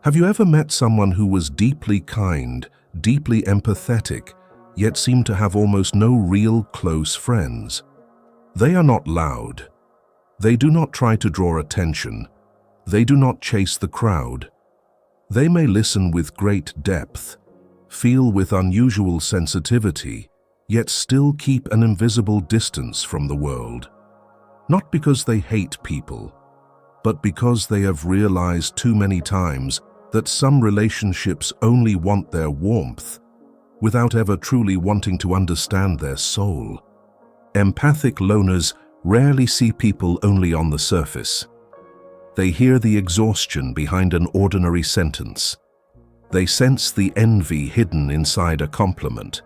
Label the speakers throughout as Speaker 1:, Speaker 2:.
Speaker 1: Have you ever met someone who was deeply kind, deeply empathetic, yet seemed to have almost no real close friends? They are not loud. They do not try to draw attention. They do not chase the crowd. They may listen with great depth, feel with unusual sensitivity, yet still keep an invisible distance from the world. Not because they hate people, but because they have realized too many times that some relationships only want their warmth, without ever truly wanting to understand their soul. Empathic loners rarely see people only on the surface. They hear the exhaustion behind an ordinary sentence. They sense the envy hidden inside a compliment.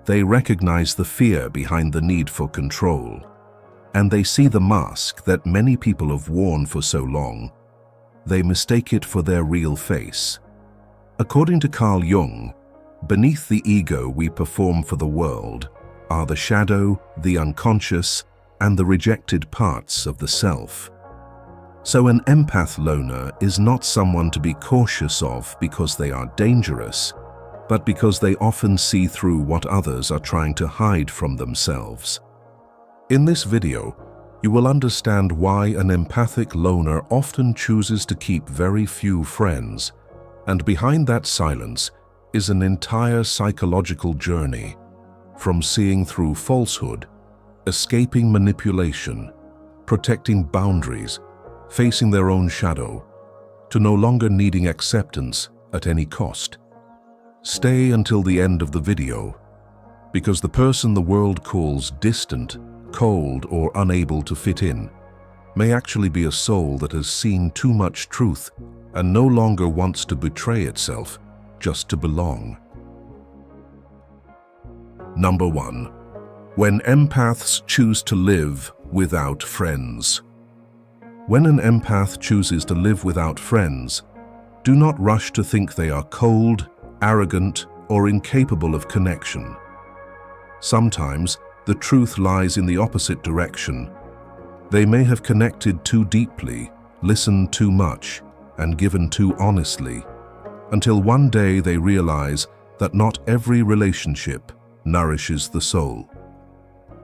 Speaker 1: They recognize the fear behind the need for control. And they see the mask that many people have worn for so long. They mistake it for their real face. According to Carl Jung, beneath the ego we perform for the world are the shadow, the unconscious, and the rejected parts of the self. So an empath loner is not someone to be cautious of because they are dangerous, but because they often see through what others are trying to hide from themselves. In this video, you will understand why an empathic loner often chooses to keep very few friends, and behind that silence is an entire psychological journey, from seeing through falsehood, escaping manipulation, protecting boundaries, facing their own shadow, to no longer needing acceptance at any cost. Stay until the end of the video, because the person the world calls distant, cold, or unable to fit in may actually be a soul that has seen too much truth and no longer wants to betray itself just to belong. Number 1. When empaths choose to live without friends. When an empath chooses to live without friends, do not rush to think they are cold, arrogant, or incapable of connection. Sometimes, the truth lies in the opposite direction. They may have connected too deeply, listened too much, and given too honestly, until one day they realize that not every relationship nourishes the soul.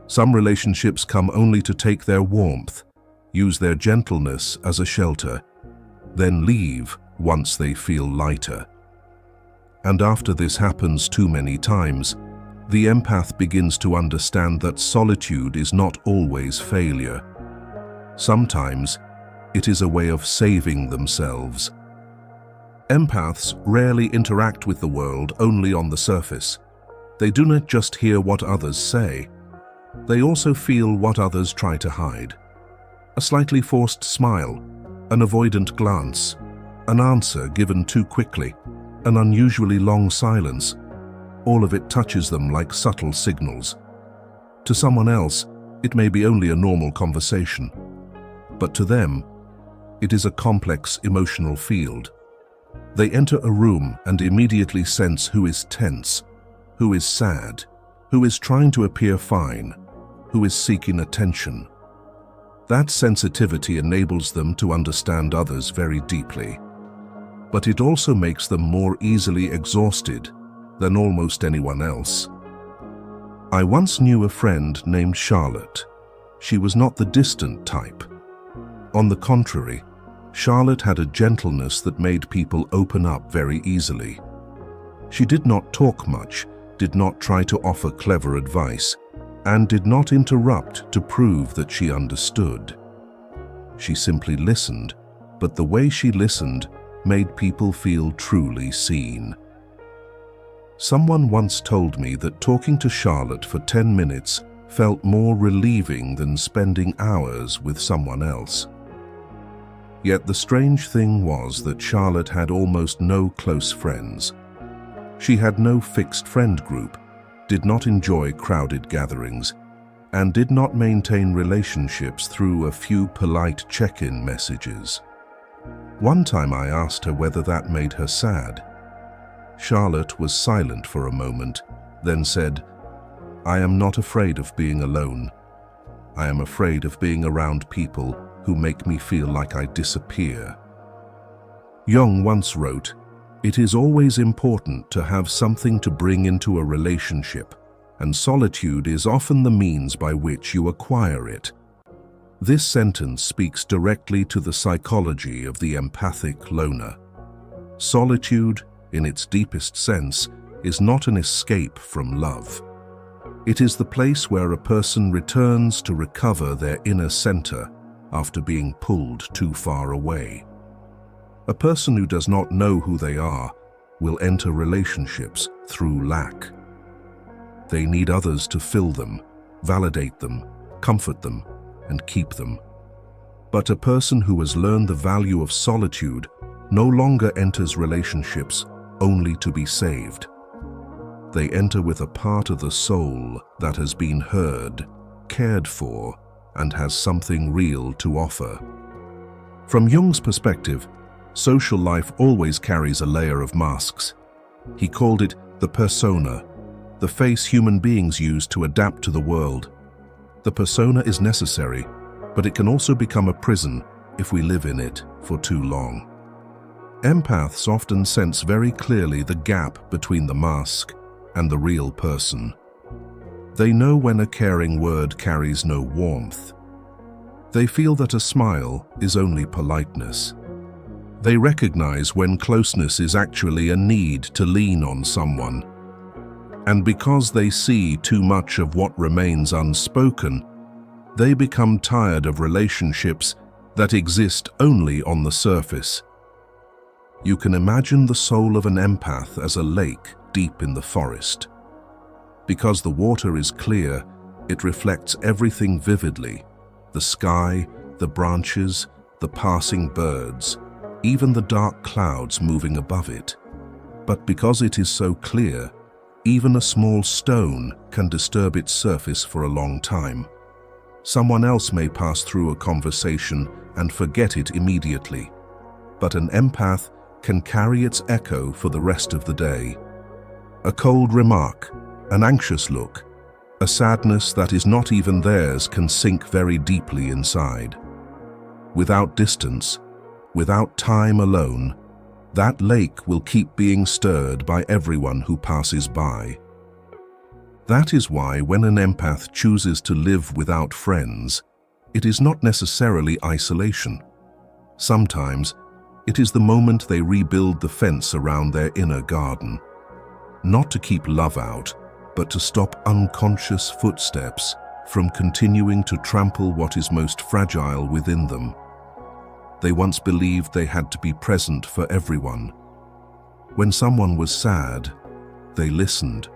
Speaker 1: Some relationships come only to take their warmth, use their gentleness as a shelter, then leave once they feel lighter. And after this happens too many times, the empath begins to understand that solitude is not always failure. Sometimes, it is a way of saving themselves. Empaths rarely interact with the world only on the surface. They do not just hear what others say. They also feel what others try to hide. A slightly forced smile, an avoidant glance, an answer given too quickly, an unusually long silence. All of it touches them like subtle signals. To someone else, it may be only a normal conversation, but to them, it is a complex emotional field. They enter a room and immediately sense who is tense, who is sad, who is trying to appear fine, who is seeking attention. That sensitivity enables them to understand others very deeply, but it also makes them more easily exhausted than almost anyone else. I once knew a friend named Charlotte. She was not the distant type. On the contrary, Charlotte had a gentleness that made people open up very easily. She did not talk much, did not try to offer clever advice, and did not interrupt to prove that she understood. She simply listened, but the way she listened made people feel truly seen. Someone once told me that talking to Charlotte for 10 minutes felt more relieving than spending hours with someone else. Yet the strange thing was that Charlotte had almost no close friends. She had no fixed friend group, did not enjoy crowded gatherings, and did not maintain relationships through a few polite check-in messages. One time I asked her whether that made her sad. Charlotte was silent for a moment, then said, "I am not afraid of being alone. I am afraid of being around people who make me feel like I disappear." Jung once wrote, "It is always important to have something to bring into a relationship, and solitude is often the means by which you acquire it." This sentence speaks directly to the psychology of the empathic loner. Solitude, in its deepest sense, is not an escape from love. It is the place where a person returns to recover their inner center after being pulled too far away. A person who does not know who they are will enter relationships through lack. They need others to fill them, validate them, comfort them, and keep them. But a person who has learned the value of solitude no longer enters relationships only to be saved. They enter with a part of the soul that has been heard, cared for, and has something real to offer. From Jung's perspective, social life always carries a layer of masks. He called it the persona, the face human beings use to adapt to the world. The persona is necessary, but it can also become a prison if we live in it for too long. Empaths often sense very clearly the gap between the mask and the real person. They know when a caring word carries no warmth. They feel that a smile is only politeness. They recognize when closeness is actually a need to lean on someone. And because they see too much of what remains unspoken, they become tired of relationships that exist only on the surface. You can imagine the soul of an empath as a lake deep in the forest. Because the water is clear, it reflects everything vividly: the sky, the branches, the passing birds, even the dark clouds moving above it. But because it is so clear, even a small stone can disturb its surface for a long time. Someone else may pass through a conversation and forget it immediately, but an empath can carry its echo for the rest of the day. A cold remark, an anxious look, a sadness that is not even theirs can sink very deeply inside. Without distance, without time alone, that lake will keep being stirred by everyone who passes by. That is why when an empath chooses to live without friends, it is not necessarily isolation. Sometimes, it is the moment they rebuild the fence around their inner garden. Not to keep love out, but to stop unconscious footsteps from continuing to trample what is most fragile within them. They once believed they had to be present for everyone. When someone was sad, they listened.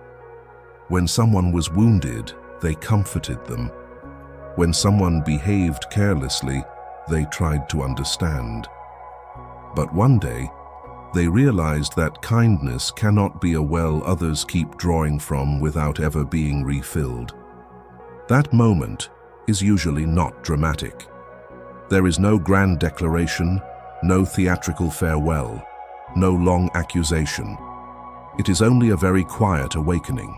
Speaker 1: When someone was wounded, they comforted them. When someone behaved carelessly, they tried to understand. But one day, they realized that kindness cannot be a well others keep drawing from without ever being refilled. That moment is usually not dramatic. There is no grand declaration, no theatrical farewell, no long accusation. It is only a very quiet awakening.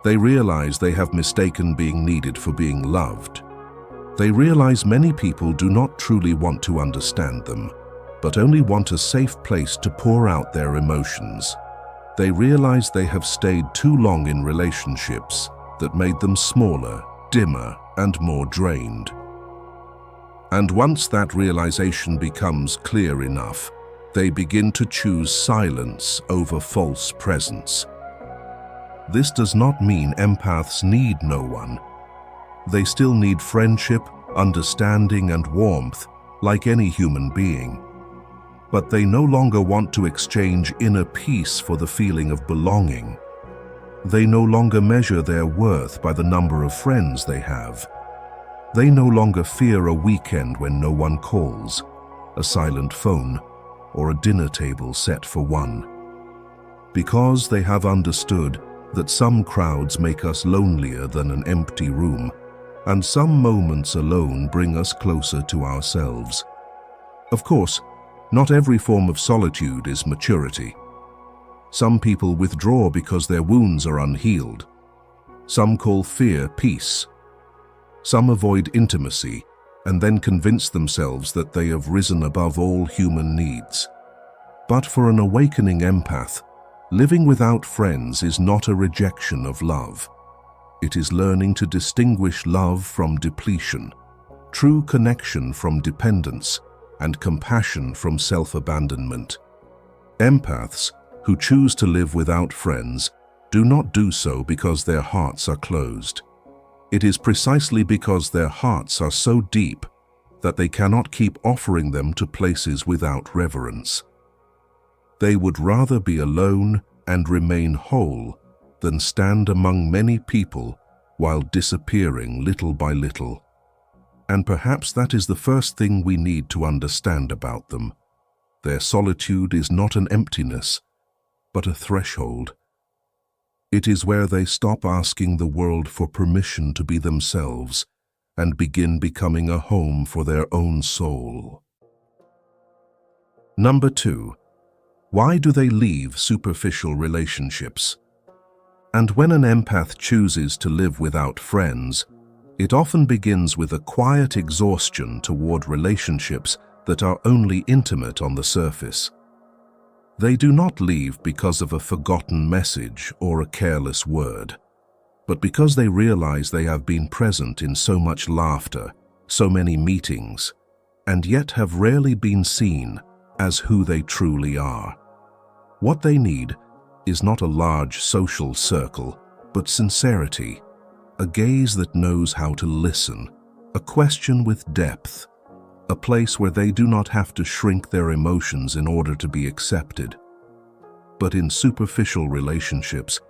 Speaker 1: They realize they have mistaken being needed for being loved. They realize many people do not truly want to understand them, but only want a safe place to pour out their emotions. They realize they have stayed too long in relationships that made them smaller, dimmer, and more drained. And once that realization becomes clear enough, they begin to choose silence over false presence. This does not mean empaths need no one. They still need friendship, understanding, and warmth, like any human being. But they no longer want to exchange inner peace for the feeling of belonging. They no longer measure their worth by the number of friends they have. They no longer fear a weekend when no one calls, a silent phone, or a dinner table set for one. Because they have understood that some crowds make us lonelier than an empty room, and some moments alone bring us closer to ourselves. Of course, not every form of solitude is maturity. Some people withdraw because their wounds are unhealed. Some call fear peace. Some avoid intimacy and then convince themselves that they have risen above all human needs. But for an awakening empath, living without friends is not a rejection of love. It is learning to distinguish love from depletion, true connection from dependence, and compassion from self-abandonment. Empaths who choose to live without friends do not do so because their hearts are closed. It is precisely because their hearts are so deep that they cannot keep offering them to places without reverence. They would rather be alone and remain whole than stand among many people while disappearing little by little. And perhaps that is the first thing we need to understand about them. Their solitude is not an emptiness, but a threshold. It is where they stop asking the world for permission to be themselves and begin becoming a home for their own soul. Number 2. Why do they leave superficial relationships? And when an empath chooses to live without friends, it often begins with a quiet exhaustion toward relationships that are only intimate on the surface. They do not leave because of a forgotten message or a careless word, but because they realize they have been present in so much laughter, so many meetings, and yet have rarely been seen as who they truly are. What they need is not a large social circle, but sincerity, a gaze that knows how to listen, a question with depth, a place where they do not have to shrink their emotions in order to be accepted. But in superficial relationships,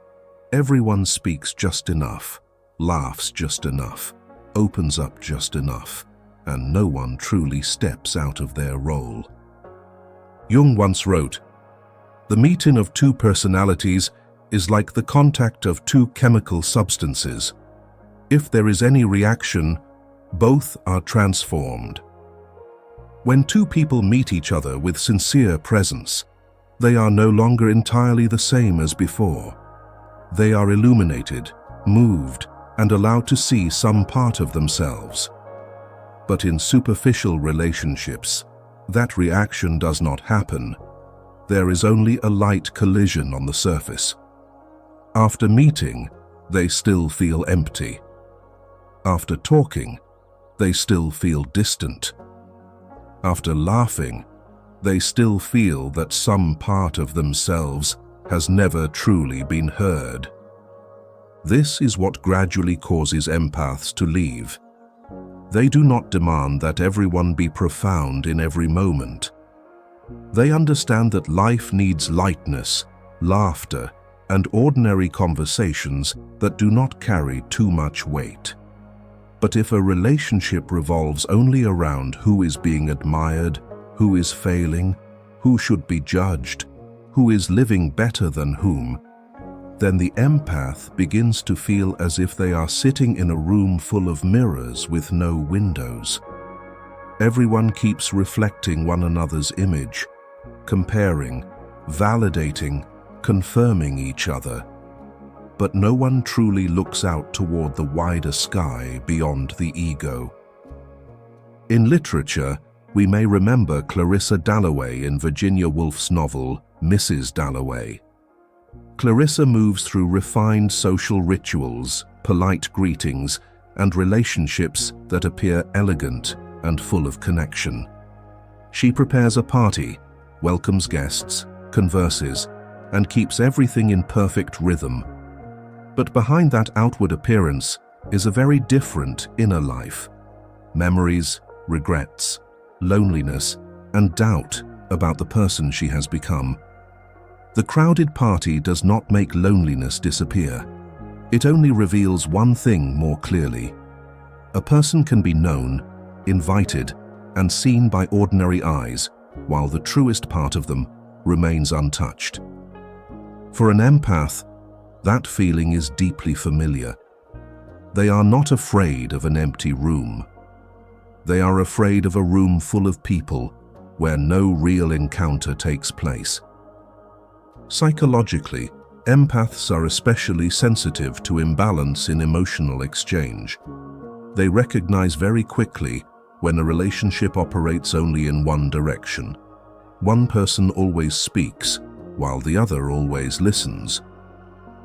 Speaker 1: everyone speaks just enough, laughs just enough, opens up just enough, and no one truly steps out of their role. Jung once wrote, "The meeting of two personalities is like the contact of two chemical substances. If there is any reaction, both are transformed." When two people meet each other with sincere presence, they are no longer entirely the same as before. They are illuminated, moved, and allowed to see some part of themselves. But in superficial relationships, that reaction does not happen. There is only a light collision on the surface. After meeting, they still feel empty. After talking, they still feel distant. After laughing, they still feel that some part of themselves has never truly been heard. This is what gradually causes empaths to leave. They do not demand that everyone be profound in every moment. They understand that life needs lightness, laughter, and ordinary conversations that do not carry too much weight. But if a relationship revolves only around who is being admired, who is failing, who should be judged, who is living better than whom, then the empath begins to feel as if they are sitting in a room full of mirrors with no windows. Everyone keeps reflecting one another's image, comparing, validating, confirming each other. But no one truly looks out toward the wider sky beyond the ego. In literature, we may remember Clarissa Dalloway in Virginia Woolf's novel, Mrs. Dalloway. Clarissa moves through refined social rituals, polite greetings, and relationships that appear elegant and full of connection. She prepares a party, welcomes guests, converses, and keeps everything in perfect rhythm. But behind that outward appearance is a very different inner life. Memories, regrets, loneliness, and doubt about the person she has become. The crowded party does not make loneliness disappear. It only reveals one thing more clearly. A person can be known, invited, and seen by ordinary eyes, while the truest part of them remains untouched. For an empath, that feeling is deeply familiar. They are not afraid of an empty room. They are afraid of a room full of people where no real encounter takes place. Psychologically, empaths are especially sensitive to imbalance in emotional exchange. They recognize very quickly when a relationship operates only in one direction. One person always speaks, while the other always listens.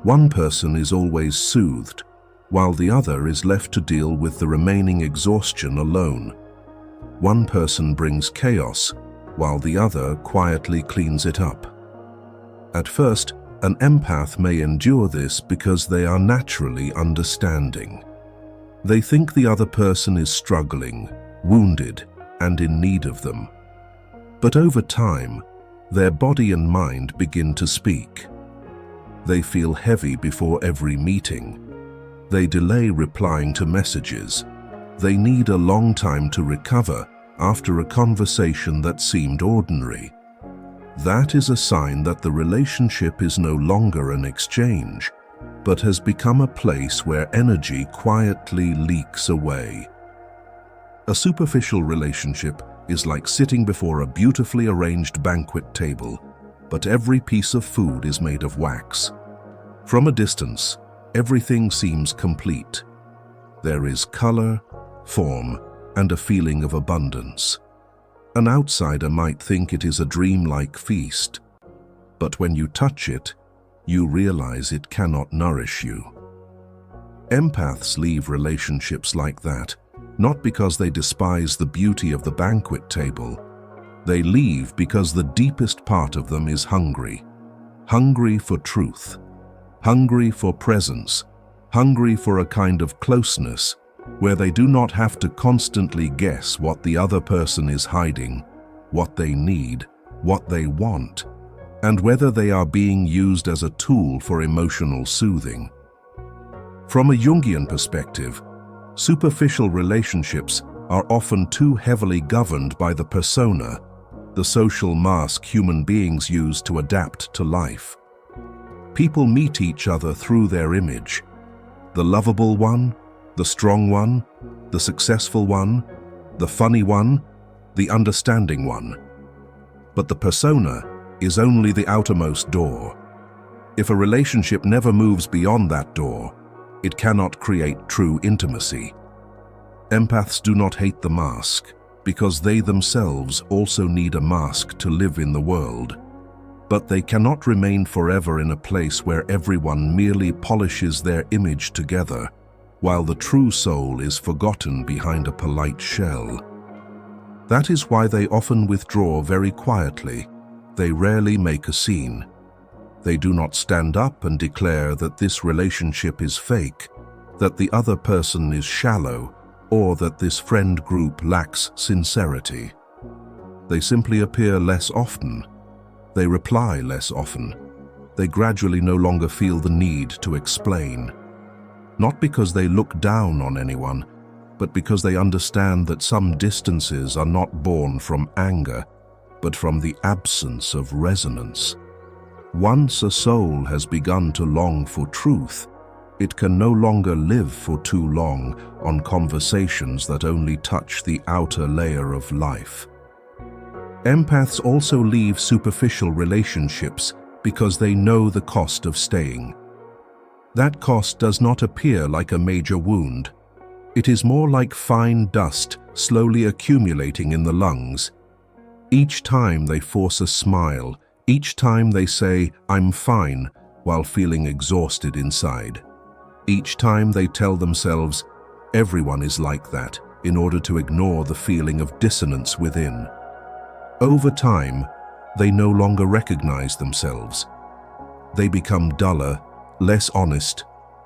Speaker 1: One person is always soothed, while the other is left to deal with the remaining exhaustion alone. One person brings chaos, while the other quietly cleans it up. At first, an empath may endure this because they are naturally understanding. They think the other person is struggling, wounded, and in need of them. But over time, their body and mind begin to speak. They feel heavy before every meeting. They delay replying to messages. They need a long time to recover after a conversation that seemed ordinary. That is a sign that the relationship is no longer an exchange, but has become a place where energy quietly leaks away. A superficial relationship is like sitting before a beautifully arranged banquet table, but every piece of food is made of wax. From a distance, everything seems complete. There is color, form, and a feeling of abundance. An outsider might think it is a dreamlike feast, but when you touch it, you realize it cannot nourish you. Empaths leave relationships like that, not because they despise the beauty of the banquet table. They leave because the deepest part of them is hungry. Hungry for truth. Hungry for presence. Hungry for a kind of closeness where they do not have to constantly guess what the other person is hiding, what they need, what they want, and whether they are being used as a tool for emotional soothing. From a Jungian perspective, superficial relationships are often too heavily governed by the persona, the social mask human beings use to adapt to life. People meet each other through their image, the lovable one, the strong one, the successful one, the funny one, the understanding one. But the persona is only the outermost door. If a relationship never moves beyond that door, it cannot create true intimacy. Empaths do not hate the mask, because they themselves also need a mask to live in the world. But they cannot remain forever in a place where everyone merely polishes their image together, while the true soul is forgotten behind a polite shell. That is why they often withdraw very quietly. They rarely make a scene. They do not stand up and declare that this relationship is fake, that the other person is shallow, or that this friend group lacks sincerity. They simply appear less often. They reply less often. They gradually no longer feel the need to explain. Not because they look down on anyone, but because they understand that some distances are not born from anger, but from the absence of resonance. Once a soul has begun to long for truth, it can no longer live for too long on conversations that only touch the outer layer of life. Empaths also leave superficial relationships because they know the cost of staying. That cost does not appear like a major wound. It is more like fine dust slowly accumulating in the lungs. Each time they force a smile, each time they say, "I'm fine," while feeling exhausted inside. Each time they tell themselves, "Everyone is like that," in order to ignore the feeling of dissonance within. Over time, they no longer recognize themselves. They become duller, less honest,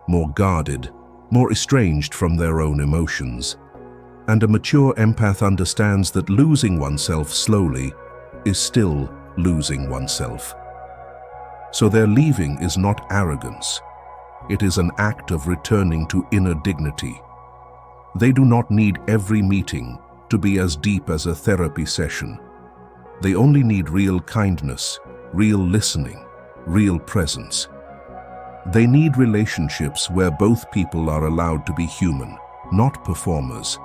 Speaker 1: more guarded, more estranged from their own emotions. And a mature empath understands that losing oneself slowly is still losing oneself. So their leaving is not arrogance. It is an act of returning to inner dignity. They do not need every meeting to be as deep as a therapy session. They only need real kindness, real listening, real presence. They need relationships where both people are allowed to be human, not performers.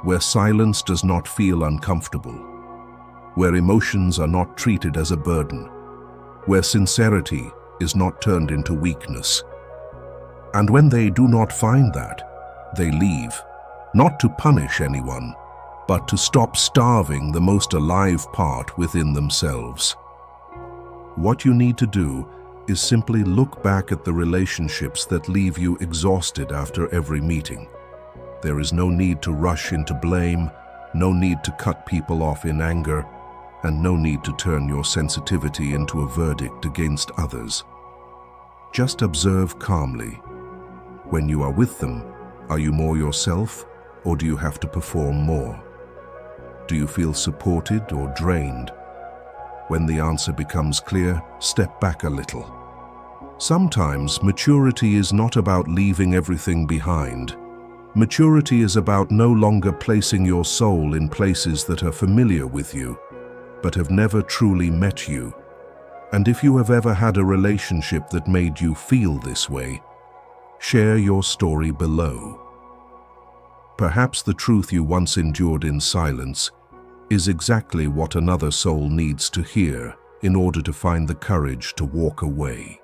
Speaker 1: Where silence does not feel uncomfortable. Where emotions are not treated as a burden. Where sincerity is not turned into weakness. And when they do not find that, they leave, not to punish anyone, but to stop starving the most alive part within themselves. What you need to do is simply look back at the relationships that leave you exhausted after every meeting. There is no need to rush into blame, no need to cut people off in anger, and no need to turn your sensitivity into a verdict against others. Just observe calmly. When you are with them, are you more yourself, or do you have to perform more? Do you feel supported or drained? When the answer becomes clear, step back a little. Sometimes maturity is not about leaving everything behind. Maturity is about no longer placing your soul in places that are familiar with you, but have never truly met you. And if you have ever had a relationship that made you feel this way, share your story below. Perhaps the truth you once endured in silence is exactly what another soul needs to hear in order to find the courage to walk away.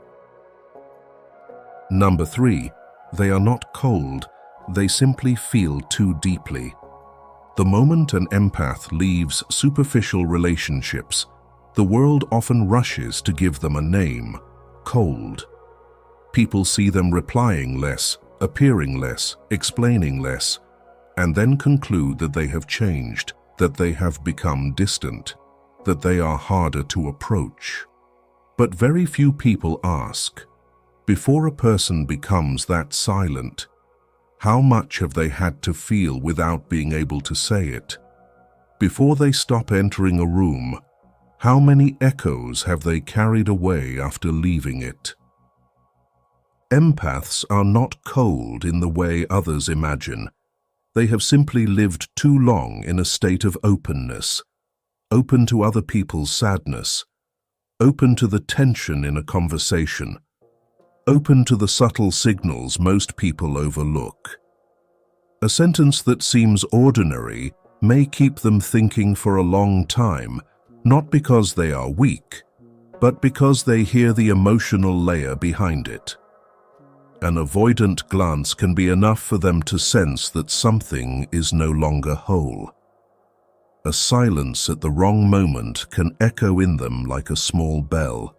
Speaker 1: Number 3, they are not cold, they simply feel too deeply. The moment an empath leaves superficial relationships, the world often rushes to give them a name: cold. People see them replying less, appearing less, explaining less, and then conclude that they have changed, that they have become distant, that they are harder to approach. But very few people ask, before a person becomes that silent, how much have they had to feel without being able to say it? Before they stop entering a room, how many echoes have they carried away after leaving it? Empaths are not cold in the way others imagine. They have simply lived too long in a state of openness, open to other people's sadness, open to the tension in a conversation, open to the subtle signals most people overlook. A sentence that seems ordinary may keep them thinking for a long time, not because they are weak, but because they hear the emotional layer behind it. An avoidant glance can be enough for them to sense that something is no longer whole. A silence at the wrong moment can echo in them like a small bell,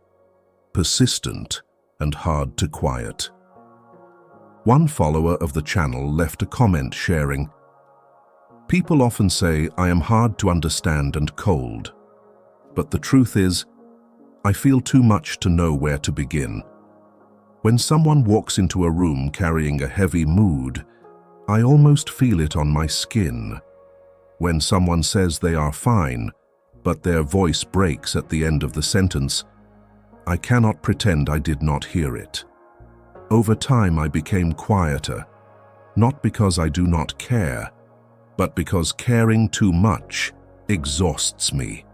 Speaker 1: persistent and hard to quiet. One follower of the channel left a comment sharing, "People often say I am hard to understand and cold, but the truth is, I feel too much to know where to begin. When someone walks into a room carrying a heavy mood, I almost feel it on my skin. When someone says they are fine, but their voice breaks at the end of the sentence, I cannot pretend I did not hear it. Over time I became quieter, not because I do not care, but because caring too much exhausts me."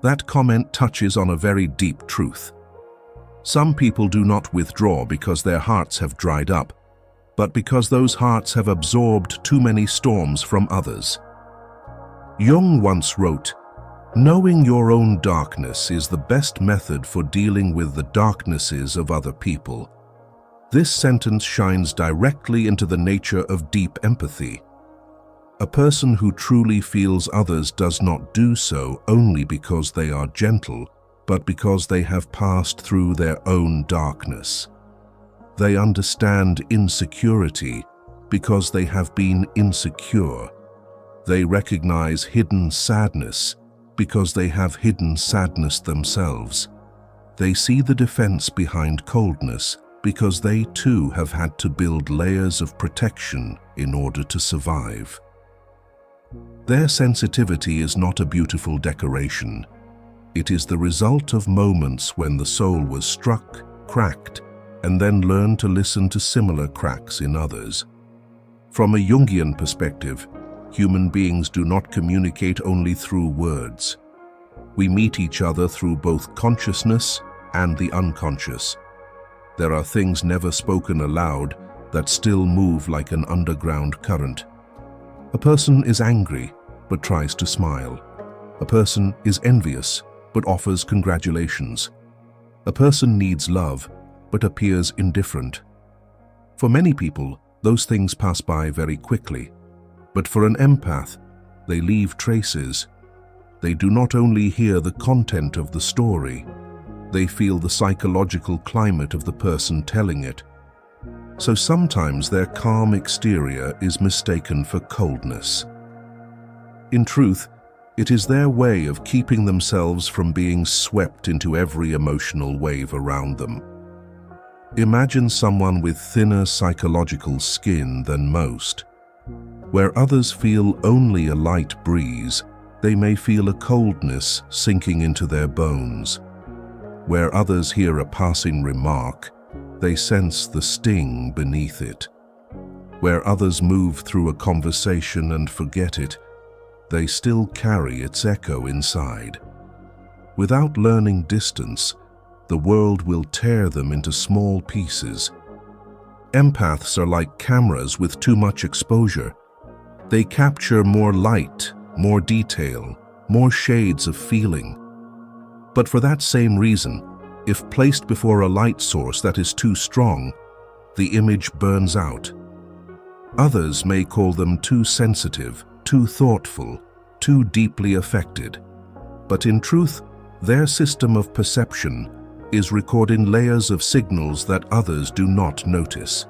Speaker 1: That comment touches on a very deep truth. Some people do not withdraw because their hearts have dried up, but because those hearts have absorbed too many storms from others. Jung once wrote, "Knowing your own darkness is the best method for dealing with the darknesses of other people." This sentence shines directly into the nature of deep empathy. A person who truly feels others does not do so only because they are gentle, but because they have passed through their own darkness. They understand insecurity because they have been insecure. They recognize hidden sadness because they have hidden sadness themselves. They see the defense behind coldness because they too have had to build layers of protection in order to survive. Their sensitivity is not a beautiful decoration. It is the result of moments when the soul was struck, cracked, and then learned to listen to similar cracks in others. From a Jungian perspective, human beings do not communicate only through words. We meet each other through both consciousness and the unconscious. There are things never spoken aloud that still move like an underground current. A person is angry but tries to smile. A person is envious but offers congratulations. A person needs love but appears indifferent. For many people, those things pass by very quickly, But for an empath, they leave traces. They do not only hear the content of the story, they feel the psychological climate of the person telling it. So sometimes their calm exterior is mistaken for coldness. In truth, it is their way of keeping themselves from being swept into every emotional wave around them. Imagine someone with thinner psychological skin than most. Where others feel only a light breeze, they may feel a coldness sinking into their bones. Where others hear a passing remark, they sense the sting beneath it. Where others move through a conversation and forget it, they still carry its echo inside. Without learning distance, the world will tear them into small pieces. Empaths are like cameras with too much exposure. They capture more light, more detail, more shades of feeling. But for that same reason, if placed before a light source that is too strong, the image burns out. Others may call them too sensitive, too thoughtful, too deeply affected. But in truth, their system of perception is recording layers of signals that others do not notice.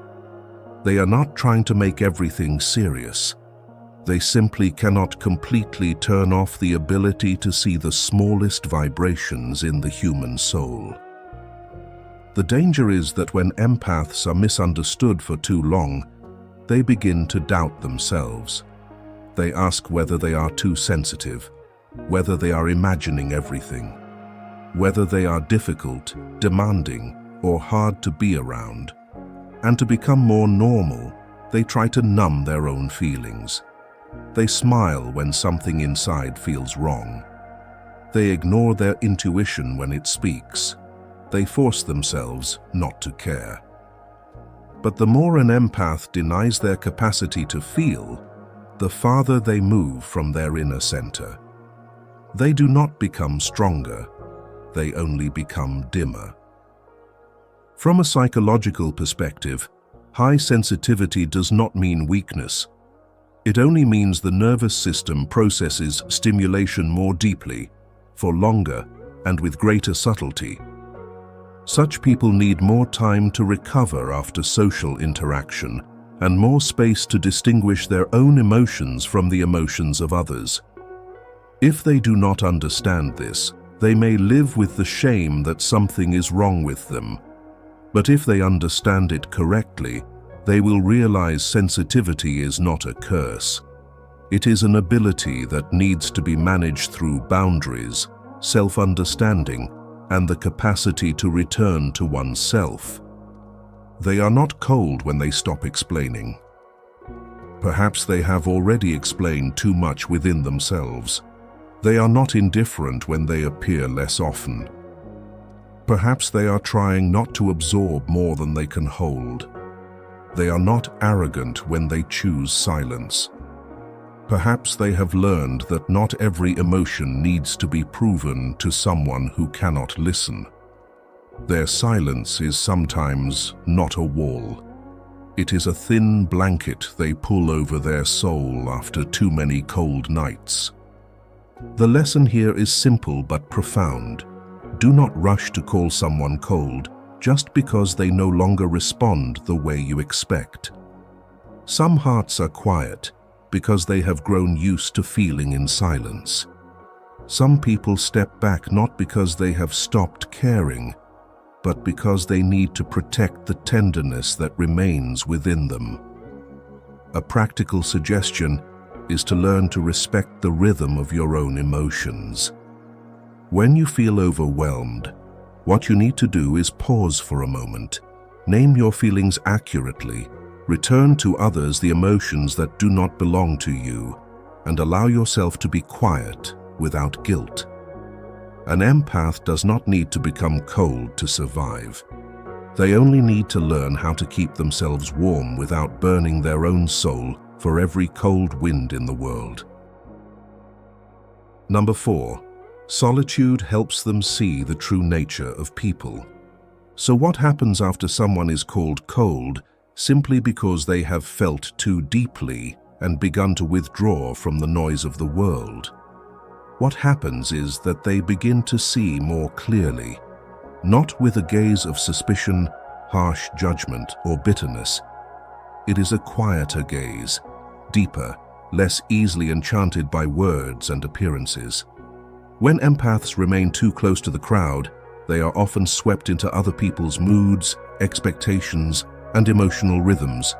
Speaker 1: They are not trying to make everything serious. They simply cannot completely turn off the ability to see the smallest vibrations in the human soul. The danger is that when empaths are misunderstood for too long, they begin to doubt themselves. They ask whether they are too sensitive, whether they are imagining everything, whether they are difficult, demanding, or hard to be around. And to become more normal, they try to numb their own feelings. They smile when something inside feels wrong. They ignore their intuition when it speaks. They force themselves not to care. But the more an empath denies their capacity to feel, the farther they move from their inner center. They do not become stronger, they only become dimmer. From a psychological perspective, high sensitivity does not mean weakness. It only means the nervous system processes stimulation more deeply, for longer, and with greater subtlety. Such people need more time to recover after social interaction and more space to distinguish their own emotions from the emotions of others. If they do not understand this, they may live with the shame that something is wrong with them. But if they understand it correctly, they will realize sensitivity is not a curse. It is an ability that needs to be managed through boundaries, self-understanding, and the capacity to return to oneself. They are not cold when they stop explaining. Perhaps they have already explained too much within themselves. They are not indifferent when they appear less often. Perhaps they are trying not to absorb more than they can hold. They are not arrogant when they choose silence. Perhaps they have learned that not every emotion needs to be proven to someone who cannot listen. Their silence is sometimes not a wall. It is a thin blanket they pull over their soul after too many cold nights. The lesson here is simple but profound. Do not rush to call someone cold just because they no longer respond the way you expect. Some hearts are quiet because they have grown used to feeling in silence. Some people step back not because they have stopped caring, but because they need to protect the tenderness that remains within them. A practical suggestion is to learn to respect the rhythm of your own emotions. When you feel overwhelmed, what you need to do is pause for a moment, name your feelings accurately, return to others the emotions that do not belong to you, and allow yourself to be quiet without guilt. An empath does not need to become cold to survive. They only need to learn how to keep themselves warm without burning their own soul for every cold wind in the world. Number 4. Solitude helps them see the true nature of people. So what happens after someone is called cold simply because they have felt too deeply and begun to withdraw from the noise of the world. What happens is that they begin to see more clearly, not with a gaze of suspicion, harsh judgment, or bitterness. It is a quieter gaze, deeper, less easily enchanted by words and appearances. When empaths remain too close to the crowd, they are often swept into other people's moods, expectations, and emotional rhythms.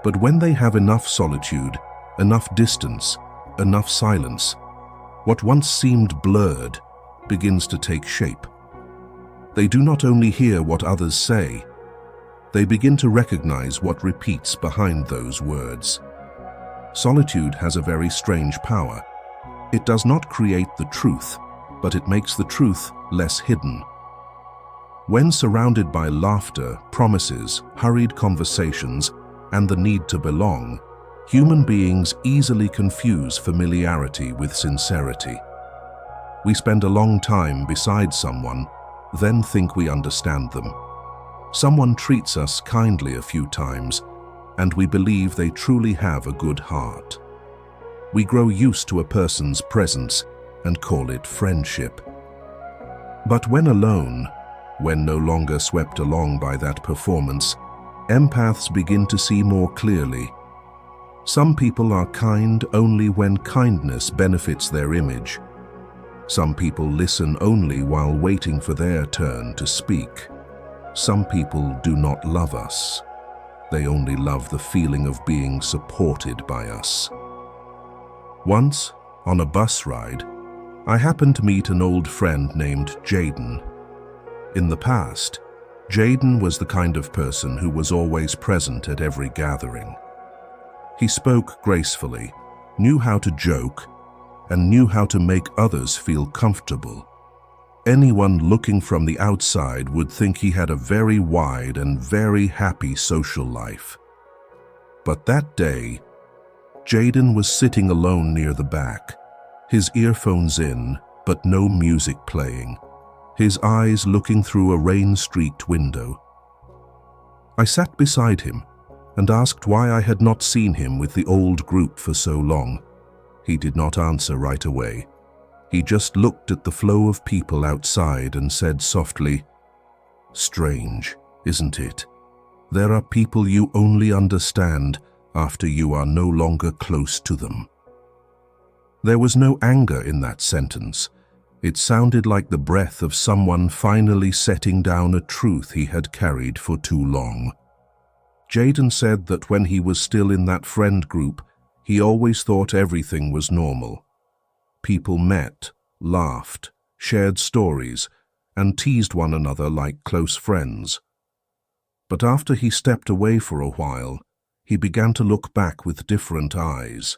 Speaker 1: But when they have enough solitude, enough distance, enough silence, what once seemed blurred begins to take shape. They do not only hear what others say, they begin to recognize what repeats behind those words. Solitude has a very strange power. It does not create the truth, but it makes the truth less hidden. When surrounded by laughter, promises, hurried conversations, and the need to belong, human beings easily confuse familiarity with sincerity. We spend a long time beside someone, then think we understand them. Someone treats us kindly a few times, and we believe they truly have a good heart. We grow used to a person's presence and call it friendship. But when alone, when no longer swept along by that performance, empaths begin to see more clearly. Some people are kind only when kindness benefits their image. Some people listen only while waiting for their turn to speak. Some people do not love us. They only love the feeling of being supported by us. Once, on a bus ride, I happened to meet an old friend named Jaden. In the past, Jaden was the kind of person who was always present at every gathering. He spoke gracefully, knew how to joke, and knew how to make others feel comfortable. Anyone looking from the outside would think he had a very wide and very happy social life. But that day, Jaden was sitting alone near the back, his earphones in, but no music playing, his eyes looking through a rain-streaked window. I sat beside him and asked why I had not seen him with the old group for so long. He did not answer right away. He just looked at the flow of people outside and said softly, "Strange, isn't it? There are people you only understand after you are no longer close to them." There was no anger in that sentence. It sounded like the breath of someone finally setting down a truth he had carried for too long. Jaden said that when he was still in that friend group, he always thought everything was normal. People met, laughed, shared stories, and teased one another like close friends. But after he stepped away for a while, he began to look back with different eyes.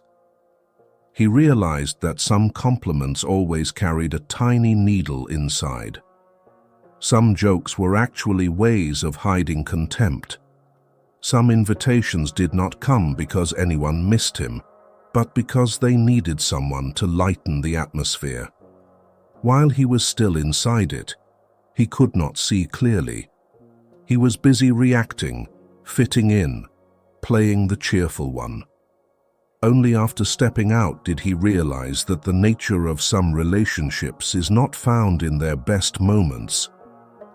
Speaker 1: He realized that some compliments always carried a tiny needle inside. Some jokes were actually ways of hiding contempt. Some invitations did not come because anyone missed him, but because they needed someone to lighten the atmosphere. While he was still inside it, he could not see clearly. He was busy reacting, fitting in, playing the cheerful one. Only after stepping out did he realize that the nature of some relationships is not found in their best moments,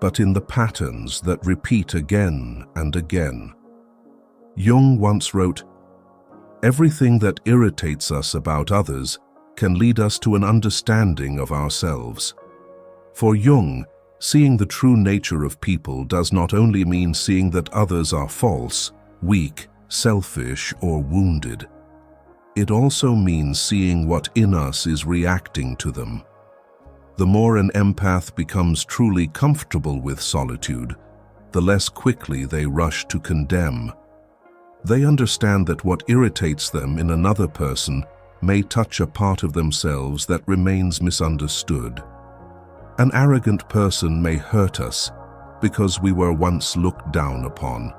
Speaker 1: but in the patterns that repeat again and again. Jung once wrote, "Everything that irritates us about others can lead us to an understanding of ourselves." For Jung, seeing the true nature of people does not only mean seeing that others are false, weak, selfish, or wounded. It also means seeing what in us is reacting to them. The more an empath becomes truly comfortable with solitude, the less quickly they rush to condemn. They understand that what irritates them in another person may touch a part of themselves that remains misunderstood. An arrogant person may hurt us because we were once looked down upon.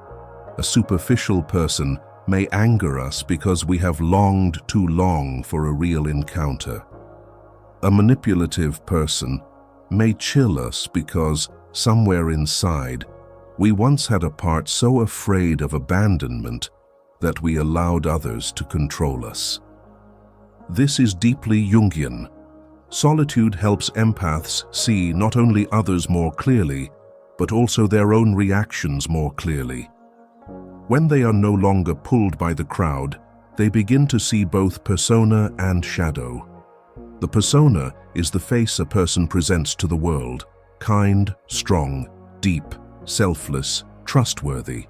Speaker 1: A superficial person may anger us because we have longed too long for a real encounter. A manipulative person may chill us because, somewhere inside, we once had a part so afraid of abandonment that we allowed others to control us. This is deeply Jungian. Solitude helps empaths see not only others more clearly, but also their own reactions more clearly. When they are no longer pulled by the crowd, they begin to see both persona and shadow. The persona is the face a person presents to the world: kind, strong, deep, selfless, trustworthy.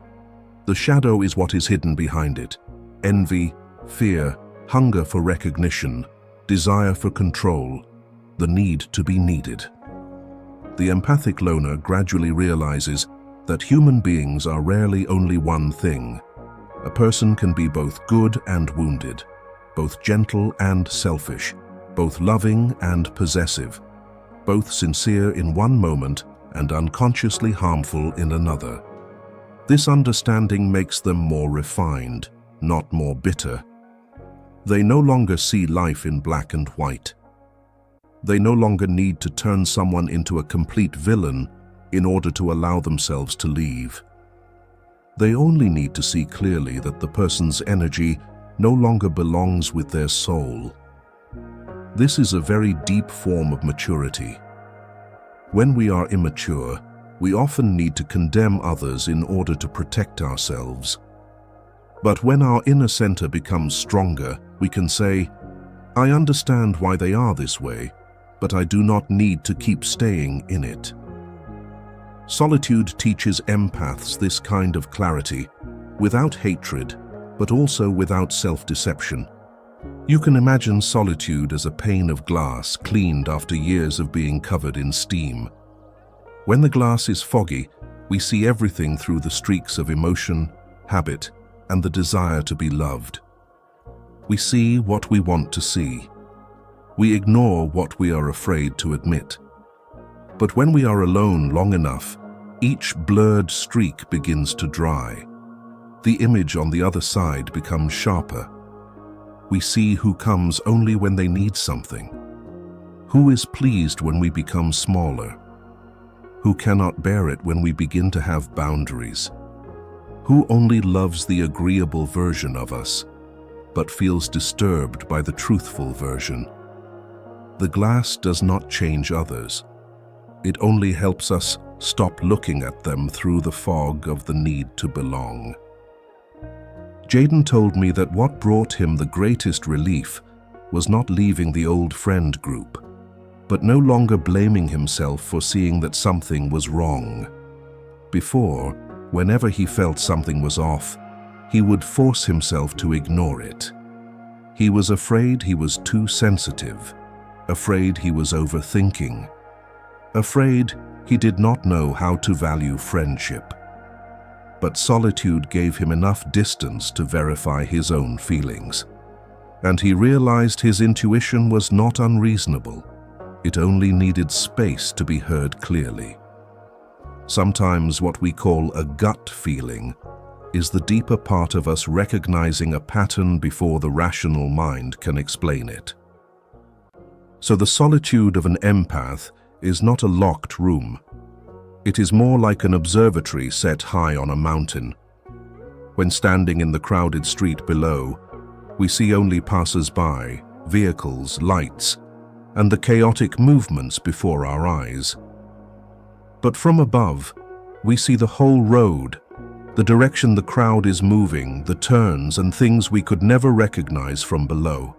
Speaker 1: The shadow is what is hidden behind it: envy, fear, hunger for recognition, desire for control, the need to be needed. The empathic loner gradually realizes that human beings are rarely only one thing. A person can be both good and wounded, both gentle and selfish, both loving and possessive, both sincere in one moment and unconsciously harmful in another. This understanding makes them more refined, not more bitter. They no longer see life in black and white. They no longer need to turn someone into a complete villain in order to allow themselves to leave. They only need to see clearly that the person's energy no longer belongs with their soul. This is a very deep form of maturity. When we are immature, we often need to condemn others in order to protect ourselves. But when our inner center becomes stronger, we can say, "I understand why they are this way, but I do not need to keep staying in it." Solitude teaches empaths this kind of clarity, without hatred, but also without self-deception. You can imagine solitude as a pane of glass cleaned after years of being covered in steam. When the glass is foggy, we see everything through the streaks of emotion, habit, and the desire to be loved. We see what we want to see. We ignore what we are afraid to admit. But when we are alone long enough, each blurred streak begins to dry. The image on the other side becomes sharper. We see who comes only when they need something. Who is pleased when we become smaller? Who cannot bear it when we begin to have boundaries? Who only loves the agreeable version of us, but feels disturbed by the truthful version? The glass does not change others. It only helps us stop looking at them through the fog of the need to belong. Jaden told me that what brought him the greatest relief was not leaving the old friend group, but no longer blaming himself for seeing that something was wrong. Before, whenever he felt something was off, he would force himself to ignore it. He was afraid he was too sensitive, afraid he was overthinking, afraid he did not know how to value friendship. But solitude gave him enough distance to verify his own feelings. And he realized his intuition was not unreasonable. It only needed space to be heard clearly. Sometimes what we call a gut feeling is the deeper part of us recognizing a pattern before the rational mind can explain it. So the solitude of an empath is not a locked room. It is more like an observatory set high on a mountain. When standing in the crowded street below, we see only passers-by, vehicles, lights, and the chaotic movements before our eyes. But from above, we see the whole road, the direction the crowd is moving, the turns and things we could never recognize from below.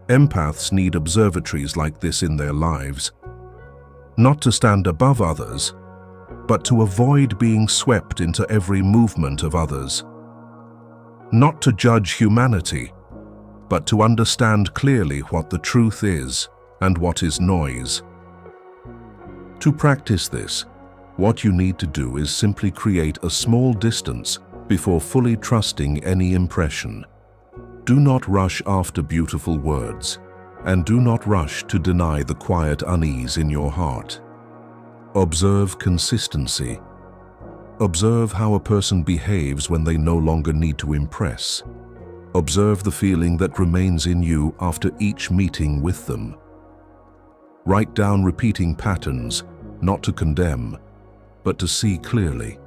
Speaker 1: Empaths need observatories like this in their lives, not to stand above others, but to avoid being swept into every movement of others. Not to judge humanity, but to understand clearly what the truth is and what is noise. To practice this, what you need to do is simply create a small distance before fully trusting any impression. Do not rush after beautiful words, and do not rush to deny the quiet unease in your heart. Observe consistency. Observe how a person behaves when they no longer need to impress. Observe the feeling that remains in you after each meeting with them. Write down repeating patterns, not to condemn, but to see clearly.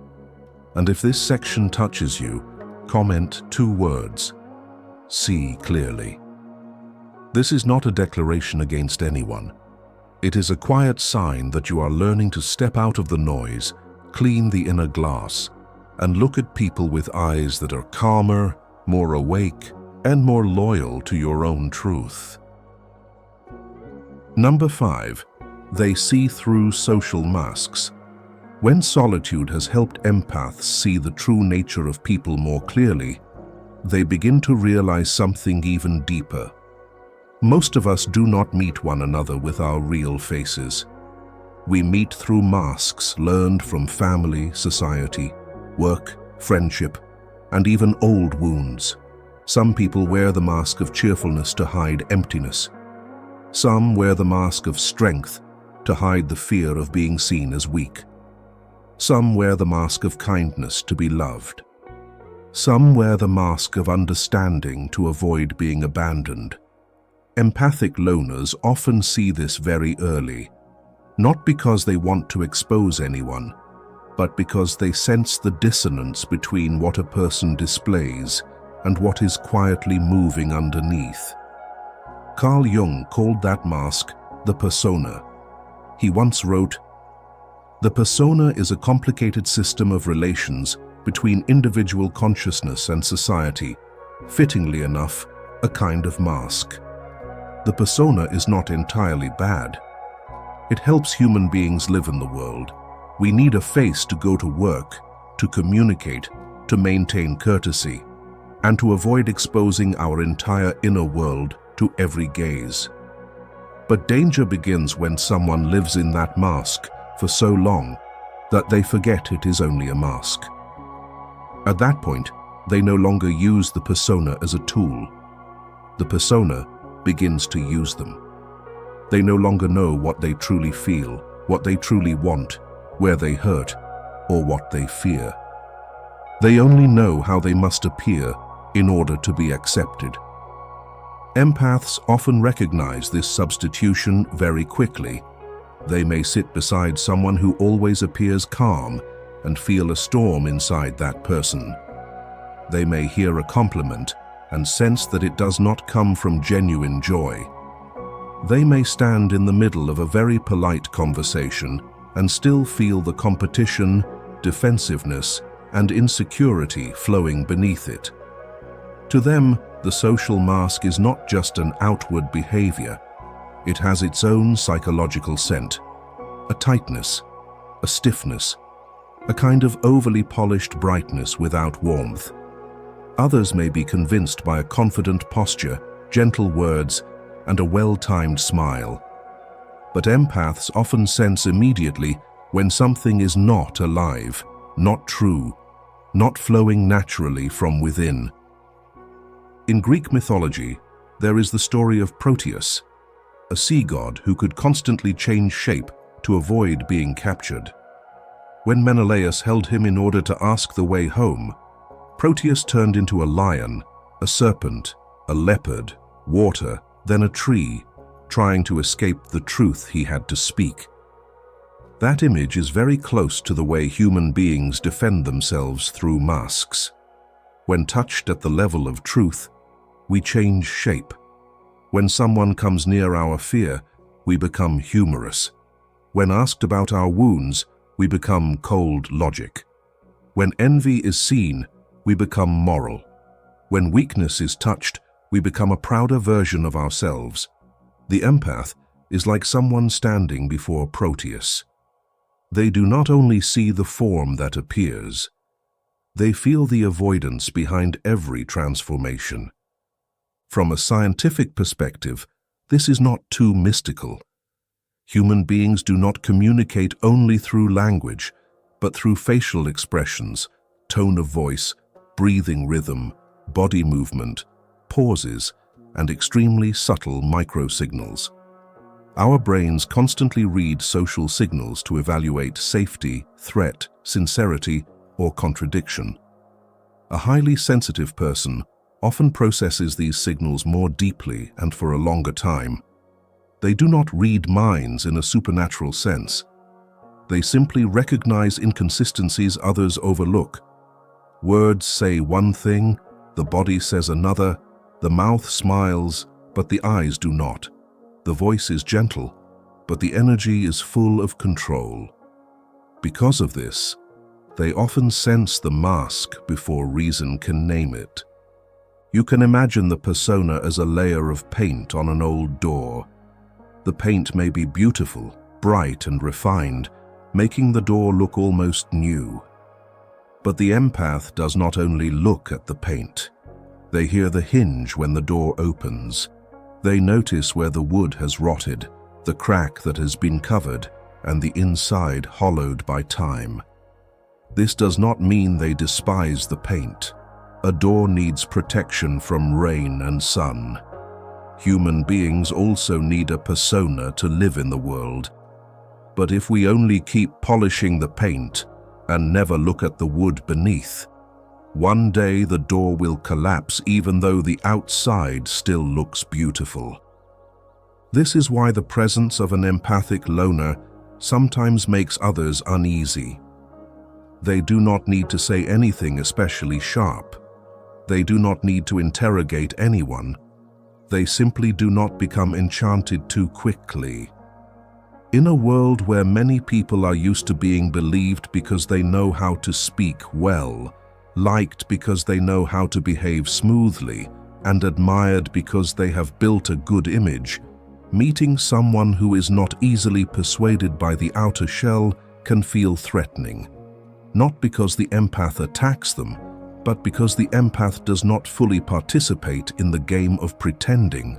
Speaker 1: And if this section touches you, comment 2 words. See clearly. This is not a declaration against anyone. It is a quiet sign that you are learning to step out of the noise, clean the inner glass, and look at people with eyes that are calmer, more awake, and more loyal to your own truth. Number 5. They see through social masks. When solitude has helped empaths see the true nature of people more clearly, they begin to realize something even deeper. Most of us do not meet one another with our real faces. We meet through masks learned from family, society, work, friendship, and even old wounds. Some people wear the mask of cheerfulness to hide emptiness. Some wear the mask of strength to hide the fear of being seen as weak. Some wear the mask of kindness to be loved. Some wear the mask of understanding to avoid being abandoned. Empathic loners often see this very early, not because they want to expose anyone, but because they sense the dissonance between what a person displays and what is quietly moving underneath. Carl Jung called that mask the persona. He once wrote, "The persona is a complicated system of relations between individual consciousness and society, fittingly enough, a kind of mask." The persona is not entirely bad. It helps human beings live in the world. We need a face to go to work, to communicate, to maintain courtesy, and to avoid exposing our entire inner world to every gaze. But danger begins when someone lives in that mask for so long that they forget it is only a mask. At that point, they no longer use the persona as a tool. The persona begins to use them. They no longer know what they truly feel, what they truly want, where they hurt, or what they fear. They only know how they must appear in order to be accepted. Empaths often recognize this substitution very quickly. They may sit beside someone who always appears calm and feel a storm inside that person. They may hear a compliment and sense that it does not come from genuine joy. They may stand in the middle of a very polite conversation and still feel the competition, defensiveness, and insecurity flowing beneath it. To them, the social mask is not just an outward behavior. It has its own psychological scent, a tightness, a stiffness, a kind of overly polished brightness without warmth. Others may be convinced by a confident posture, gentle words, and a well-timed smile. But empaths often sense immediately when something is not alive, not true, not flowing naturally from within. In Greek mythology, there is the story of Proteus, a sea god who could constantly change shape to avoid being captured. When Menelaus held him in order to ask the way home, Proteus turned into a lion, a serpent, a leopard, water, then a tree, trying to escape the truth he had to speak. That image is very close to the way human beings defend themselves through masks. When touched at the level of truth, we change shape. When someone comes near our fear, we become humorous. When asked about our wounds, we become cold logic. When envy is seen, we become moral. When weakness is touched, we become a prouder version of ourselves. The empath is like someone standing before Proteus. They do not only see the form that appears, they feel the avoidance behind every transformation. From a scientific perspective, this is not too mystical. Human beings do not communicate only through language, but through facial expressions, tone of voice, breathing rhythm, body movement, pauses, and extremely subtle microsignals. Our brains constantly read social signals to evaluate safety, threat, sincerity, or contradiction. A highly sensitive person often processes these signals more deeply and for a longer time. They do not read minds in a supernatural sense. They simply recognize inconsistencies others overlook. Words say one thing, the body says another, the mouth smiles, but the eyes do not. The voice is gentle, but the energy is full of control. Because of this, they often sense the mask before reason can name it. You can imagine the persona as a layer of paint on an old door. The paint may be beautiful, bright and refined, making the door look almost new. But the empath does not only look at the paint. They hear the hinge when the door opens. They notice where the wood has rotted, the crack that has been covered, and the inside hollowed by time. This does not mean they despise the paint. A door needs protection from rain and sun. Human beings also need a persona to live in the world. But if we only keep polishing the paint and never look at the wood beneath, one day the door will collapse even though the outside still looks beautiful. This is why the presence of an empathic loner sometimes makes others uneasy. They do not need to say anything especially sharp. They do not need to interrogate anyone. They simply do not become enchanted too quickly. In a world where many people are used to being believed because they know how to speak well, liked because they know how to behave smoothly, and admired because they have built a good image, meeting someone who is not easily persuaded by the outer shell can feel threatening. Not because the empath attacks them, but because the empath does not fully participate in the game of pretending.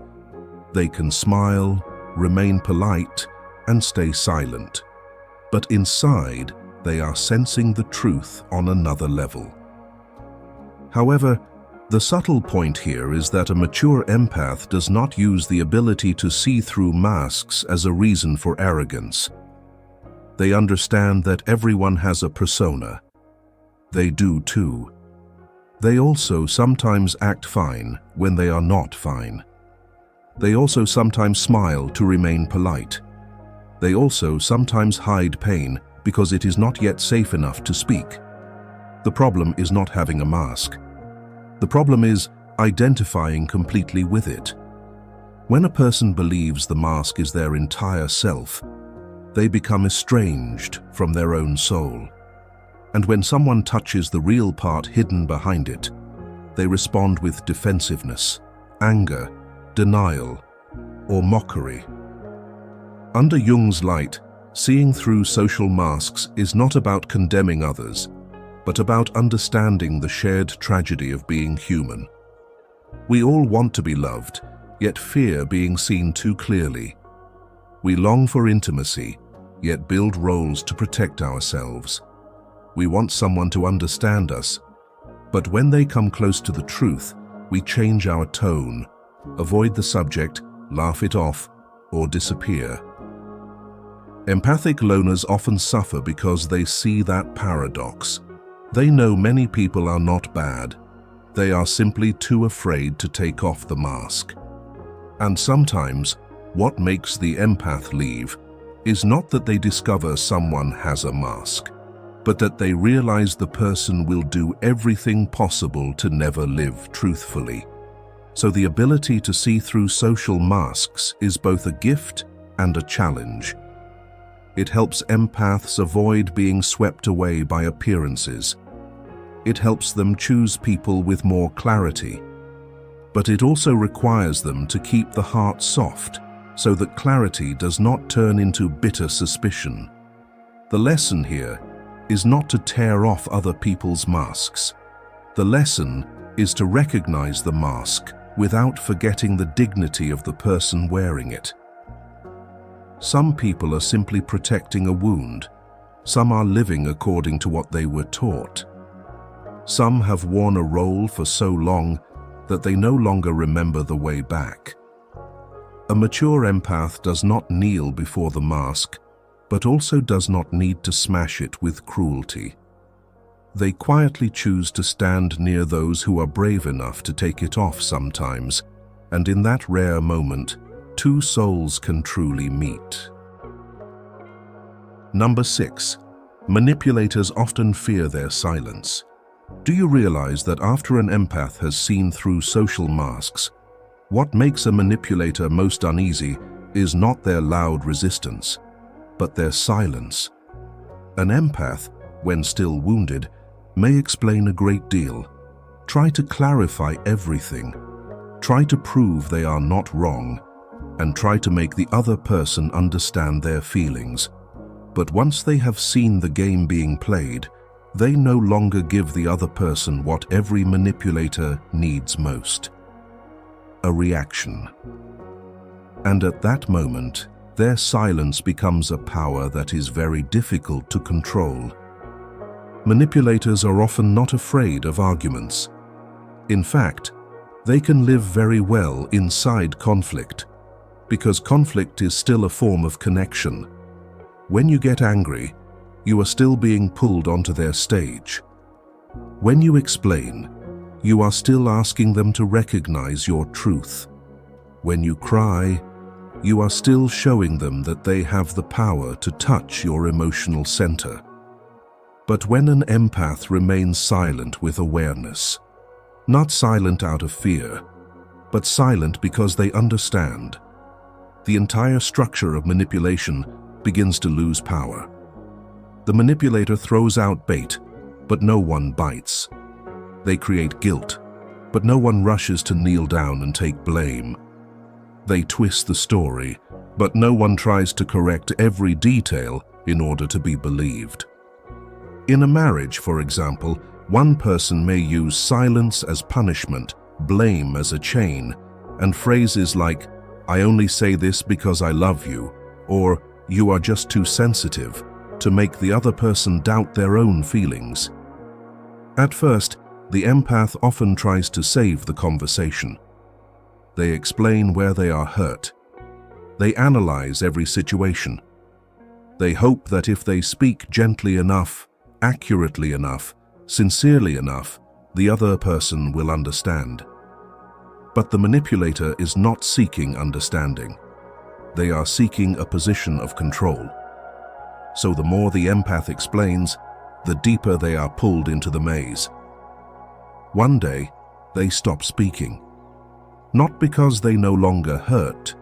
Speaker 1: They can smile, remain polite, and stay silent. But inside, they are sensing the truth on another level. However, the subtle point here is that a mature empath does not use the ability to see through masks as a reason for arrogance. They understand that everyone has a persona. They do too. They also sometimes act fine when they are not fine. They also sometimes smile to remain polite. They also sometimes hide pain because it is not yet safe enough to speak. The problem is not having a mask. The problem is identifying completely with it. When a person believes the mask is their entire self, they become estranged from their own soul. And when someone touches the real part hidden behind it, they respond with defensiveness, anger, denial, or mockery. Under Jung's light, seeing through social masks is not about condemning others, but about understanding the shared tragedy of being human. We all want to be loved, yet fear being seen too clearly. We long for intimacy, yet build roles to protect ourselves. We want someone to understand us, but when they come close to the truth, we change our tone, avoid the subject, laugh it off, or disappear. Empathic loners often suffer because they see that paradox. They know many people are not bad. They are simply too afraid to take off the mask. And sometimes, what makes the empath leave is not that they discover someone has a mask, but that they realize the person will do everything possible to never live truthfully. So the ability to see through social masks is both a gift and a challenge. It helps empaths avoid being swept away by appearances. It helps them choose people with more clarity. But it also requires them to keep the heart soft so that clarity does not turn into bitter suspicion. The lesson here is not to tear off other people's masks. The lesson is to recognize the mask without forgetting the dignity of the person wearing it. Some people are simply protecting a wound. Some are living according to what they were taught. Some have worn a role for so long that they no longer remember the way back. A mature empath does not kneel before the mask, but also does not need to smash it with cruelty. They quietly choose to stand near those who are brave enough to take it off sometimes, and in that rare moment, two souls can truly meet. Number 6. Manipulators often fear their silence. Do you realize that after an empath has seen through social masks, what makes a manipulator most uneasy is not their loud resistance, but their silence? An empath, when still wounded, may explain a great deal, try to clarify everything, try to prove they are not wrong, and try to make the other person understand their feelings. But once they have seen the game being played, they no longer give the other person what every manipulator needs most: a reaction. And at that moment, their silence becomes a power that is very difficult to control. Manipulators are often not afraid of arguments. In fact, they can live very well inside conflict, because conflict is still a form of connection. When you get angry, you are still being pulled onto their stage. When you explain, you are still asking them to recognize your truth. When you cry, you are still showing them that they have the power to touch your emotional center. But when an empath remains silent with awareness, not silent out of fear, but silent because they understand, the entire structure of manipulation begins to lose power. The manipulator throws out bait, but no one bites. They create guilt, but no one rushes to kneel down and take blame. They twist the story, but no one tries to correct every detail in order to be believed. In a marriage, for example, one person may use silence as punishment, blame as a chain, and phrases like, "I only say this because I love you," or "You are just too sensitive," to make the other person doubt their own feelings. At first, the empath often tries to save the conversation. They explain where they are hurt. They analyze every situation. They hope that if they speak gently enough, accurately enough, sincerely enough, the other person will understand. But the manipulator is not seeking understanding. They are seeking a position of control. So the more the empath explains, the deeper they are pulled into the maze. One day, they stop speaking. Not because they no longer hurt,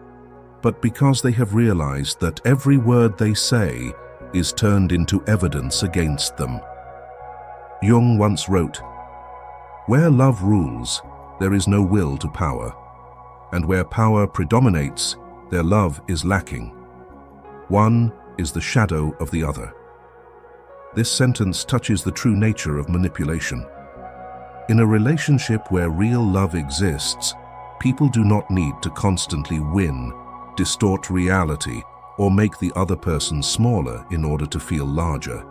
Speaker 1: but because they have realized that every word they say is turned into evidence against them. Jung once wrote, "Where love rules, there is no will to power, and where power predominates, their love is lacking. One is the shadow of the other." This sentence touches the true nature of manipulation. In a relationship where real love exists, people do not need to constantly win, distort reality, or make the other person smaller in order to feel larger.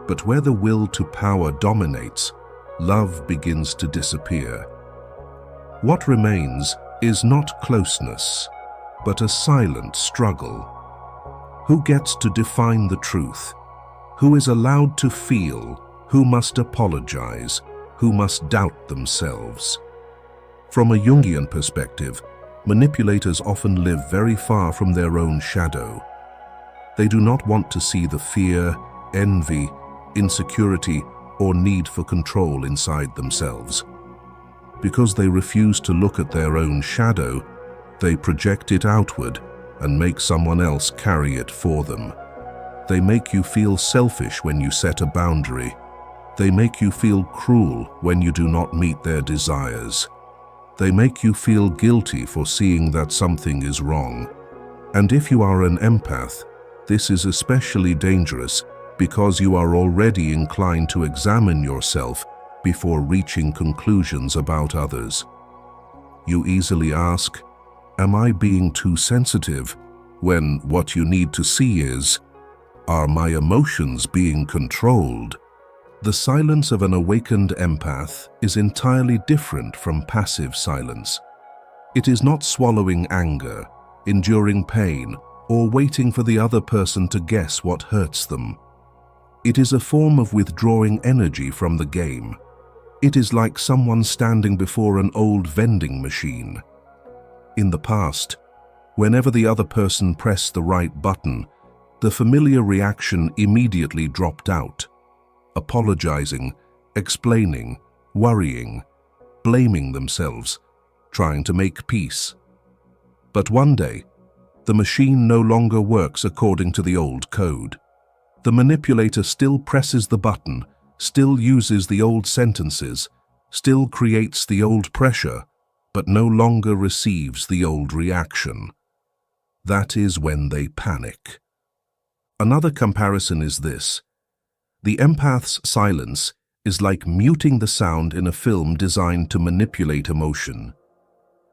Speaker 1: But where the will to power dominates, love begins to disappear. What remains is not closeness, but a silent struggle. Who gets to define the truth? Who is allowed to feel? Who must apologize? Who must doubt themselves? From a Jungian perspective, manipulators often live very far from their own shadow. They do not want to see the fear, envy, insecurity, or need for control inside themselves. Because they refuse to look at their own shadow, they project it outward and make someone else carry it for them. They make you feel selfish when you set a boundary. They make you feel cruel when you do not meet their desires. They make you feel guilty for seeing that something is wrong. And if you are an empath, this is especially dangerous because you are already inclined to examine yourself before reaching conclusions about others. You easily ask, "Am I being too sensitive?" when what you need to see is, "Are my emotions being controlled?" The silence of an awakened empath is entirely different from passive silence. It is not swallowing anger, enduring pain, or waiting for the other person to guess what hurts them. It is a form of withdrawing energy from the game. It is like someone standing before an old vending machine. In the past, whenever the other person pressed the right button, the familiar reaction immediately dropped out. Apologizing, explaining, worrying, blaming themselves, trying to make peace. But one day, the machine no longer works according to the old code. The manipulator still presses the button, still uses the old sentences, still creates the old pressure, but no longer receives the old reaction. That is when they panic. Another comparison is this. The empath's silence is like muting the sound in a film designed to manipulate emotion.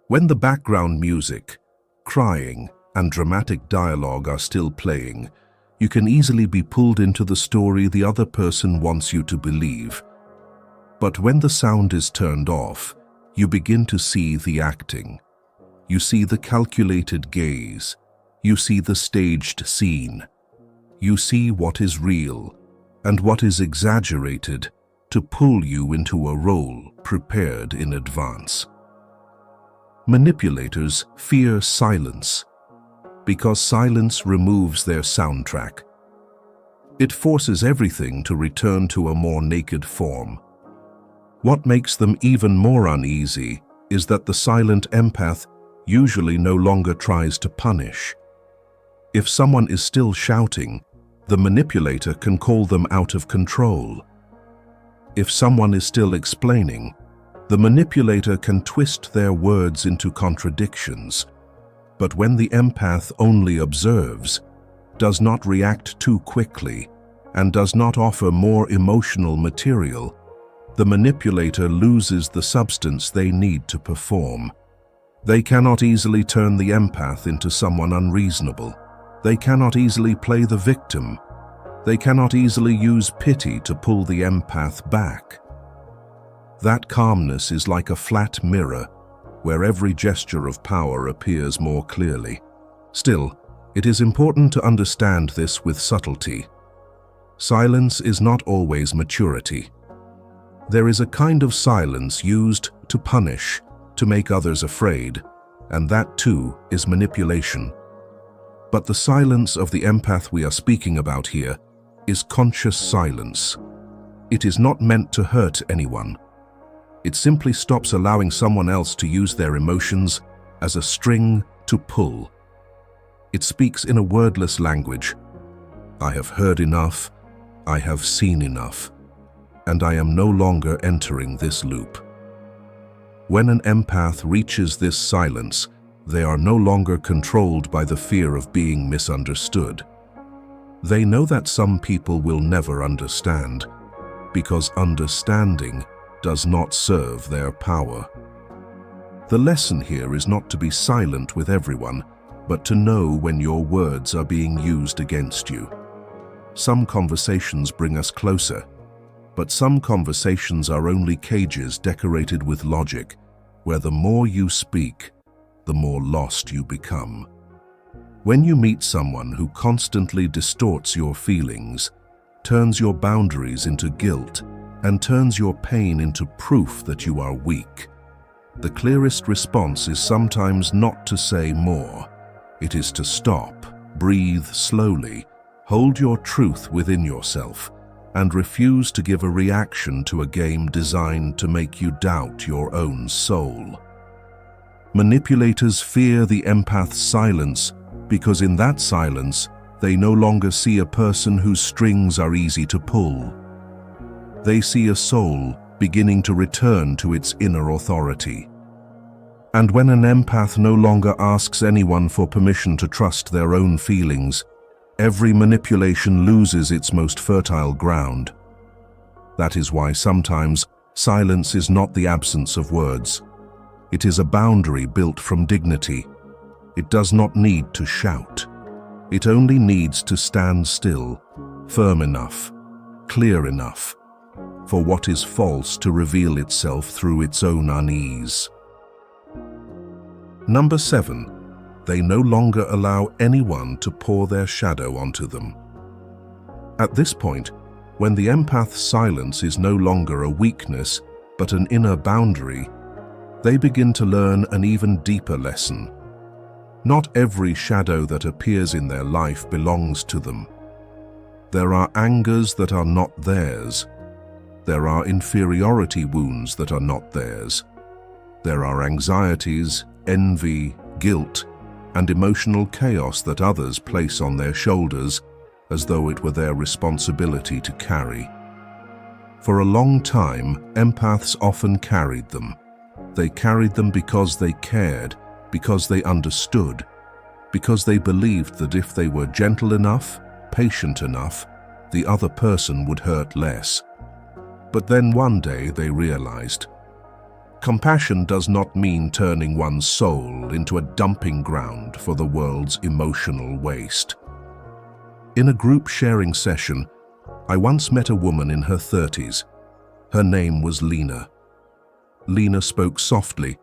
Speaker 1: When the background music, crying, and dramatic dialogue are still playing, you can easily be pulled into the story the other person wants you to believe. But when the sound is turned off, you begin to see the acting. You see the calculated gaze. You see the staged scene. You see what is real and what is exaggerated to pull you into a role prepared in advance. Manipulators fear silence because silence removes their soundtrack. It forces everything to return to a more naked form. What makes them even more uneasy is that the silent empath usually no longer tries to punish. If someone is still shouting, the manipulator can call them out of control. If someone is still explaining, the manipulator can twist their words into contradictions. But when the empath only observes, does not react too quickly, and does not offer more emotional material, the manipulator loses the substance they need to perform. They cannot easily turn the empath into someone unreasonable. They cannot easily play the victim. They cannot easily use pity to pull the empath back. That calmness is like a flat mirror, where every gesture of power appears more clearly. Still, it is important to understand this with subtlety. Silence is not always maturity. There is a kind of silence used to punish, to make others afraid, and that too is manipulation. But the silence of the empath we are speaking about here is conscious silence. It is not meant to hurt anyone. It simply stops allowing someone else to use their emotions as a string to pull. It speaks in a wordless language. I have heard enough, I have seen enough, and I am no longer entering this loop. When an empath reaches this silence, they are no longer controlled by the fear of being misunderstood. They know that some people will never understand, because understanding does not serve their power. The lesson here is not to be silent with everyone, but to know when your words are being used against you. Some conversations bring us closer, but some conversations are only cages decorated with logic, where the more you speak, the more lost you become. When you meet someone who constantly distorts your feelings, turns your boundaries into guilt, and turns your pain into proof that you are weak, the clearest response is sometimes not to say more. It is to stop, breathe slowly, hold your truth within yourself, and refuse to give a reaction to a game designed to make you doubt your own soul. Manipulators fear the empath's silence because in that silence, they no longer see a person whose strings are easy to pull. They see a soul beginning to return to its inner authority. And when an empath no longer asks anyone for permission to trust their own feelings, every manipulation loses its most fertile ground. That is why sometimes silence is not the absence of words. It is a boundary built from dignity. It does not need to shout. It only needs to stand still, firm enough, clear enough, for what is false to reveal itself through its own unease. Number 7. They no longer allow anyone to pour their shadow onto them. At this point, when the empath's silence is no longer a weakness but an inner boundary, they begin to learn an even deeper lesson. Not every shadow that appears in their life belongs to them. There are angers that are not theirs. There are inferiority wounds that are not theirs. There are anxieties, envy, guilt, and emotional chaos that others place on their shoulders as though it were their responsibility to carry. For a long time, empaths often carried them. They carried them because they cared, because they understood, because they believed that if they were gentle enough, patient enough, the other person would hurt less. But then one day they realized, compassion does not mean turning one's soul into a dumping ground for the world's emotional waste. In a group sharing session, I once met a woman in her 30s. Her name was Lena. Lena spoke softly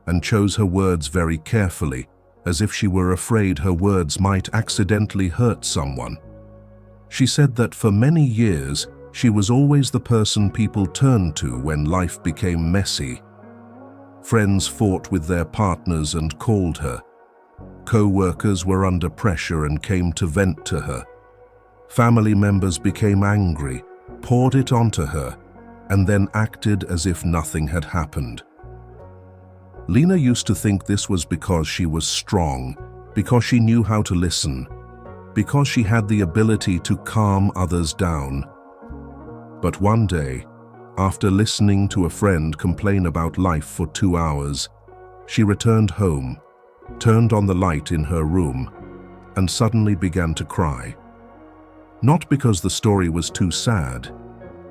Speaker 1: and chose her words very carefully, as if she were afraid her words might accidentally hurt someone. She said that for many years, she was always the person people turned to when life became messy. Friends fought with their partners and called her. Co-workers were under pressure and came to vent to her. Family members became angry, poured it onto her, and then acted as if nothing had happened. Lena used to think this was because she was strong, because she knew how to listen, because she had the ability to calm others down. But one day, after listening to a friend complain about life for 2 hours, she returned home, turned on the light in her room, and suddenly began to cry. Not because the story was too sad,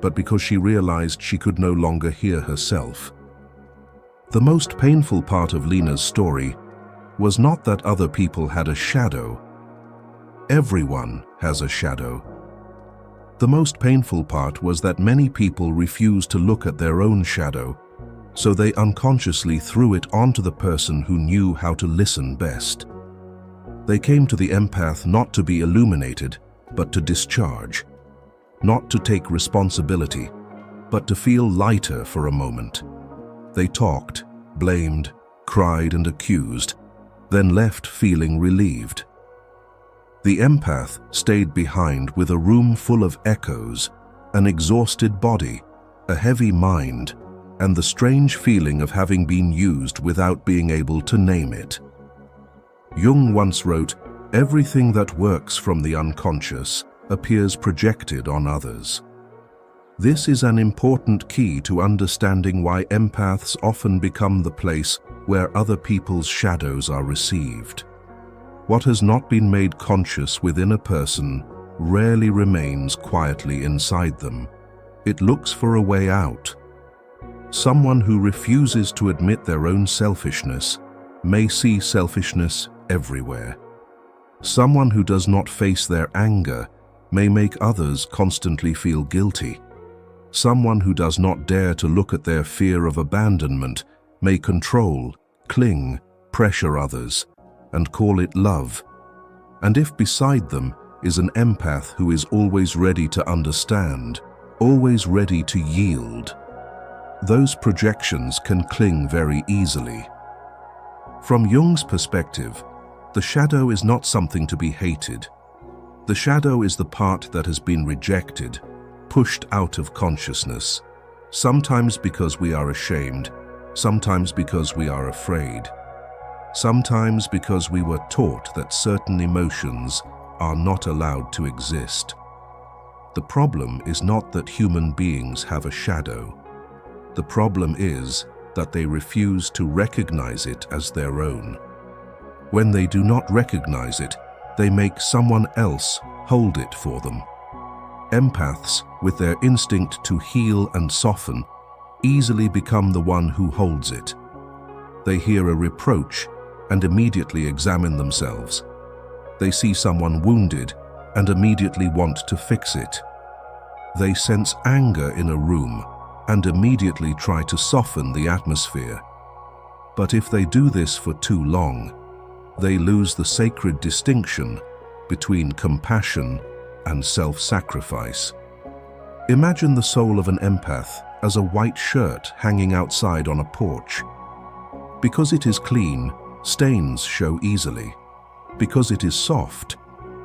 Speaker 1: but because she realized she could no longer hear herself. The most painful part of Lena's story was not that other people had a shadow. Everyone has a shadow. The most painful part was that many people refused to look at their own shadow, so they unconsciously threw it onto the person who knew how to listen best. They came to the empath not to be illuminated, but to discharge. Not to take responsibility, but to feel lighter for a moment. They talked, blamed, cried, and accused, then left feeling relieved. The empath stayed behind with a room full of echoes, an exhausted body, a heavy mind, and the strange feeling of having been used without being able to name it. Jung once wrote, "Everything that works from the unconscious appears projected on others." This is an important key to understanding why empaths often become the place where other people's shadows are received. What has not been made conscious within a person rarely remains quietly inside them. It looks for a way out. Someone who refuses to admit their own selfishness may see selfishness everywhere. Someone who does not face their anger may make others constantly feel guilty. Someone who does not dare to look at their fear of abandonment may control, cling, pressure others, and call it love. And if beside them is an empath who is always ready to understand, always ready to yield, those projections can cling very easily. From Jung's perspective, the shadow is not something to be hated. The shadow is the part that has been rejected, pushed out of consciousness, sometimes because we are ashamed, sometimes because we are afraid, sometimes because we were taught that certain emotions are not allowed to exist. The problem is not that human beings have a shadow. The problem is that they refuse to recognize it as their own. When they do not recognize it, they make someone else hold it for them. Empaths, with their instinct to heal and soften, easily become the one who holds it. They hear a reproach and immediately examine themselves. They see someone wounded and immediately want to fix it. They sense anger in a room and immediately try to soften the atmosphere. But if they do this for too long, they lose the sacred distinction between compassion and self-sacrifice. Imagine the soul of an empath as a white shirt hanging outside on a porch. Because it is clean, stains show easily. Because it is soft,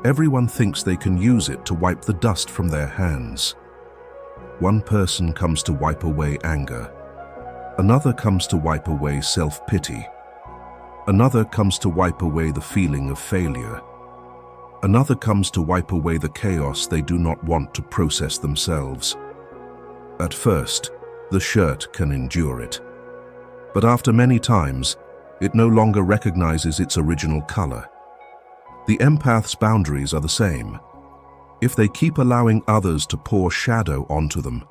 Speaker 1: everyone thinks they can use it to wipe the dust from their hands. One person comes to wipe away anger. Another comes to wipe away self-pity. Another comes to wipe away the feeling of failure. Another comes to wipe away the chaos they do not want to process themselves. At first, the shirt can endure it. But after many times, it no longer recognizes its original color. The empath's boundaries are the same. If they keep allowing others to pour shadow onto them,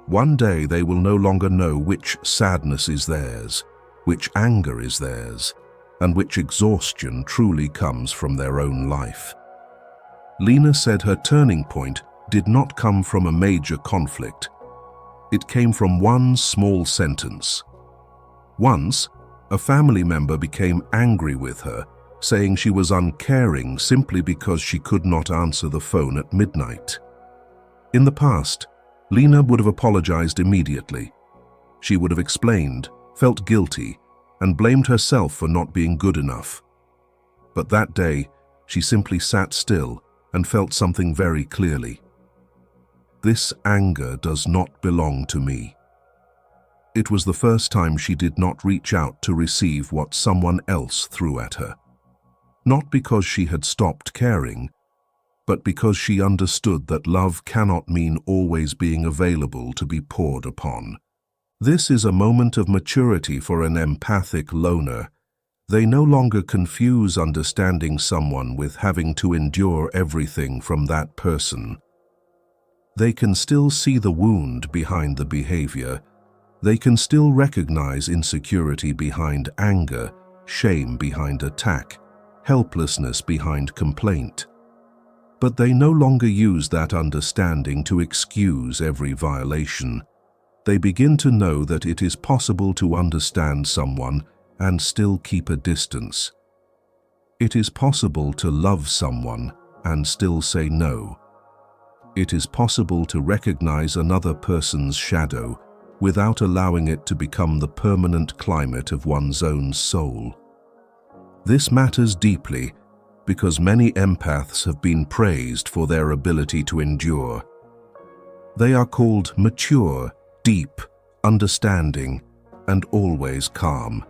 Speaker 1: one day they will no longer know which sadness is theirs, which anger is theirs, and which exhaustion truly comes from their own life. Lena said her turning point did not come from a major conflict. It came from one small sentence. Once, a family member became angry with her, saying she was uncaring simply because she could not answer the phone at midnight. In the past, Lena would have apologized immediately. She would have explained, felt guilty, and blamed herself for not being good enough. But that day, she simply sat still and felt something very clearly. This anger does not belong to me. It was the first time she did not reach out to receive what someone else threw at her. Not because she had stopped caring, but because she understood that love cannot mean always being available to be poured upon. This is a moment of maturity for an empathic loner. They no longer confuse understanding someone with having to endure everything from that person. They can still see the wound behind the behavior. They can still recognize insecurity behind anger, shame behind attack, helplessness behind complaint. But they no longer use that understanding to excuse every violation. They begin to know that it is possible to understand someone and still keep a distance. It is possible to love someone and still say no. It is possible to recognize another person's shadow without allowing it to become the permanent climate of one's own soul. This matters deeply because many empaths have been praised for their ability to endure. They are called mature, deep, understanding, and always calm.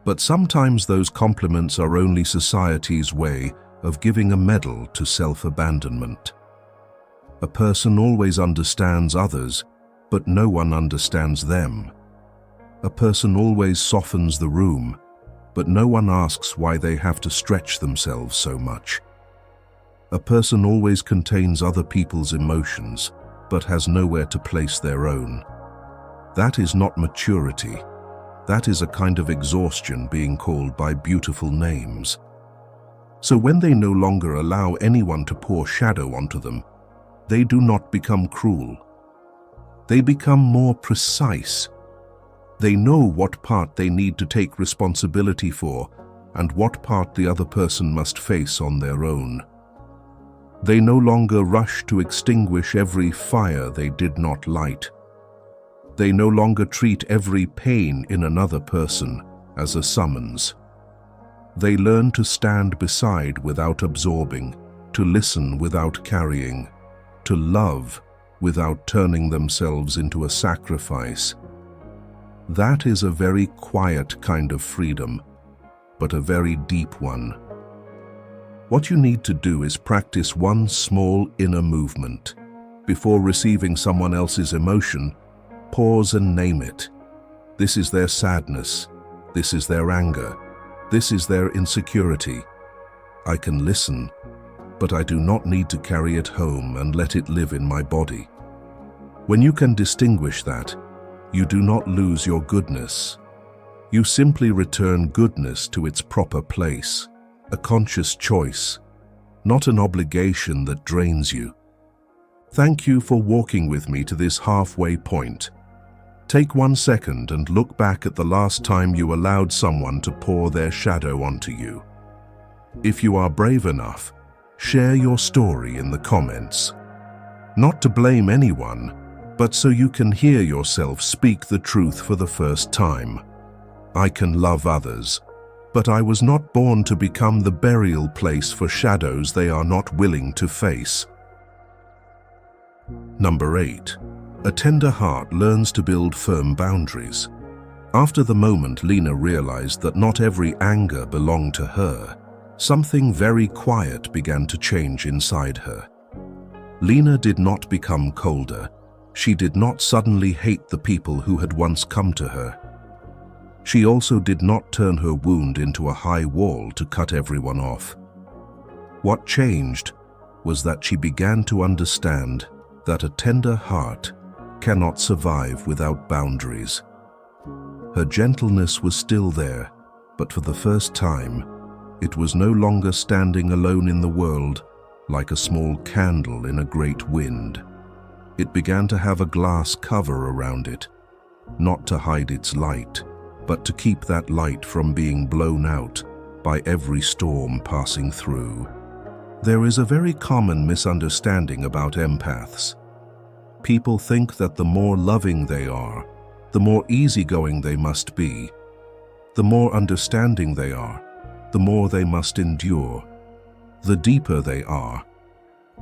Speaker 1: But sometimes those compliments are only society's way of giving a medal to self-abandonment. A person always understands others, but no one understands them. A person always softens the room, but no one asks why they have to stretch themselves so much. A person always contains other people's emotions, but has nowhere to place their own. That is not maturity. That is a kind of exhaustion being called by beautiful names. So when they no longer allow anyone to pour shadow onto them, they do not become cruel. They become more precise. They know what part they need to take responsibility for and what part the other person must face on their own. They no longer rush to extinguish every fire they did not light. They no longer treat every pain in another person as a summons. They learn to stand beside without absorbing, to listen without carrying, to love without turning themselves into a sacrifice. That is a very quiet kind of freedom, but a very deep one. What you need to do is practice one small inner movement. Before receiving someone else's emotion, pause and name it. This is their sadness. This is their anger. This is their insecurity. I can listen, but I do not need to carry it home and let it live in my body. When you can distinguish that, you do not lose your goodness. You simply return goodness to its proper place, a conscious choice, not an obligation that drains you. Thank you for walking with me to this halfway point. Take 1 second and look back at the last time you allowed someone to pour their shadow onto you. If you are brave enough, share your story in the comments. Not to blame anyone, but so you can hear yourself speak the truth for the first time. I can love others, but I was not born to become the burial place for shadows they are not willing to face. Number 8. A tender heart learns to build firm boundaries. After the moment Lena realized that not every anger belonged to her, something very quiet began to change inside her. Lena did not become colder. She did not suddenly hate the people who had once come to her. She also did not turn her wound into a high wall to cut everyone off. What changed was that she began to understand that a tender heart cannot survive without boundaries. Her gentleness was still there, but for the first time, it was no longer standing alone in the world like a small candle in a great wind. It began to have a glass cover around it, not to hide its light, but to keep that light from being blown out by every storm passing through. There is a very common misunderstanding about empaths. People think that the more loving they are, the more easygoing they must be. The more understanding they are, the more they must endure. The deeper they are,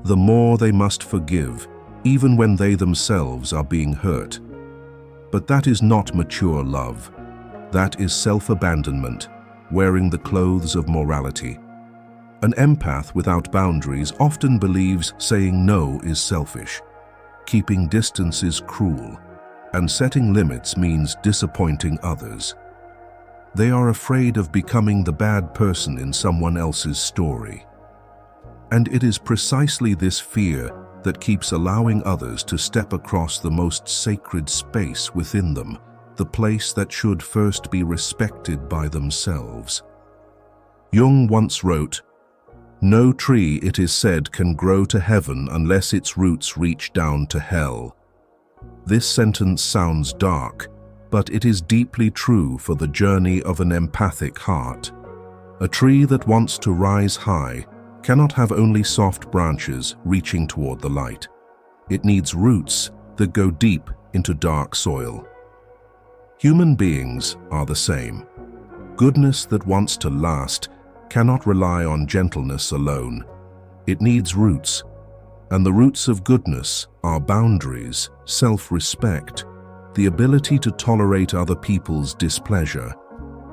Speaker 1: the more they must forgive, even when they themselves are being hurt. But that is not mature love. That is self-abandonment, wearing the clothes of morality. An empath without boundaries often believes saying no is selfish, keeping distance is cruel, and setting limits means disappointing others. They are afraid of becoming the bad person in someone else's story. And it is precisely this fear that keeps allowing others to step across the most sacred space within them, the place that should first be respected by themselves. Jung once wrote, "No tree, it is said, can grow to heaven unless its roots reach down to hell." This sentence sounds dark, but it is deeply true for the journey of an empathic heart. A tree that wants to rise high cannot have only soft branches reaching toward the light. It needs roots that go deep into dark soil. Human beings are the same. Goodness that wants to last cannot rely on gentleness alone. It needs roots, and the roots of goodness are boundaries, self-respect, the ability to tolerate other people's displeasure,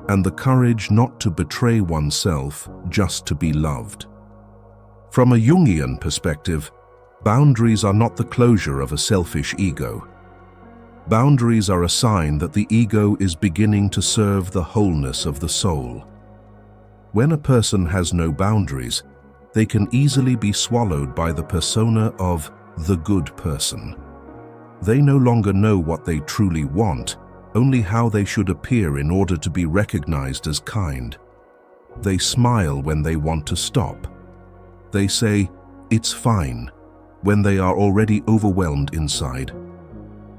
Speaker 1: and the courage not to betray oneself just to be loved. From a Jungian perspective, boundaries are not the closure of a selfish ego. Boundaries are a sign that the ego is beginning to serve the wholeness of the soul. When a person has no boundaries, they can easily be swallowed by the persona of the good person. They no longer know what they truly want, only how they should appear in order to be recognized as kind. They smile when they want to stop. They say, "It's fine," when they are already overwhelmed inside.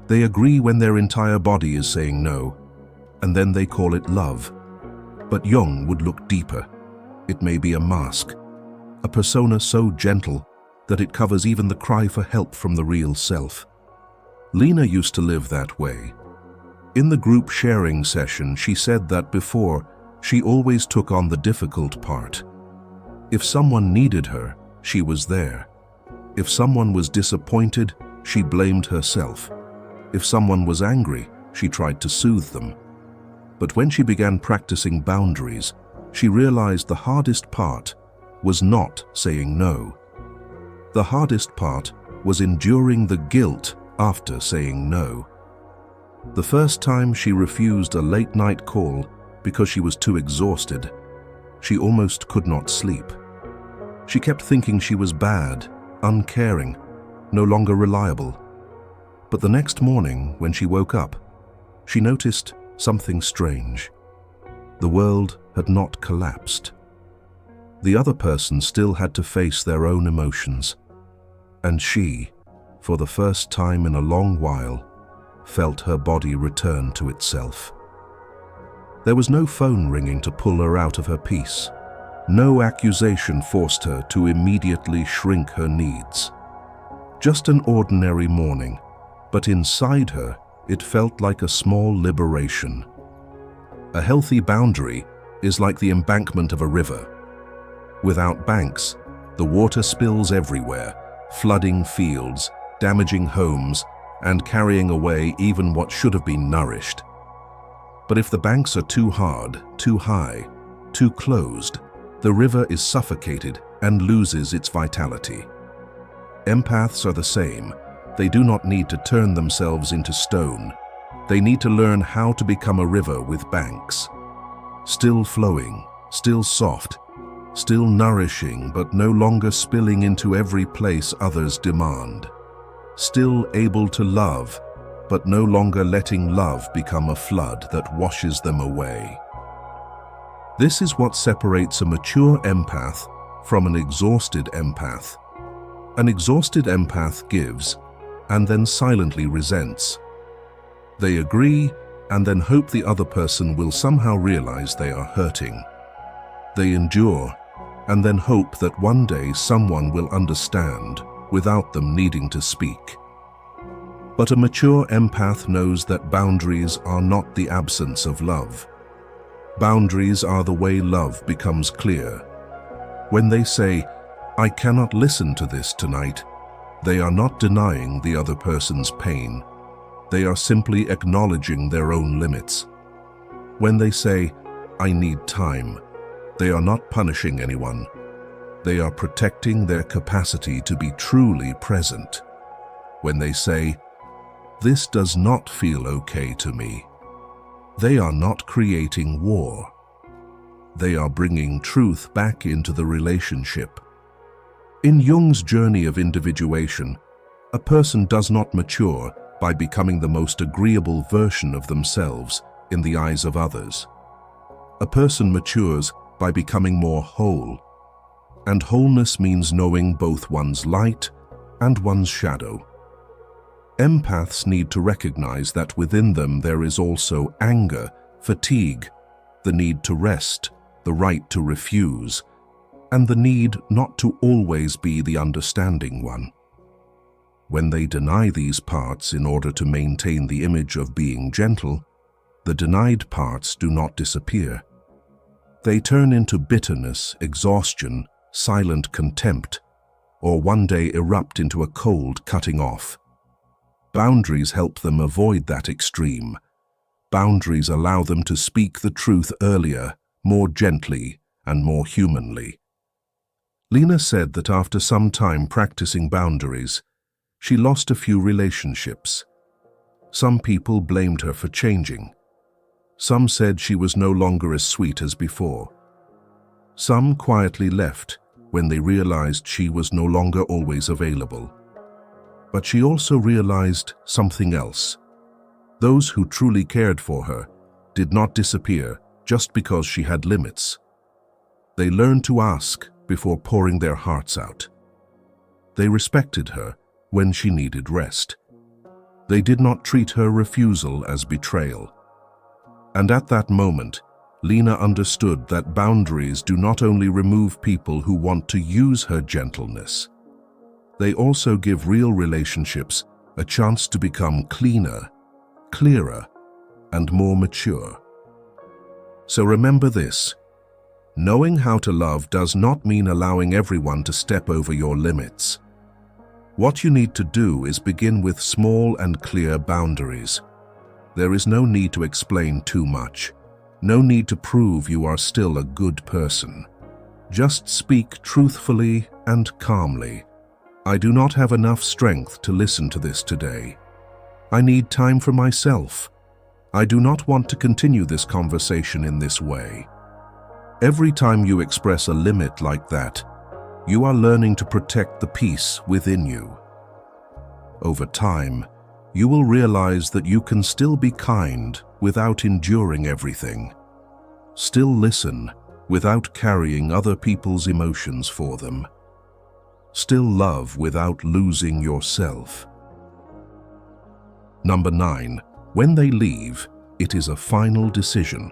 Speaker 1: They agree when their entire body is saying no, and then they call it love. But Jung would look deeper. It may be a mask, a persona so gentle that it covers even the cry for help from the real self. Lena used to live that way. In the group sharing session, she said that before, she always took on the difficult part. If someone needed her, she was there. If someone was disappointed, she blamed herself. If someone was angry, she tried to soothe them. But when she began practicing boundaries, she realized the hardest part was not saying no. The hardest part was enduring the guilt after saying no. The first time she refused a late-night call because she was too exhausted, she almost could not sleep. She kept thinking she was bad, uncaring, no longer reliable. But the next morning, when she woke up, she noticed something strange. The world had not collapsed. The other person still had to face their own emotions. And she, for the first time in a long while, felt her body return to itself. There was no phone ringing to pull her out of her peace. No accusation forced her to immediately shrink her needs. Just an ordinary morning, but inside her, it felt like a small liberation. A healthy boundary is like the embankment of a river. Without banks, the water spills everywhere, flooding fields, damaging homes, and carrying away even what should have been nourished. But if the banks are too hard, too high, too closed, the river is suffocated and loses its vitality. Empaths are the same. They do not need to turn themselves into stone. They need to learn how to become a river with banks. Still flowing, still soft, still nourishing, but no longer spilling into every place others demand. Still able to love, but no longer letting love become a flood that washes them away. This is what separates a mature empath from an exhausted empath. An exhausted empath gives, and then silently resents. They agree, and then hope the other person will somehow realize they are hurting. They endure, and then hope that one day someone will understand without them needing to speak. But a mature empath knows that boundaries are not the absence of love. Boundaries are the way love becomes clear. When they say, "I cannot listen to this tonight," they are not denying the other person's pain. They are simply acknowledging their own limits. When they say, "I need time," they are not punishing anyone. They are protecting their capacity to be truly present. When they say, "This does not feel okay to me," they are not creating war. They are bringing truth back into the relationship. In Jung's journey of individuation, a person does not mature by becoming the most agreeable version of themselves in the eyes of others. A person matures by becoming more whole, and wholeness means knowing both one's light and one's shadow. Empaths need to recognize that within them there is also anger, fatigue, the need to rest, the right to refuse, and the need not to always be the understanding one. When they deny these parts in order to maintain the image of being gentle, the denied parts do not disappear. They turn into bitterness, exhaustion, silent contempt, or one day erupt into a cold cutting off. Boundaries help them avoid that extreme. Boundaries allow them to speak the truth earlier, more gently, and more humanly. Lena said that after some time practicing boundaries, she lost a few relationships. Some people blamed her for changing. Some said she was no longer as sweet as before. Some quietly left when they realized she was no longer always available. But she also realized something else. Those who truly cared for her did not disappear just because she had limits. They learned to ask before pouring their hearts out. They respected her when she needed rest. They did not treat her refusal as betrayal. And at that moment, Lena understood that boundaries do not only remove people who want to use her gentleness. They also give real relationships a chance to become cleaner, clearer, and more mature. So remember this: knowing how to love does not mean allowing everyone to step over your limits. What you need to do is begin with small and clear boundaries. There is no need to explain too much. No need to prove you are still a good person. Just speak truthfully and calmly. I do not have enough strength to listen to this today. I need time for myself. I do not want to continue this conversation in this way. Every time you express a limit like that, you are learning to protect the peace within you. Over time, you will realize that you can still be kind without enduring everything. Still listen without carrying other people's emotions for them. Still love without losing yourself. Number 9. When they leave, it is a final decision.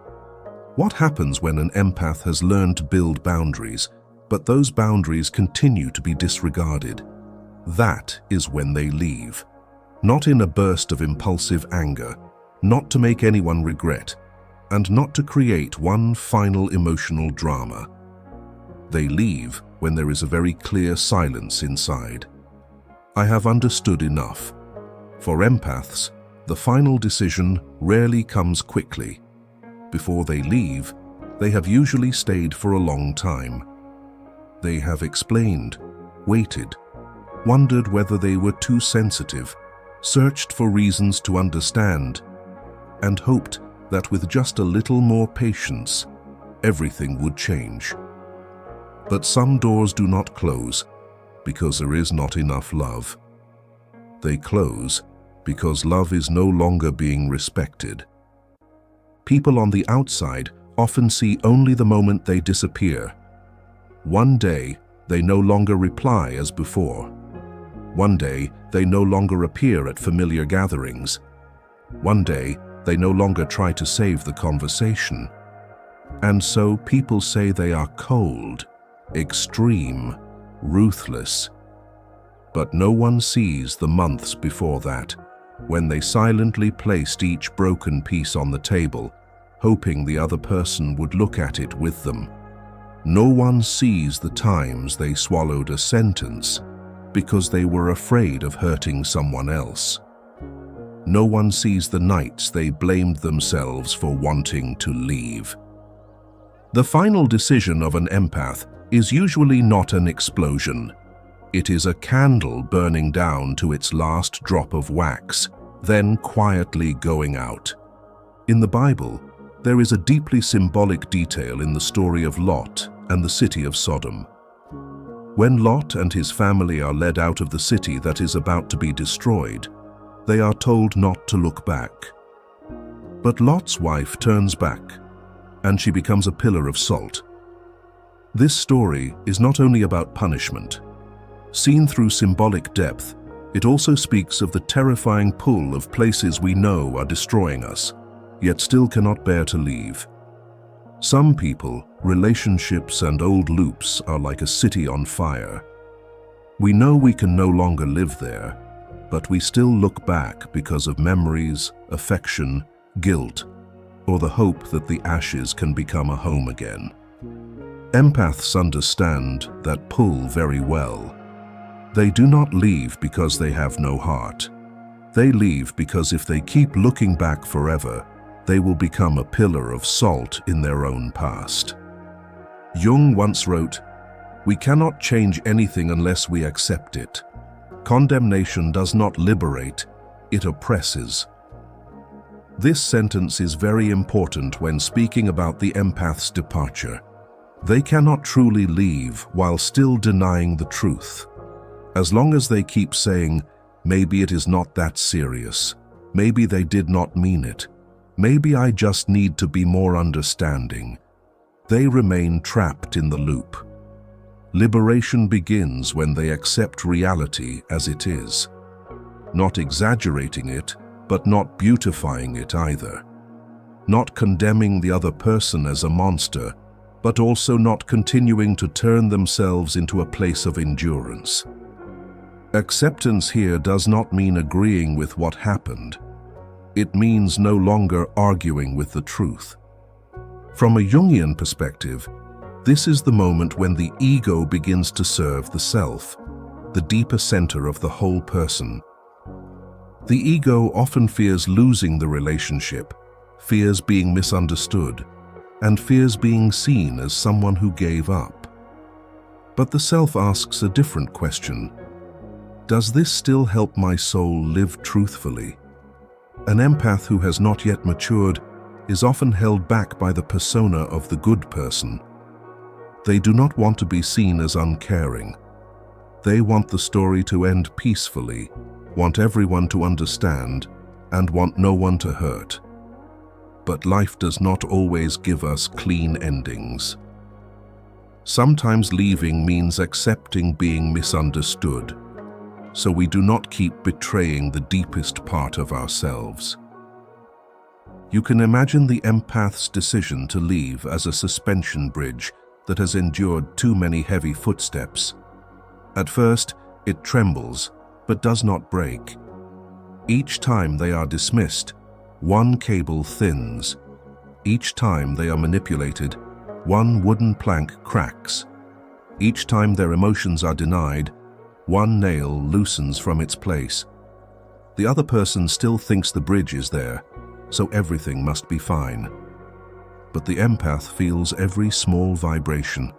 Speaker 1: What happens when an empath has learned to build boundaries, but those boundaries continue to be disregarded? That is when they leave. Not in a burst of impulsive anger, not to make anyone regret, and not to create one final emotional drama. They leave when there is a very clear silence inside. I have understood enough. For empaths, the final decision rarely comes quickly. Before they leave, they have usually stayed for a long time. They have explained, waited, wondered whether they were too sensitive, searched for reasons to understand, and hoped that with just a little more patience, everything would change. But some doors do not close because there is not enough love. They close because love is no longer being respected. People on the outside often see only the moment they disappear. One day, they no longer reply as before. One day, they no longer appear at familiar gatherings. One day, they no longer try to save the conversation. And so people say they are cold, extreme, ruthless. But no one sees the months before that, when they silently placed each broken piece on the table, hoping the other person would look at it with them. No one sees the times they swallowed a sentence because they were afraid of hurting someone else. No one sees the nights they blamed themselves for wanting to leave. The final decision of an empath is usually not an explosion. It is a candle burning down to its last drop of wax, then quietly going out. In the Bible, there is a deeply symbolic detail in the story of Lot and the city of Sodom. When Lot and his family are led out of the city that is about to be destroyed, they are told not to look back. But Lot's wife turns back, and she becomes a pillar of salt. This story is not only about punishment. Seen through symbolic depth, it also speaks of the terrifying pull of places we know are destroying us, yet still cannot bear to leave. Some people, relationships, and old loops are like a city on fire. We know we can no longer live there, but we still look back because of memories, affection, guilt, or the hope that the ashes can become a home again. Empaths understand that pull very well. They do not leave because they have no heart. They leave because if they keep looking back forever, they will become a pillar of salt in their own past. Jung once wrote, "We cannot change anything unless we accept it. Condemnation does not liberate, it oppresses." This sentence is very important when speaking about the empath's departure. They cannot truly leave while still denying the truth. As long as they keep saying, "Maybe it is not that serious. Maybe they did not mean it. Maybe I just need to be more understanding," they remain trapped in the loop. Liberation begins when they accept reality as it is, not exaggerating it, but not beautifying it either. Not condemning the other person as a monster, but also not continuing to turn themselves into a place of endurance. Acceptance here does not mean agreeing with what happened. It means no longer arguing with the truth. From a Jungian perspective, this is the moment when the ego begins to serve the self, the deeper center of the whole person. The ego often fears losing the relationship, fears being misunderstood, and fears being seen as someone who gave up. But the self asks a different question. Does this still help my soul live truthfully? An empath who has not yet matured is often held back by the persona of the good person. They do not want to be seen as uncaring. They want the story to end peacefully, want everyone to understand, and want no one to hurt. But life does not always give us clean endings. Sometimes leaving means accepting being misunderstood, so we do not keep betraying the deepest part of ourselves. You can imagine the empath's decision to leave as a suspension bridge that has endured too many heavy footsteps. At first, it trembles, but does not break. Each time they are dismissed, one cable thins. Each time they are manipulated, one wooden plank cracks. Each time their emotions are denied, one nail loosens from its place. The other person still thinks the bridge is there, so everything must be fine. But the empath feels every small vibration.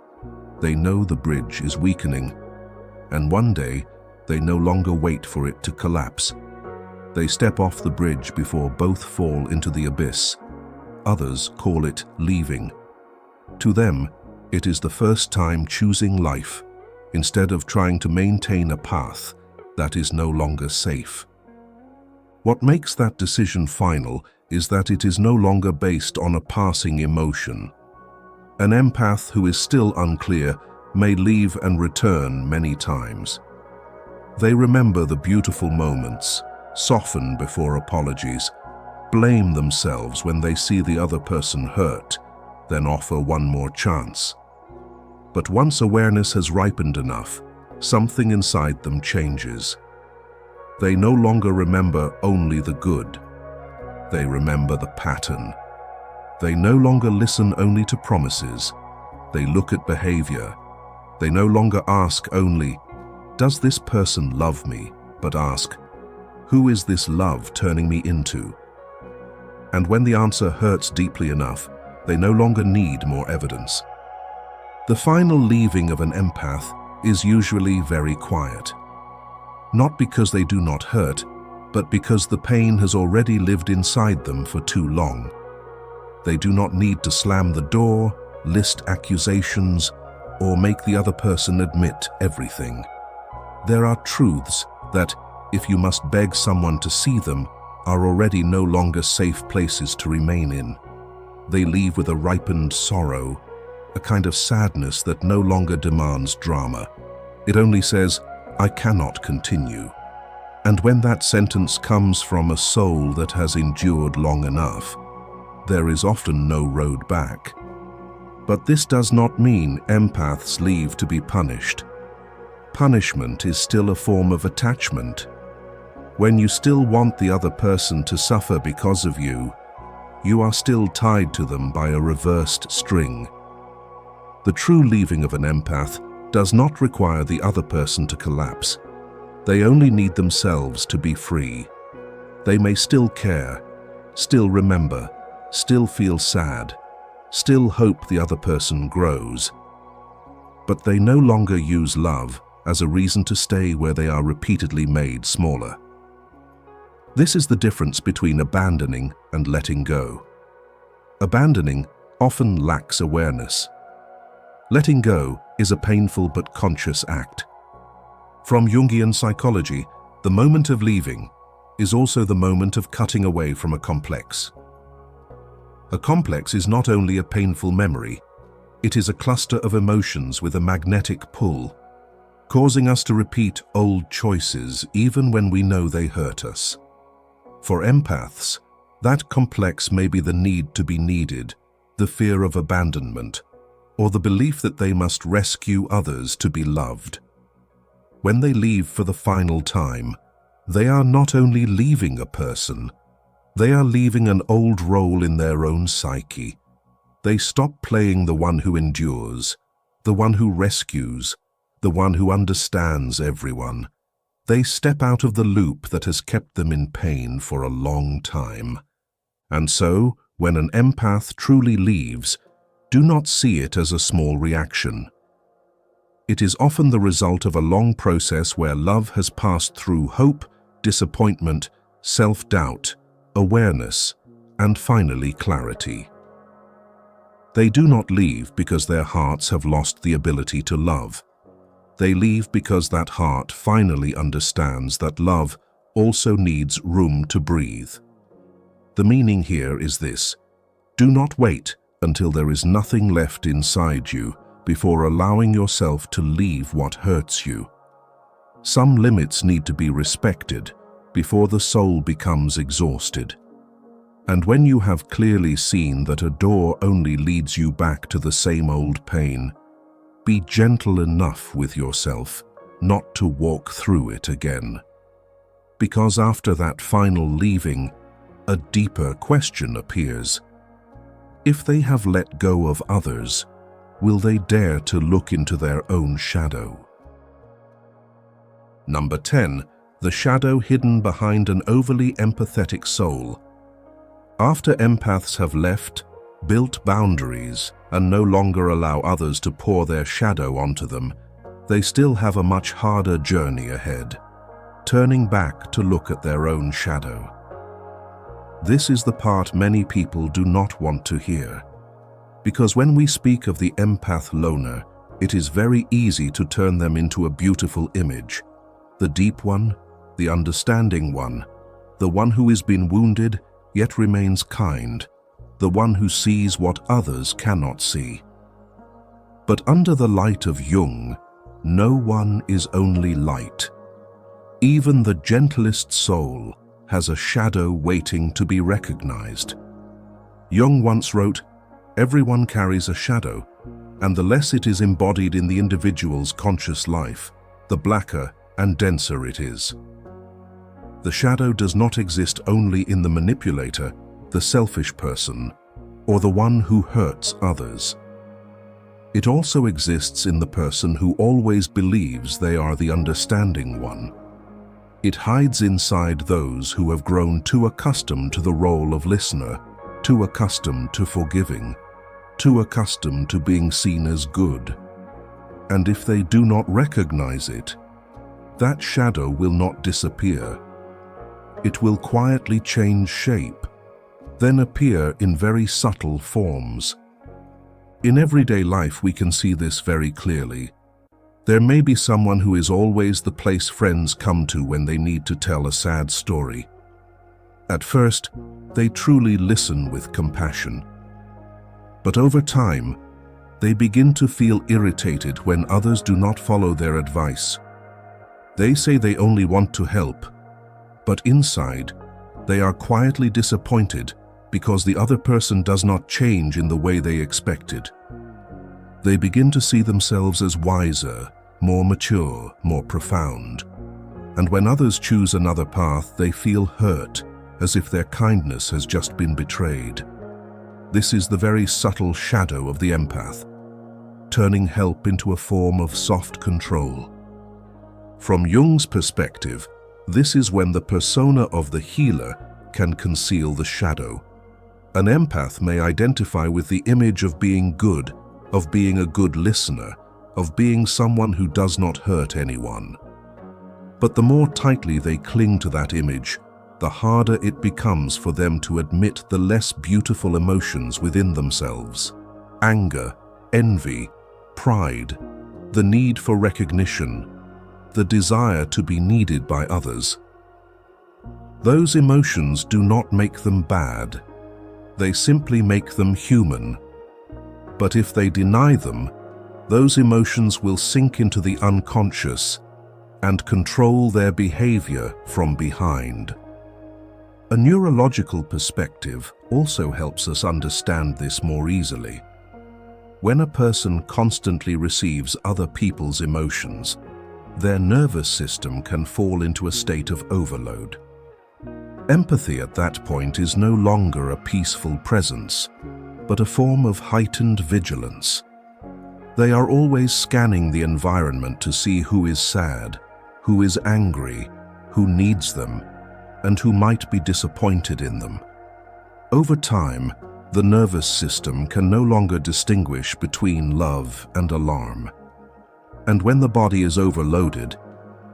Speaker 1: They know the bridge is weakening, and one day they no longer wait for it to collapse. They step off the bridge before both fall into the abyss. Others call it leaving. To them, it is the first time choosing life, instead of trying to maintain a path that is no longer safe. What makes that decision final is that it is no longer based on a passing emotion. An empath who is still unclear may leave and return many times. They remember the beautiful moments, soften before apologies, blame themselves when they see the other person hurt, then offer one more chance. But once awareness has ripened enough, something inside them changes. They no longer remember only the good. They remember the pattern. They no longer listen only to promises. They look at behavior. They no longer ask only, "Does this person love me?" but ask, "Who is this love turning me into?" And when the answer hurts deeply enough, they no longer need more evidence. The final leaving of an empath is usually very quiet. Not because they do not hurt, but because the pain has already lived inside them for too long. They do not need to slam the door, list accusations, or make the other person admit everything. There are truths that, if you must beg someone to see them, are already no longer safe places to remain in. They leave with a ripened sorrow, a kind of sadness that no longer demands drama. It only says, "I cannot continue." And when that sentence comes from a soul that has endured long enough, there is often no road back. But this does not mean empaths leave to be punished. Punishment is still a form of attachment. When you still want the other person to suffer because of you, you are still tied to them by a reversed string. The true leaving of an empath does not require the other person to collapse. They only need themselves to be free. They may still care, still remember, still feel sad, still hope the other person grows. But they no longer use love as a reason to stay where they are repeatedly made smaller. This is the difference between abandoning and letting go. Abandoning often lacks awareness. Letting go is a painful but conscious act. From Jungian psychology, the moment of leaving is also the moment of cutting away from a complex. A complex is not only a painful memory, it is a cluster of emotions with a magnetic pull, causing us to repeat old choices even when we know they hurt us. For empaths, that complex may be the need to be needed, the fear of abandonment, or the belief that they must rescue others to be loved. When they leave for the final time, they are not only leaving a person, they are leaving an old role in their own psyche. They stop playing the one who endures, the one who rescues, the one who understands everyone. They step out of the loop that has kept them in pain for a long time. And so, when an empath truly leaves, do not see it as a small reaction. It is often the result of a long process where love has passed through hope, disappointment, self-doubt, awareness, and finally clarity. They do not leave because their hearts have lost the ability to love. They leave because that heart finally understands that love also needs room to breathe. The meaning here is this: do not wait until there is nothing left inside you before allowing yourself to leave what hurts you. Some limits need to be respected before the soul becomes exhausted. And when you have clearly seen that a door only leads you back to the same old pain, be gentle enough with yourself not to walk through it again. Because after that final leaving, a deeper question appears. If they have let go of others, will they dare to look into their own shadow? Number 10. the shadow hidden behind an overly empathetic soul. After empaths have left, built boundaries, and no longer allow others to pour their shadow onto them, they still have a much harder journey ahead, turning back to look at their own shadow. This is the part many people do not want to hear, because when we speak of the empath loner, it is very easy to turn them into a beautiful image, the deep one, the understanding one, the one who has been wounded yet remains kind, the one who sees what others cannot see. But under the light of Jung, no one is only light. Even the gentlest soul has a shadow waiting to be recognized. Jung once wrote, "Everyone carries a shadow, and the less it is embodied in the individual's conscious life, the blacker and denser it is." The shadow does not exist only in the manipulator, the selfish person, or the one who hurts others. It also exists in the person who always believes they are the understanding one. It hides inside those who have grown too accustomed to the role of listener, too accustomed to forgiving, too accustomed to being seen as good. And if they do not recognize it, that shadow will not disappear. It will quietly change shape, then appear in very subtle forms. In everyday life we can see this very clearly. There may be someone who is always the place friends come to when they need to tell a sad story. At first, they truly listen with compassion. But over time, they begin to feel irritated when others do not follow their advice. They say they only want to help, but inside, they are quietly disappointed because the other person does not change in the way they expected. They begin to see themselves as wiser, more mature, more profound. And when others choose another path, they feel hurt, as if their kindness has just been betrayed. This is the very subtle shadow of the empath, turning help into a form of soft control. From Jung's perspective, this is when the persona of the healer can conceal the shadow. An empath may identify with the image of being good, of being a good listener, of being someone who does not hurt anyone. But the more tightly they cling to that image, the harder it becomes for them to admit the less beautiful emotions within themselves: anger, envy, pride, the need for recognition, the desire to be needed by others. Those emotions do not make them bad. They simply make them human. But if they deny them, those emotions will sink into the unconscious and control their behavior from behind. A neurological perspective also helps us understand this more easily. When a person constantly receives other people's emotions, their nervous system can fall into a state of overload. Empathy at that point is no longer a peaceful presence, but a form of heightened vigilance. They are always scanning the environment to see who is sad, who is angry, who needs them, and who might be disappointed in them. Over time, the nervous system can no longer distinguish between love and alarm. And when the body is overloaded,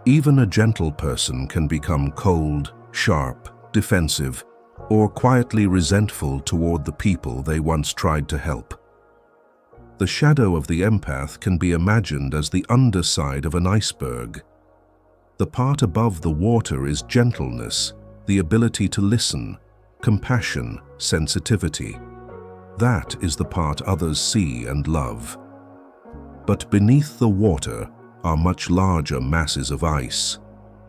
Speaker 1: even a gentle person can become cold, sharp, defensive, or quietly resentful toward the people they once tried to help. The shadow of the empath can be imagined as the underside of an iceberg. The part above the water is gentleness, the ability to listen, compassion, sensitivity. That is the part others see and love. But beneath the water are much larger masses of ice.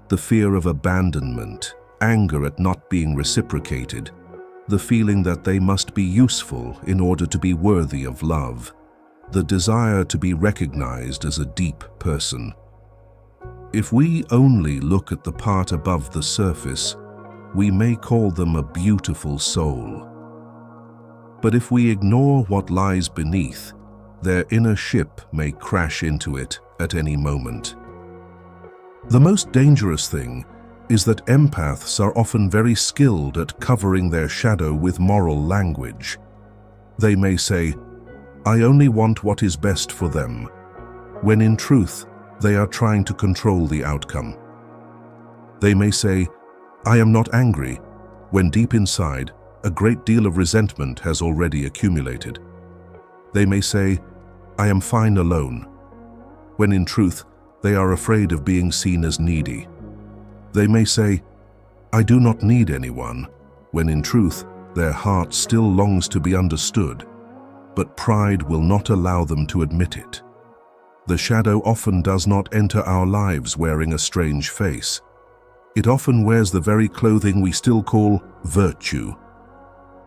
Speaker 1: The fear of abandonment, anger at not being reciprocated, the feeling that they must be useful in order to be worthy of love, the desire to be recognized as a deep person. If we only look at the part above the surface, we may call them a beautiful soul. But if we ignore what lies beneath, their inner ship may crash into it at any moment. The most dangerous thing is that empaths are often very skilled at covering their shadow with moral language. They may say, "I only want what is best for them," when in truth, they are trying to control the outcome. They may say, "I am not angry," when deep inside, a great deal of resentment has already accumulated. They may say, "I am fine alone," when in truth, they are afraid of being seen as needy. They may say, "I do not need anyone," when in truth, their heart still longs to be understood, but pride will not allow them to admit it. The shadow often does not enter our lives wearing a strange face. It often wears the very clothing we still call virtue.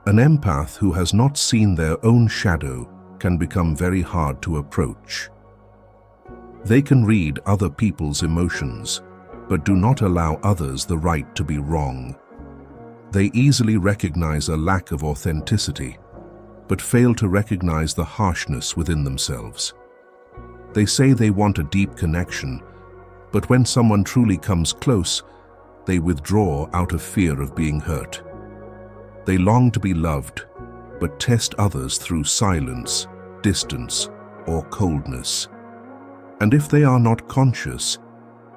Speaker 1: An empath who has not seen their own shadow can become very hard to approach. They can read other people's emotions, but do not allow others the right to be wrong. They easily recognize a lack of authenticity, but fail to recognize the harshness within themselves. They say they want a deep connection, but when someone truly comes close, they withdraw out of fear of being hurt. They long to be loved, but test others through silence, distance, or coldness. And if they are not conscious,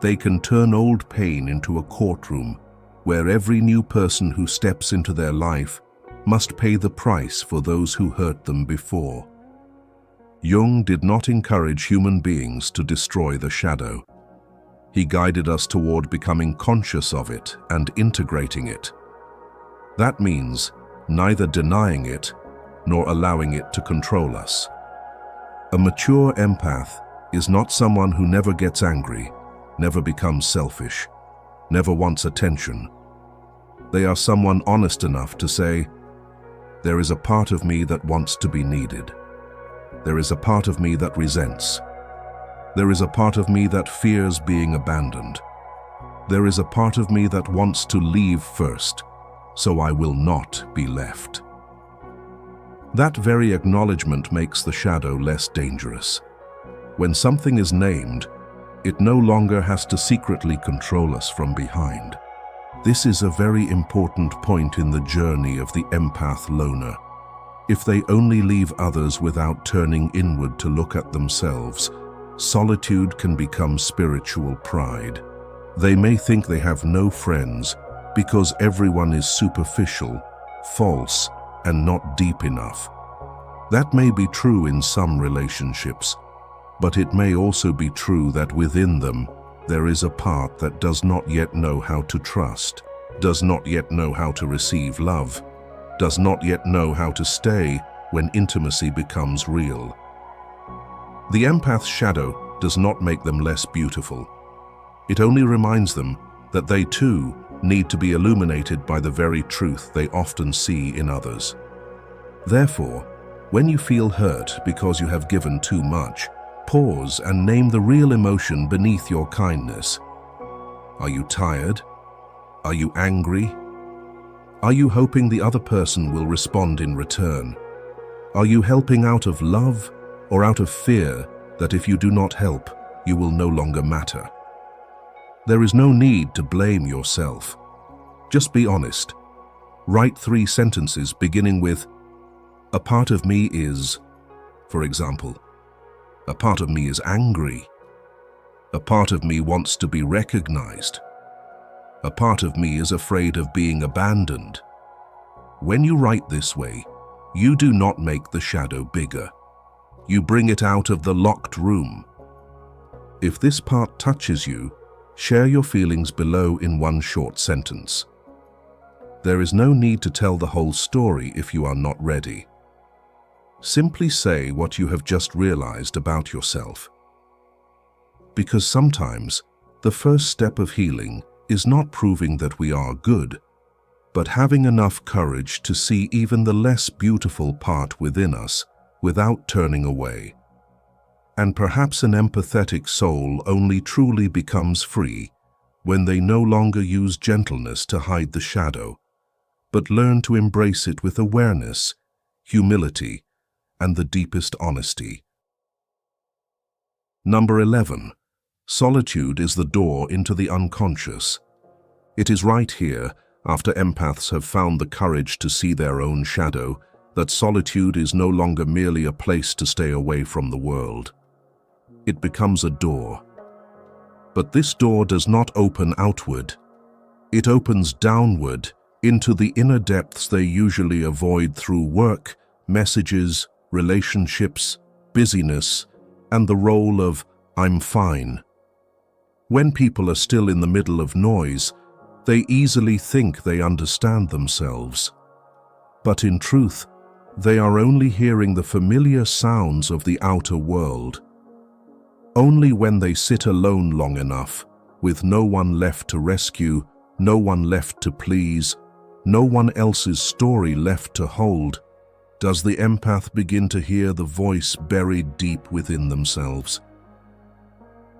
Speaker 1: they can turn old pain into a courtroom where every new person who steps into their life must pay the price for those who hurt them before. Jung did not encourage human beings to destroy the shadow. He guided us toward becoming conscious of it and integrating it. That means neither denying it nor allowing it to control us. A mature empath is not someone who never gets angry, never becomes selfish, never wants attention. They are someone honest enough to say, "There is a part of me that wants to be needed. There is a part of me that resents. There is a part of me that fears being abandoned. There is a part of me that wants to leave first, so I will not be left." That very acknowledgement makes the shadow less dangerous. When something is named, it no longer has to secretly control us from behind. This is a very important point in the journey of the empath loner. If they only leave others without turning inward to look at themselves, solitude can become spiritual pride. They may think they have no friends because everyone is superficial, false, and not deep enough. That may be true in some relationships, but it may also be true that within them there is a part that does not yet know how to trust, does not yet know how to receive love, does not yet know how to stay when intimacy becomes real. The empath's shadow does not make them less beautiful. It only reminds them that they too need to be illuminated by the very truth they often see in others. Therefore, when you feel hurt because you have given too much, pause and name the real emotion beneath your kindness. Are you tired? Are you angry? Are you hoping the other person will respond in return? Are you helping out of love or out of fear that if you do not help, you will no longer matter? There is no need to blame yourself. Just be honest. Write 3 sentences beginning with, "A part of me is," for example, "A part of me is angry. A part of me wants to be recognized. A part of me is afraid of being abandoned." When you write this way, you do not make the shadow bigger. You bring it out of the locked room. If this part touches you, share your feelings below in one short sentence. There is no need to tell the whole story if you are not ready. Simply say what you have just realized about yourself. Because sometimes the first step of healing is not proving that we are good, but having enough courage to see even the less beautiful part within us without turning away. And perhaps an empathetic soul only truly becomes free when they no longer use gentleness to hide the shadow, but learn to embrace it with awareness, humility, and the deepest honesty. Number 11. Solitude is the door into the unconscious. It is right here, after empaths have found the courage to see their own shadow, that solitude is no longer merely a place to stay away from the world. It becomes a door. But this door does not open outward. It opens downward into the inner depths they usually avoid through work, messages, relationships, busyness, and the role of "I'm fine." When people are still in the middle of noise, they easily think they understand themselves. But in truth, they are only hearing the familiar sounds of the outer world. Only when they sit alone long enough, with no one left to rescue, no one left to please, no one else's story left to hold, does the empath begin to hear the voice buried deep within themselves.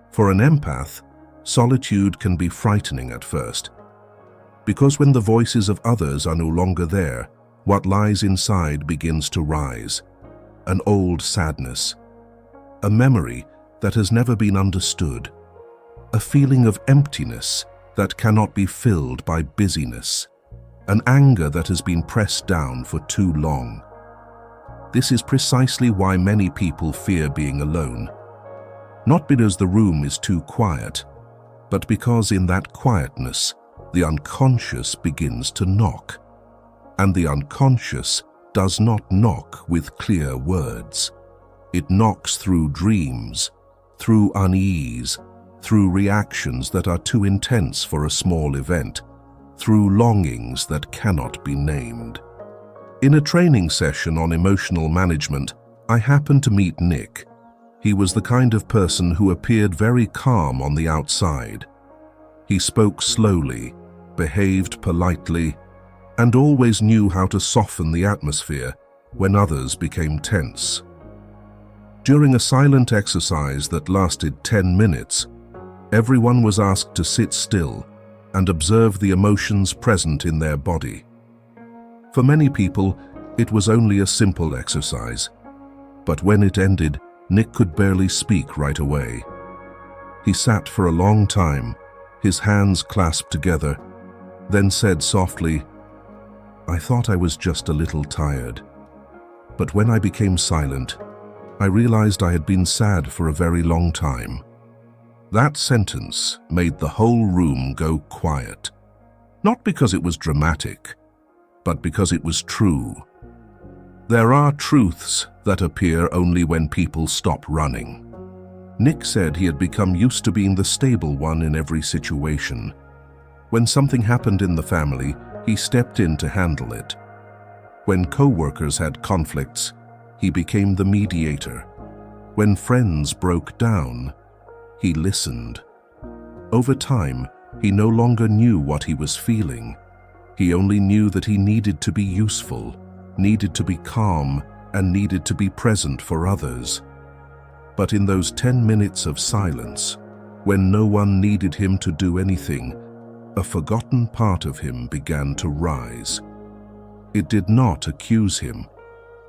Speaker 1: For an empath, solitude can be frightening at first, because when the voices of others are no longer there, what lies inside begins to rise. An old sadness, a memory that has never been understood, a feeling of emptiness that cannot be filled by busyness, an anger that has been pressed down for too long. This is precisely why many people fear being alone. Not because the room is too quiet, but because in that quietness, the unconscious begins to knock. And the unconscious does not knock with clear words. It knocks through dreams, through unease, through reactions that are too intense for a small event, through longings that cannot be named. In a training session on emotional management, I happened to meet Nick. He was the kind of person who appeared very calm on the outside. He spoke slowly, behaved politely, and always knew how to soften the atmosphere when others became tense. During a silent exercise that lasted 10 minutes, everyone was asked to sit still and observe the emotions present in their body. For many people, it was only a simple exercise, but when it ended, Nick could barely speak right away. He sat for a long time, his hands clasped together, then said softly, "I thought I was just a little tired. But when I became silent, I realized I had been sad for a very long time." That sentence made the whole room go quiet. Not because it was dramatic, but because it was true. There are truths that appear only when people stop running. Nick said he had become used to being the stable one in every situation. When something happened in the family, he stepped in to handle it. When co-workers had conflicts, he became the mediator. When friends broke down, he listened. Over time, he no longer knew what he was feeling. He only knew that he needed to be useful, needed to be calm, and needed to be present for others. But in those 10 minutes of silence, when no one needed him to do anything, a forgotten part of him began to rise. It did not accuse him.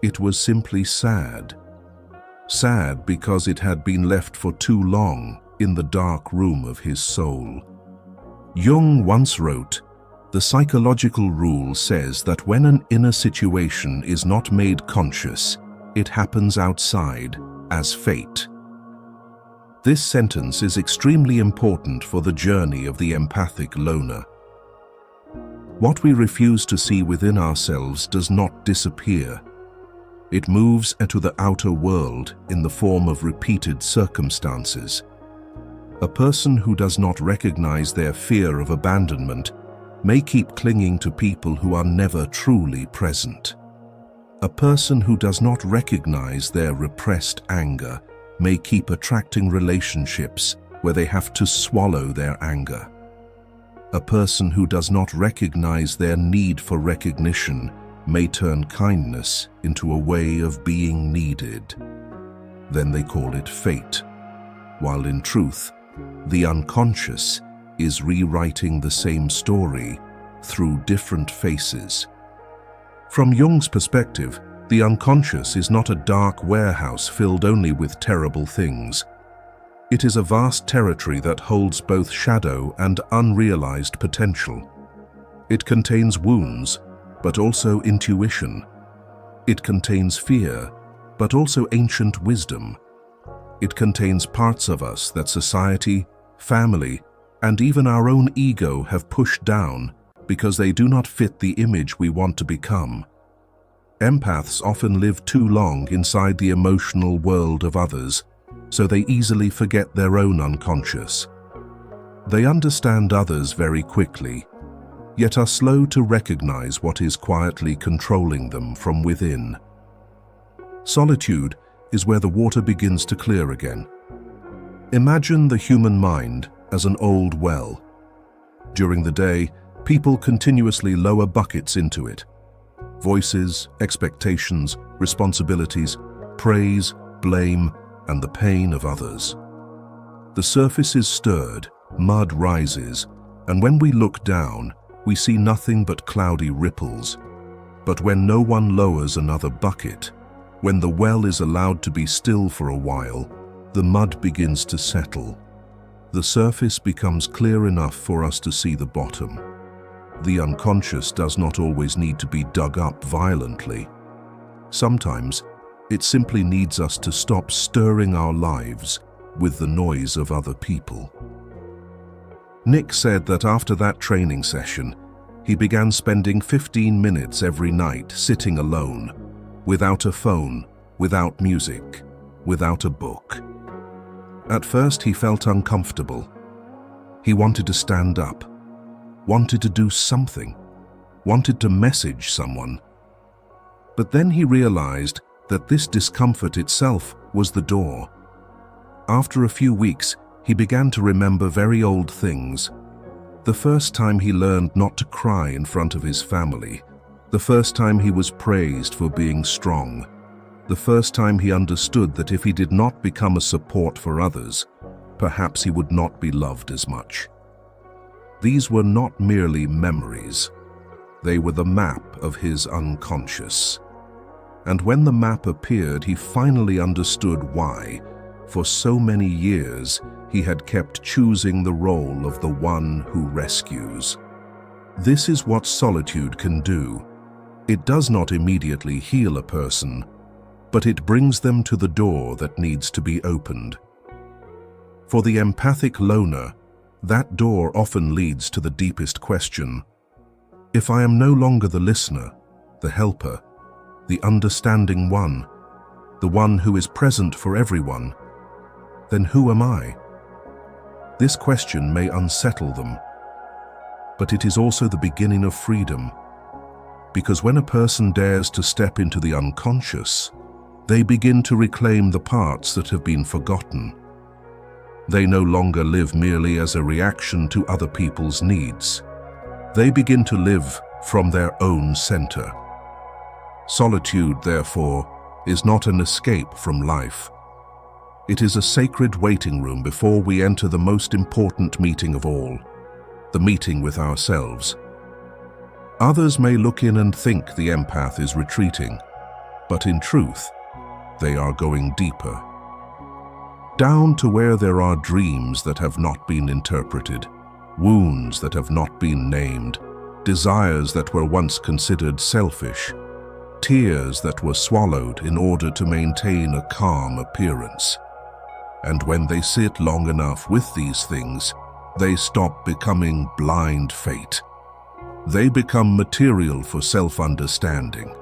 Speaker 1: It was simply sad. Sad because it had been left for too long in the dark room of his soul. Jung once wrote, "The psychological rule says that when an inner situation is not made conscious, it happens outside as fate." This sentence is extremely important for the journey of the empathic loner. What we refuse to see within ourselves does not disappear. It moves into the outer world in the form of repeated circumstances. A person who does not recognize their fear of abandonment may keep clinging to people who are never truly present. A person who does not recognize their repressed anger may keep attracting relationships where they have to swallow their anger. A person who does not recognize their need for recognition may turn kindness into a way of being needed. Then they call it fate, while in truth, the unconscious is rewriting the same story through different faces. From Jung's perspective, the unconscious is not a dark warehouse filled only with terrible things. It is a vast territory that holds both shadow and unrealized potential. It contains wounds, but also intuition. It contains fear, but also ancient wisdom. It contains parts of us that society, family, and even our own ego have pushed down because they do not fit the image we want to become. Empaths often live too long inside the emotional world of others, so they easily forget their own unconscious. They understand others very quickly, yet are slow to recognize what is quietly controlling them from within. Solitude is where the water begins to clear again. Imagine the human mind as an old well. During the day, people continuously lower buckets into it. Voices, expectations, responsibilities, praise, blame, and the pain of others. The surface is stirred, mud rises, and when we look down, we see nothing but cloudy ripples. But when no one lowers another bucket, when the well is allowed to be still for a while, the mud begins to settle. The surface becomes clear enough for us to see the bottom. The unconscious does not always need to be dug up violently. Sometimes, it simply needs us to stop stirring our lives with the noise of other people. Nick said that after that training session, he began spending 15 minutes every night sitting alone, without a phone, without music, without a book. At first he felt uncomfortable. He wanted to stand up, wanted to do something, wanted to message someone. But then he realized that this discomfort itself was the door. After a few weeks, he began to remember very old things. The first time he learned not to cry in front of his family. The first time he was praised for being strong. The first time he understood that if he did not become a support for others, perhaps he would not be loved as much. These were not merely memories. They were the map of his unconscious. And when the map appeared, he finally understood why, for so many years, he had kept choosing the role of the one who rescues. This is what solitude can do. It does not immediately heal a person, but it brings them to the door that needs to be opened. For the empathic loner, that door often leads to the deepest question. If I am no longer the listener, the helper, the understanding one, the one who is present for everyone, then who am I? This question may unsettle them, but it is also the beginning of freedom. Because when a person dares to step into the unconscious, they begin to reclaim the parts that have been forgotten. They no longer live merely as a reaction to other people's needs. They begin to live from their own center. Solitude, therefore, is not an escape from life. It is a sacred waiting room before we enter the most important meeting of all, the meeting with ourselves. Others may look in and think the empath is retreating, but in truth, they are going deeper. Down to where there are dreams that have not been interpreted, wounds that have not been named, desires that were once considered selfish, tears that were swallowed in order to maintain a calm appearance. And when they sit long enough with these things, they stop becoming blind fate. They become material for self-understanding.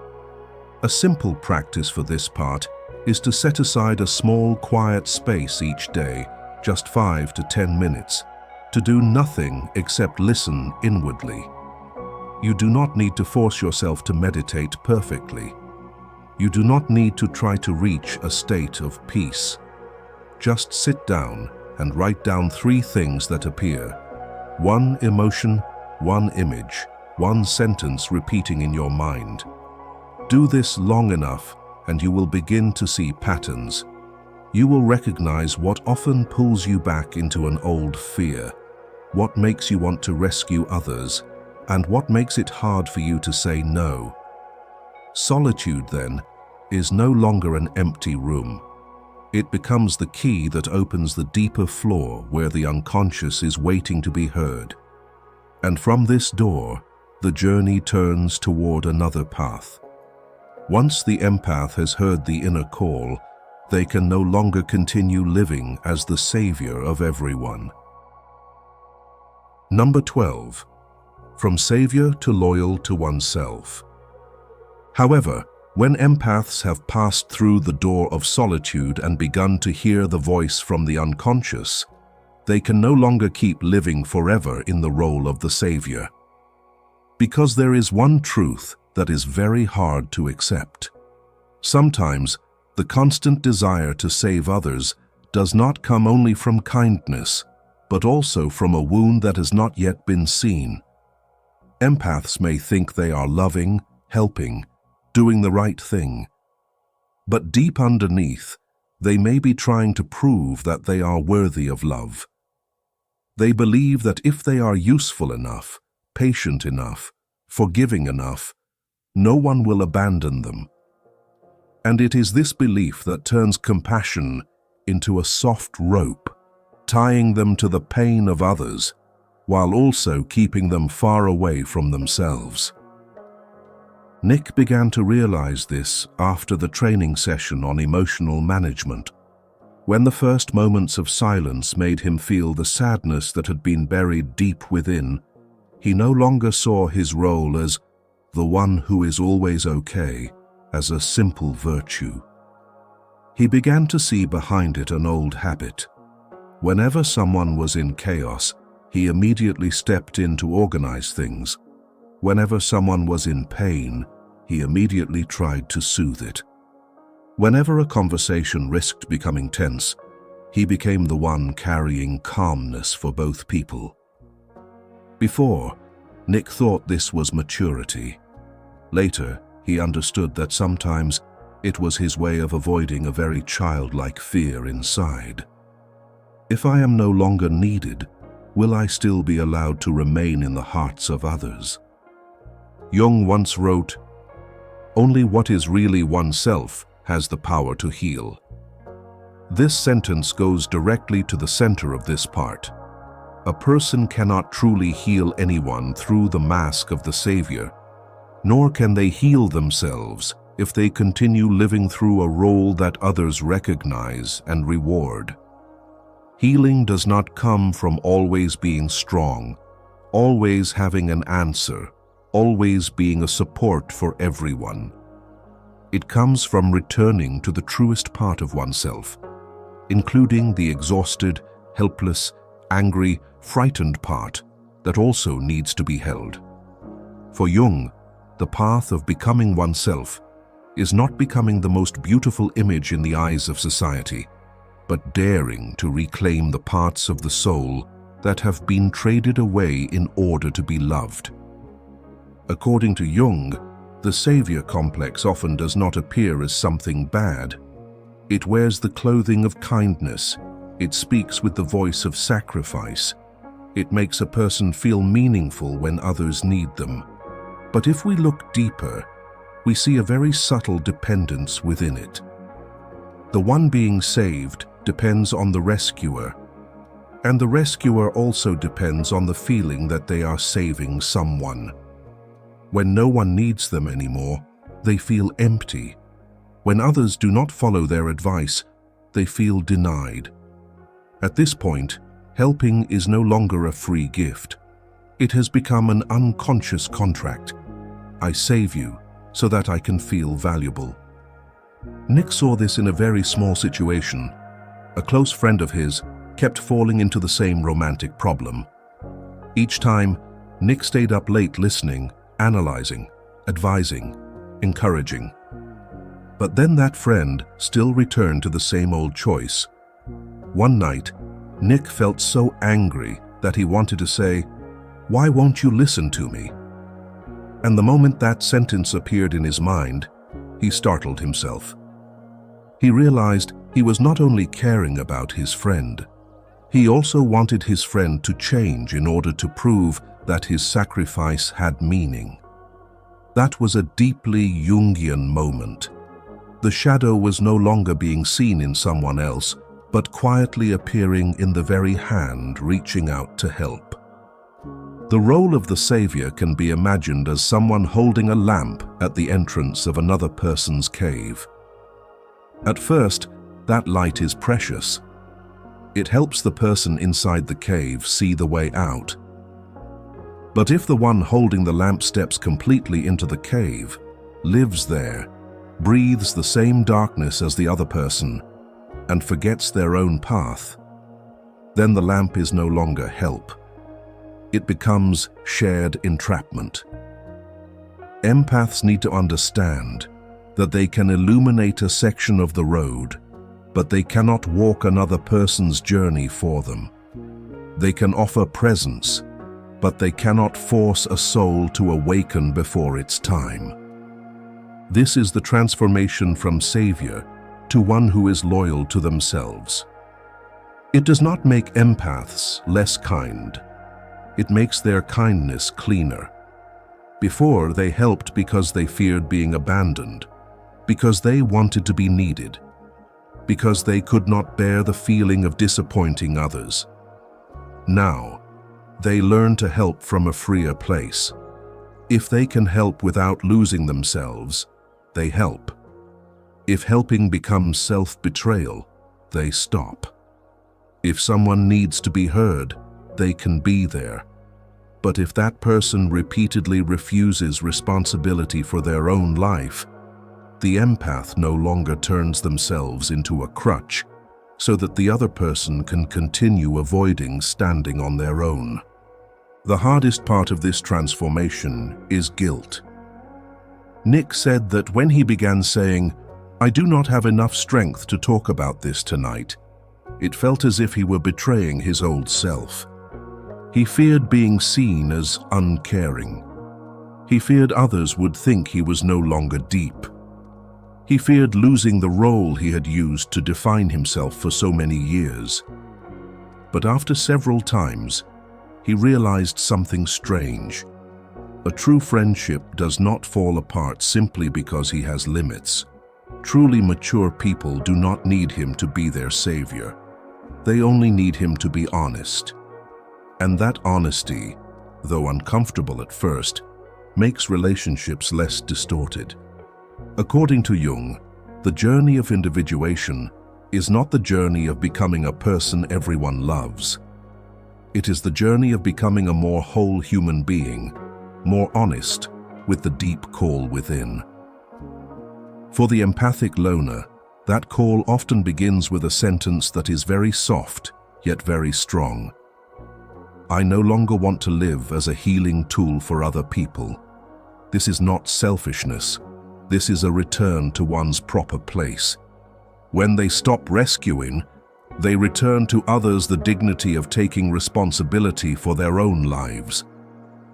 Speaker 1: A simple practice for this part is to set aside a small, quiet space each day, just 5 to 10 minutes, to do nothing except listen inwardly. You do not need to force yourself to meditate perfectly. You do not need to try to reach a state of peace. Just sit down and write down 3 things that appear. 1 emotion, 1 image, 1 sentence repeating in your mind. Do this long enough and you will begin to see patterns. You will recognize what often pulls you back into an old fear, what makes you want to rescue others, and what makes it hard for you to say no. Solitude, then, is no longer an empty room. It becomes the key that opens the deeper floor where the unconscious is waiting to be heard. And from this door, the journey turns toward another path. Once the empath has heard the inner call, they can no longer continue living as the savior of everyone. Number 12. From savior to loyal to oneself. However, when empaths have passed through the door of solitude and begun to hear the voice from the unconscious, they can no longer keep living forever in the role of the savior. Because there is one truth that is very hard to accept. Sometimes, the constant desire to save others does not come only from kindness, but also from a wound that has not yet been seen. Empaths may think they are loving, helping, doing the right thing. But deep underneath, they may be trying to prove that they are worthy of love. They believe that if they are useful enough, patient enough, forgiving enough, no one will abandon them. And it is this belief that turns compassion into a soft rope, tying them to the pain of others, while also keeping them far away from themselves. Nick began to realize this after the training session on emotional management. When the first moments of silence made him feel the sadness that had been buried deep within, he no longer saw his role as the one who is always okay, as a simple virtue. He began to see behind it an old habit. Whenever someone was in chaos, he immediately stepped in to organize things. Whenever someone was in pain, he immediately tried to soothe it. Whenever a conversation risked becoming tense, he became the one carrying calmness for both people. Before, Nick thought this was maturity. Later, he understood that sometimes it was his way of avoiding a very childlike fear inside. If I am no longer needed, will I still be allowed to remain in the hearts of others? Jung once wrote, "Only what is really oneself has the power to heal." This sentence goes directly to the center of this part. A person cannot truly heal anyone through the mask of the savior, nor can they heal themselves if they continue living through a role that others recognize and reward. Healing does not come from always being strong, always having an answer, always being a support for everyone. It comes from returning to the truest part of oneself, including the exhausted, helpless, angry, frightened part that also needs to be held. For Jung, the path of becoming oneself is not becoming the most beautiful image in the eyes of society, but daring to reclaim the parts of the soul that have been traded away in order to be loved. According to Jung, the savior complex often does not appear as something bad. It wears the clothing of kindness. It speaks with the voice of sacrifice. It makes a person feel meaningful when others need them. But if we look deeper, we see a very subtle dependence within it. The one being saved depends on the rescuer, and the rescuer also depends on the feeling that they are saving someone. When no one needs them anymore, they feel empty. When others do not follow their advice, they feel denied. At this point, helping is no longer a free gift. It has become an unconscious contract. I save you so that I can feel valuable. Nick saw this in a very small situation. A close friend of his kept falling into the same romantic problem. Each time, Nick stayed up late listening, analyzing, advising, encouraging. But then that friend still returned to the same old choice. One night, Nick felt so angry that he wanted to say, "Why won't you listen to me?" And the moment that sentence appeared in his mind, he startled himself. He realized he was not only caring about his friend, he also wanted his friend to change in order to prove that his sacrifice had meaning. That was a deeply Jungian moment. The shadow was no longer being seen in someone else, but quietly appearing in the very hand reaching out to help. The role of the savior can be imagined as someone holding a lamp at the entrance of another person's cave. At first, that light is precious. It helps the person inside the cave see the way out. But if the one holding the lamp steps completely into the cave, lives there, breathes the same darkness as the other person, and forgets their own path, then the lamp is no longer help. It becomes shared entrapment. Empaths need to understand that they can illuminate a section of the road, but they cannot walk another person's journey for them. They can offer presence, but they cannot force a soul to awaken before its time. This is the transformation from savior to one who is loyal to themselves. It does not make empaths less kind. It makes their kindness cleaner. Before, they helped because they feared being abandoned, because they wanted to be needed, because they could not bear the feeling of disappointing others. Now, they learn to help from a freer place. If they can help without losing themselves, they help. If helping becomes self-betrayal, they stop. If someone needs to be heard, they can be there. But if that person repeatedly refuses responsibility for their own life, the empath no longer turns themselves into a crutch so that the other person can continue avoiding standing on their own. The hardest part of this transformation is guilt. Nick said that when he began saying, "I do not have enough strength to talk about this tonight," it felt as if he were betraying his old self. He feared being seen as uncaring. He feared others would think he was no longer deep. He feared losing the role he had used to define himself for so many years. But after several times, he realized something strange. A true friendship does not fall apart simply because he has limits. Truly mature people do not need him to be their savior. They only need him to be honest. And that honesty, though uncomfortable at first, makes relationships less distorted. According to Jung, the journey of individuation is not the journey of becoming a person everyone loves. It is the journey of becoming a more whole human being, more honest with the deep call within. For the empathic loner, that call often begins with a sentence that is very soft, yet very strong. I no longer want to live as a healing tool for other people. This is not selfishness. This is a return to one's proper place. When they stop rescuing, they return to others the dignity of taking responsibility for their own lives.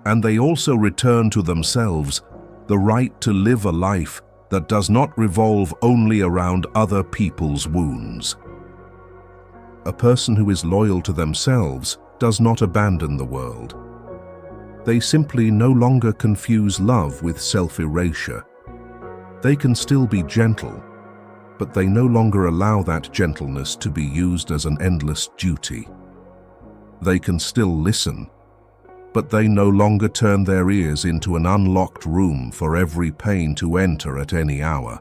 Speaker 1: And they also return to themselves the right to live a life that does not revolve only around other people's wounds. A person who is loyal to themselves does not abandon the world. They simply no longer confuse love with self-erasure. They can still be gentle, but they no longer allow that gentleness to be used as an endless duty. They can still listen, but they no longer turn their ears into an unlocked room for every pain to enter at any hour.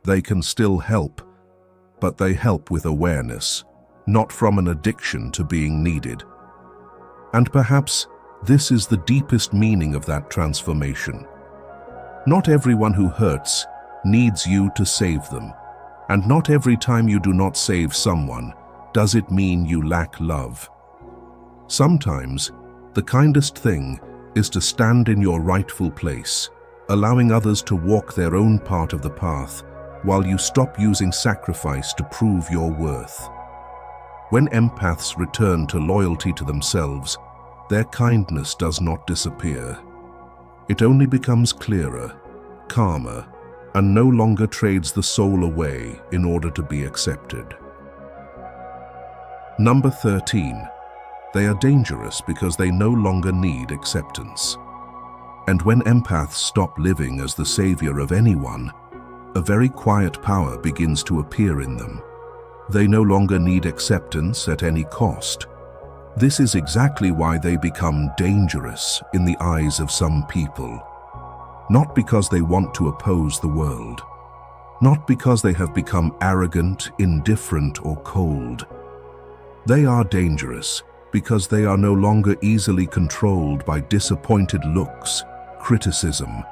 Speaker 1: They can still help, but they help with awareness, not from an addiction to being needed. And perhaps this is the deepest meaning of that transformation. Not everyone who hurts needs you to save them, and not every time you do not save someone does it mean you lack love. Sometimes, the kindest thing is to stand in your rightful place, allowing others to walk their own part of the path while you stop using sacrifice to prove your worth. When empaths return to loyalty to themselves, their kindness does not disappear. It only becomes clearer, calmer, and no longer trades the soul away in order to be accepted. Number 13. They are dangerous because they no longer need acceptance. And when empaths stop living as the savior of anyone, a very quiet power begins to appear in them. They no longer need acceptance at any cost. This is exactly why they become dangerous in the eyes of some people. Not because they want to oppose the world. Not because they have become arrogant, indifferent, or cold. They are dangerous because they are no longer easily controlled by disappointed looks, criticism,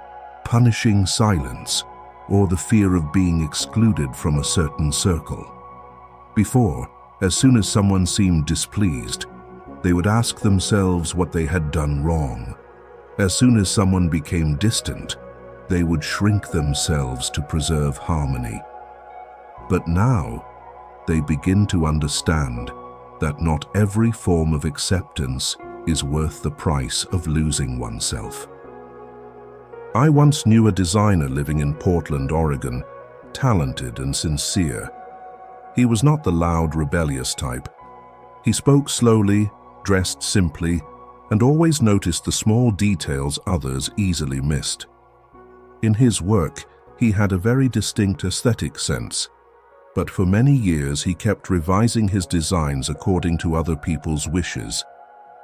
Speaker 1: punishing silence, or the fear of being excluded from a certain circle. Before, as soon as someone seemed displeased, they would ask themselves what they had done wrong. As soon as someone became distant, they would shrink themselves to preserve harmony. But now, they begin to understand that not every form of acceptance is worth the price of losing oneself. I once knew a designer living in Portland, Oregon, talented and sincere. He was not the loud, rebellious type. He spoke slowly, dressed simply, and always noticed the small details others easily missed. In his work, he had a very distinct aesthetic sense, but for many years he kept revising his designs according to other people's wishes,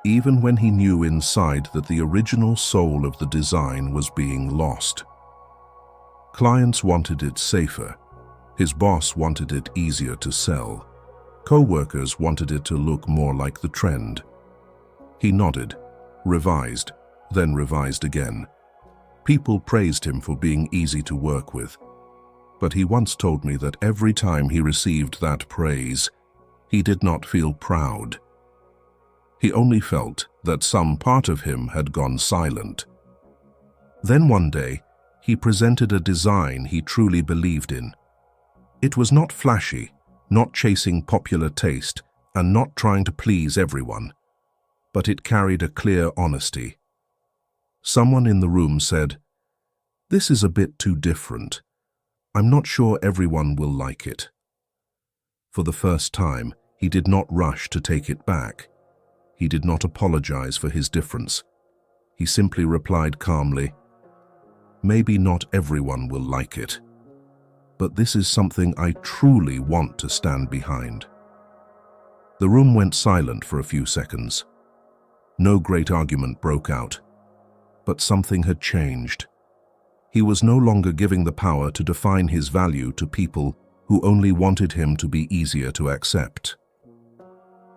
Speaker 1: even when he knew inside that the original soul of the design was being lost. Clients wanted it safer. His boss wanted it easier to sell. Co-workers wanted it to look more like the trend. He nodded, revised, then revised again. People praised him for being easy to work with. But he once told me that every time he received that praise, he did not feel proud. He only felt that some part of him had gone silent. Then one day, he presented a design he truly believed in. It was not flashy, not chasing popular taste, and not trying to please everyone, but it carried a clear honesty. Someone in the room said, "This is a bit too different. I'm not sure everyone will like it." For the first time, he did not rush to take it back. He did not apologize for his difference. He simply replied calmly, "Maybe not everyone will like it, but this is something I truly want to stand behind." The room went silent for a few seconds. No great argument broke out, but something had changed. He was no longer giving the power to define his value to people who only wanted him to be easier to accept.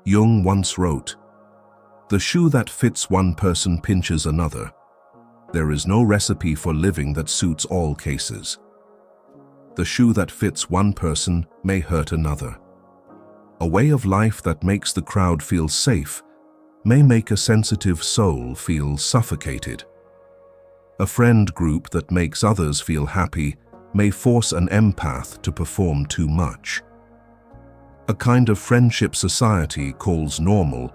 Speaker 1: Jung once wrote, "The shoe that fits one person pinches another. There is no recipe for living that suits all cases. The shoe that fits one person may hurt another. A way of life that makes the crowd feel safe may make a sensitive soul feel suffocated. A friend group that makes others feel happy may force an empath to perform too much. A kind of friendship society calls normal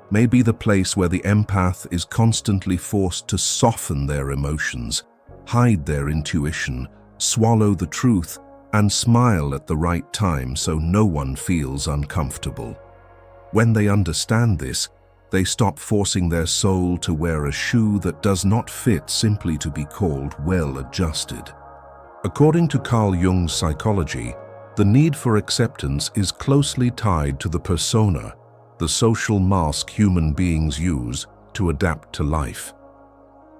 Speaker 1: may be the place where the empath is constantly forced to soften their emotions, hide their intuition, swallow the truth, and smile at the right time so no one feels uncomfortable. When they understand this, they stop forcing their soul to wear a shoe that does not fit simply to be called well-adjusted." According to Carl Jung's psychology, the need for acceptance is closely tied to the persona, the social mask human beings use to adapt to life.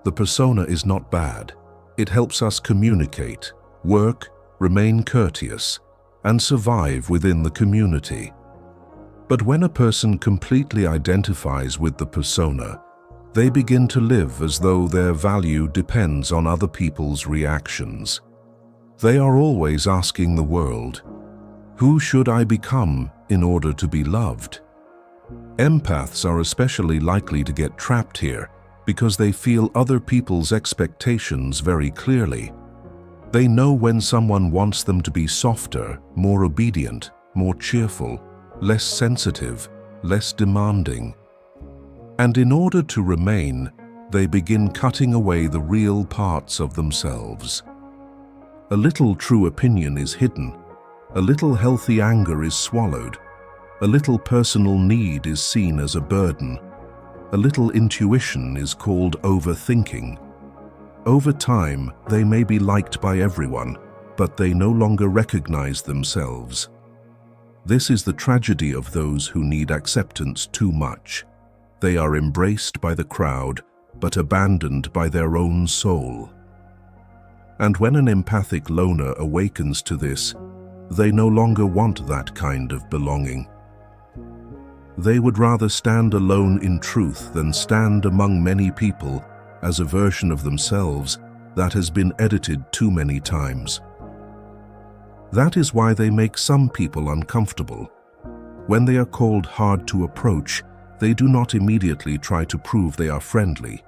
Speaker 1: The persona is not bad. It helps us communicate, work, remain courteous, and survive within the community. But when a person completely identifies with the persona, they begin to live as though their value depends on other people's reactions. They are always asking the world, "Who should I become in order to be loved?" Empaths are especially likely to get trapped here because they feel other people's expectations very clearly. They know when someone wants them to be softer, more obedient, more cheerful, less sensitive, less demanding. And in order to remain, they begin cutting away the real parts of themselves. A little true opinion is hidden, a little healthy anger is swallowed, a little personal need is seen as a burden, a little intuition is called overthinking. Over time, they may be liked by everyone, but they no longer recognize themselves. This is the tragedy of those who need acceptance too much. They are embraced by the crowd, but abandoned by their own soul. And when an empathic loner awakens to this, they no longer want that kind of belonging. They would rather stand alone in truth than stand among many people as a version of themselves that has been edited too many times. That is why they make some people uncomfortable. When they are called hard to approach, they do not immediately try to prove they are friendly.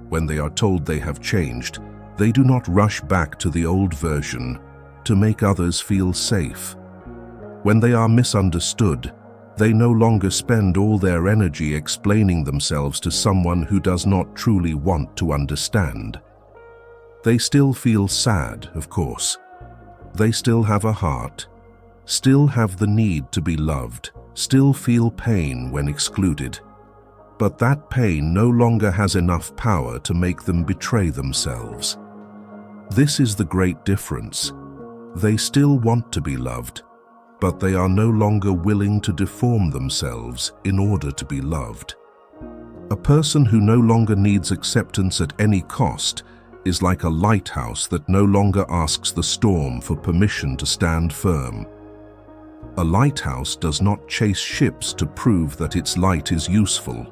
Speaker 1: When they are told they have changed, they do not rush back to the old version to make others feel safe. When they are misunderstood, they no longer spend all their energy explaining themselves to someone who does not truly want to understand. They still feel sad, of course. They still have a heart, still have the need to be loved, still feel pain when excluded. But that pain no longer has enough power to make them betray themselves. This is the great difference. They still want to be loved, but they are no longer willing to deform themselves in order to be loved. A person who no longer needs acceptance at any cost is like a lighthouse that no longer asks the storm for permission to stand firm. A lighthouse does not chase ships to prove that its light is useful.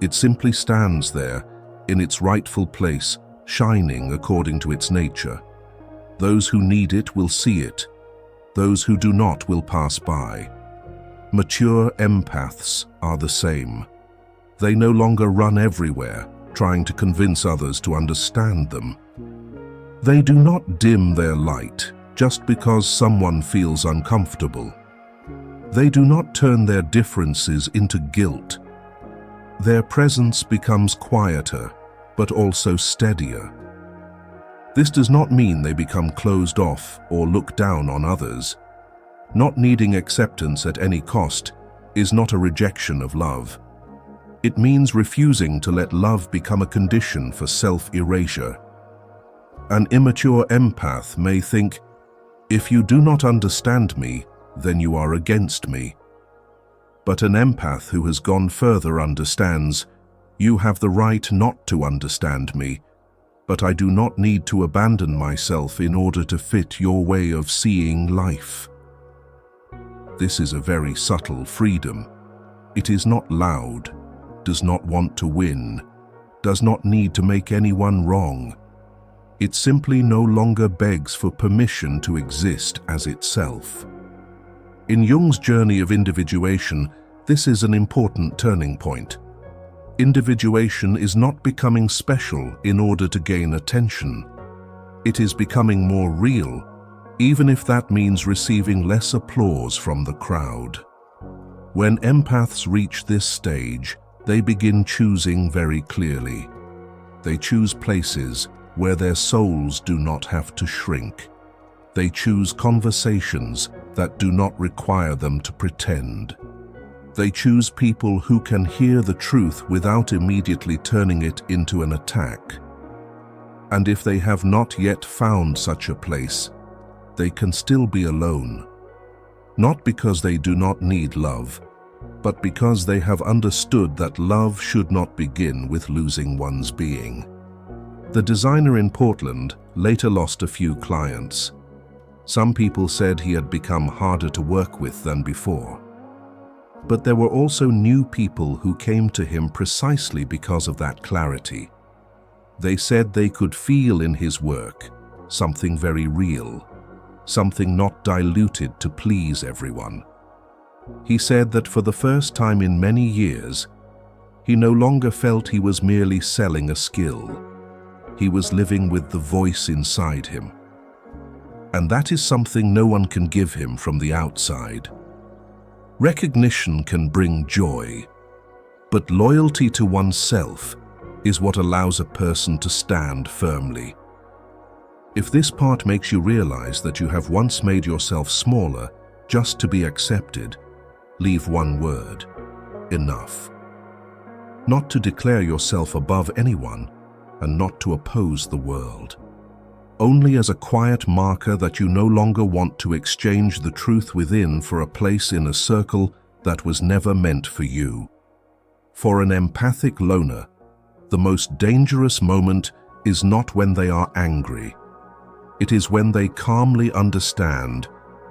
Speaker 1: It simply stands there, in its rightful place, shining according to its nature. Those who need it will see it. Those who do not will pass by. Mature empaths are the same. They no longer run everywhere, trying to convince others to understand them. They do not dim their light just because someone feels uncomfortable. They do not turn their differences into guilt. Their presence becomes quieter, but also steadier. This does not mean they become closed off or look down on others. Not needing acceptance at any cost is not a rejection of love. It means refusing to let love become a condition for self-erasure. An immature empath may think, "If you do not understand me, then you are against me." But an empath who has gone further understands, "You have the right not to understand me, but I do not need to abandon myself in order to fit your way of seeing life." This is a very subtle freedom. It is not loud, does not want to win, does not need to make anyone wrong. It simply no longer begs for permission to exist as itself. In Jung's journey of individuation, this is an important turning point. Individuation is not becoming special in order to gain attention. It is becoming more real, even if that means receiving less applause from the crowd. When empaths reach this stage, they begin choosing very clearly. They choose places where their souls do not have to shrink. They choose conversations that do not require them to pretend. They choose people who can hear the truth without immediately turning it into an attack. And if they have not yet found such a place, they can still be alone. Not because they do not need love, but because they have understood that love should not begin with losing one's being. The designer in Portland later lost a few clients. Some people said he had become harder to work with than before. But there were also new people who came to him precisely because of that clarity. They said they could feel in his work something very real, something not diluted to please everyone. He said that for the first time in many years, he no longer felt he was merely selling a skill. He was living with the voice inside him. And that is something no one can give him from the outside. Recognition can bring joy, but loyalty to oneself is what allows a person to stand firmly. If this part makes you realize that you have once made yourself smaller just to be accepted, leave one word: enough. Not to declare yourself above anyone, and not to oppose the world. only as a quiet marker that you no longer want to exchange the truth within for a place in a circle that was never meant for you. For an empathic loner, the most dangerous moment is not when they are angry. It is when they calmly understand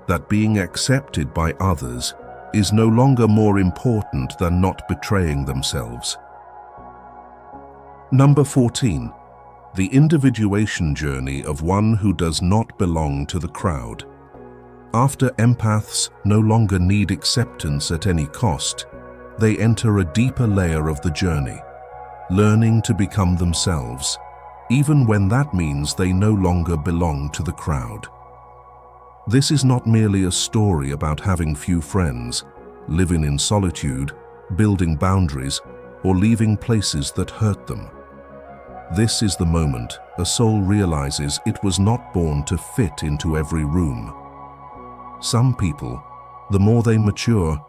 Speaker 1: that being accepted by others is no longer more important than not betraying themselves. Number 14. The individuation journey of one who does not belong to the crowd. After empaths no longer need acceptance at any cost, they enter a deeper layer of the journey, learning to become themselves, even when that means they no longer belong to the crowd. This is not merely a story about having few friends, living in solitude, building boundaries, or leaving places that hurt them. This is the moment a soul realizes it was not born to fit into every room. Some people, the more they mature,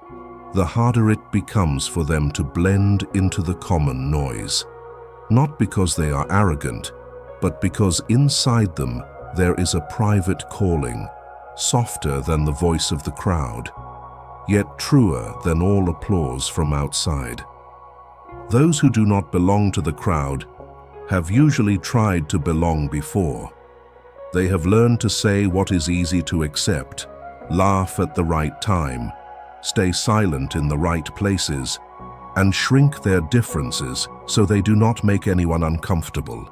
Speaker 1: the harder it becomes for them to blend into the common noise. Not because they are arrogant, but because inside them there is a private calling, softer than the voice of the crowd, yet truer than all applause from outside. Those who do not belong to the crowd have usually tried to belong before. They have learned to say what is easy to accept, laugh at the right time, stay silent in the right places, and shrink their differences so they do not make anyone uncomfortable.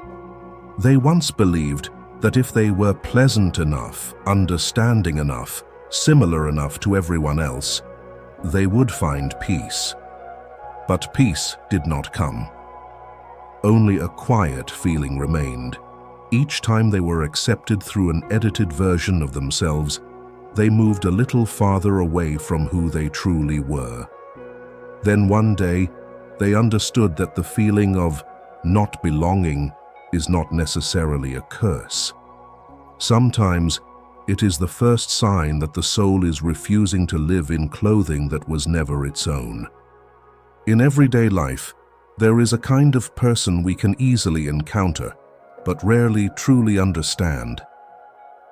Speaker 1: They once believed that if they were pleasant enough, understanding enough, similar enough to everyone else, they would find peace. But peace did not come. Only a quiet feeling remained. Each time they were accepted through an edited version of themselves, they moved a little farther away from who they truly were. Then one day, they understood that the feeling of not belonging is not necessarily a curse. Sometimes, it is the first sign that the soul is refusing to live in clothing that was never its own. In everyday life, there is a kind of person we can easily encounter, but rarely truly understand.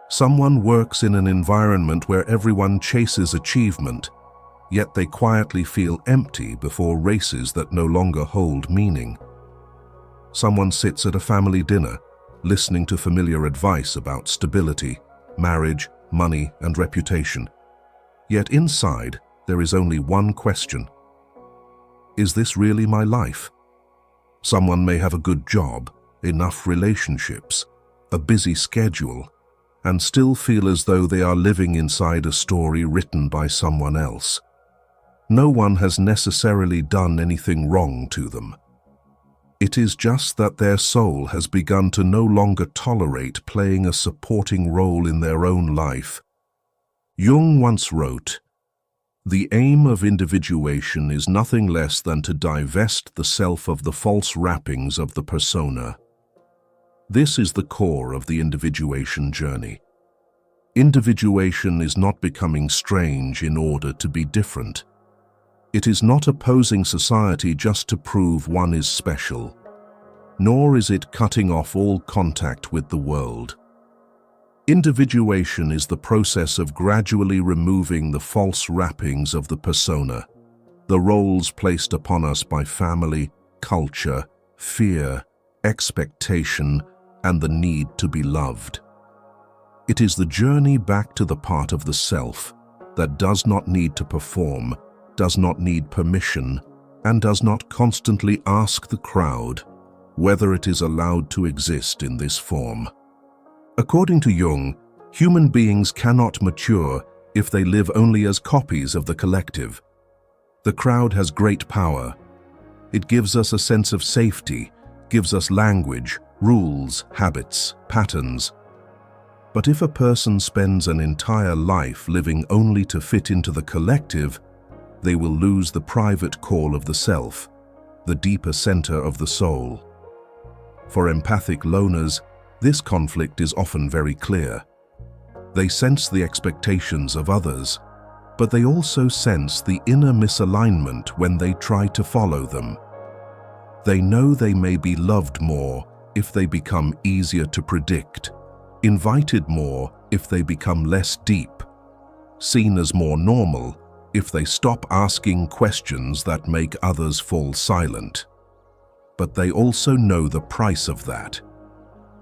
Speaker 1: Someone works in an environment where everyone chases achievement, yet they quietly feel empty before races that no longer hold meaning. Someone sits at a family dinner, listening to familiar advice about stability, marriage, money, and reputation. Yet inside, there is only one question. Is this really my life? Someone may have a good job, enough relationships, a busy schedule, and still feel as though they are living inside a story written by someone else. No one has necessarily done anything wrong to them. It is just that their soul has begun to no longer tolerate playing a supporting role in their own life. Jung once wrote, "The aim of individuation is nothing less than to divest the self of the false wrappings of the persona." This is the core of the individuation journey. Individuation is not becoming strange in order to be different. It is not opposing society just to prove one is special, nor is it cutting off all contact with the world. Individuation is the process of gradually removing the false wrappings of the persona, the roles placed upon us by family, culture, fear, expectation, and the need to be loved. It is the journey back to the part of the self that does not need to perform, does not need permission, and does not constantly ask the crowd whether it is allowed to exist in this form. According to Jung, human beings cannot mature if they live only as copies of the collective. The crowd has great power. It gives us a sense of safety, gives us language, rules, habits, patterns. But if a person spends an entire life living only to fit into the collective, they will lose the private call of the self, the deeper center of the soul. For empathic loners, this conflict is often very clear. They sense the expectations of others, but they also sense the inner misalignment when they try to follow them. They know they may be loved more if they become easier to predict, invited more if they become less deep, seen as more normal if they stop asking questions that make others fall silent. But they also know the price of that.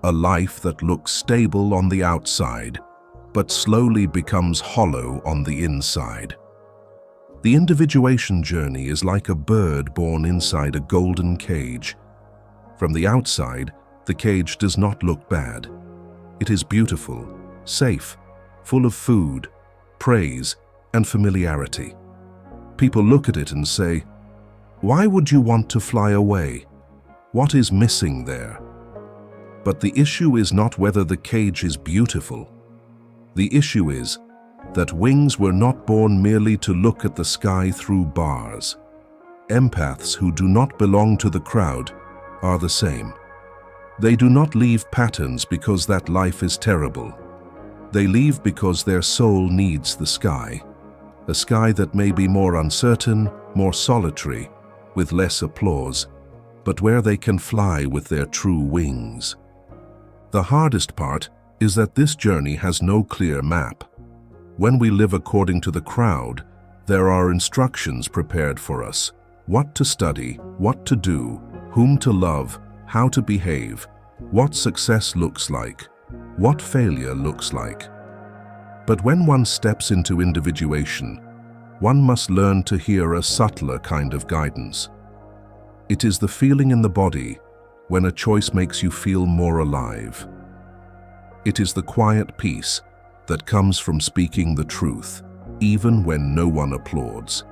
Speaker 1: A life that looks stable on the outside, but slowly becomes hollow on the inside. The individuation journey is like a bird born inside a golden cage. From the outside, the cage does not look bad. It is beautiful, safe, full of food, praise, and familiarity. People look at it and say, "Why would you want to fly away? What is missing there?" But the issue is not whether the cage is beautiful. The issue is that wings were not born merely to look at the sky through bars. Empaths who do not belong to the crowd are the same. They do not leave patterns because that life is terrible. They leave because their soul needs the sky, a sky that may be more uncertain, more solitary, with less applause, but where they can fly with their true wings. The hardest part is that this journey has no clear map. When we live according to the crowd, there are instructions prepared for us: what to study, what to do, whom to love, how to behave, what success looks like, what failure looks like. But when one steps into individuation, one must learn to hear a subtler kind of guidance. It is the feeling in the body when a choice makes you feel more alive. It is the quiet peace that comes from speaking the truth, even when no one applauds.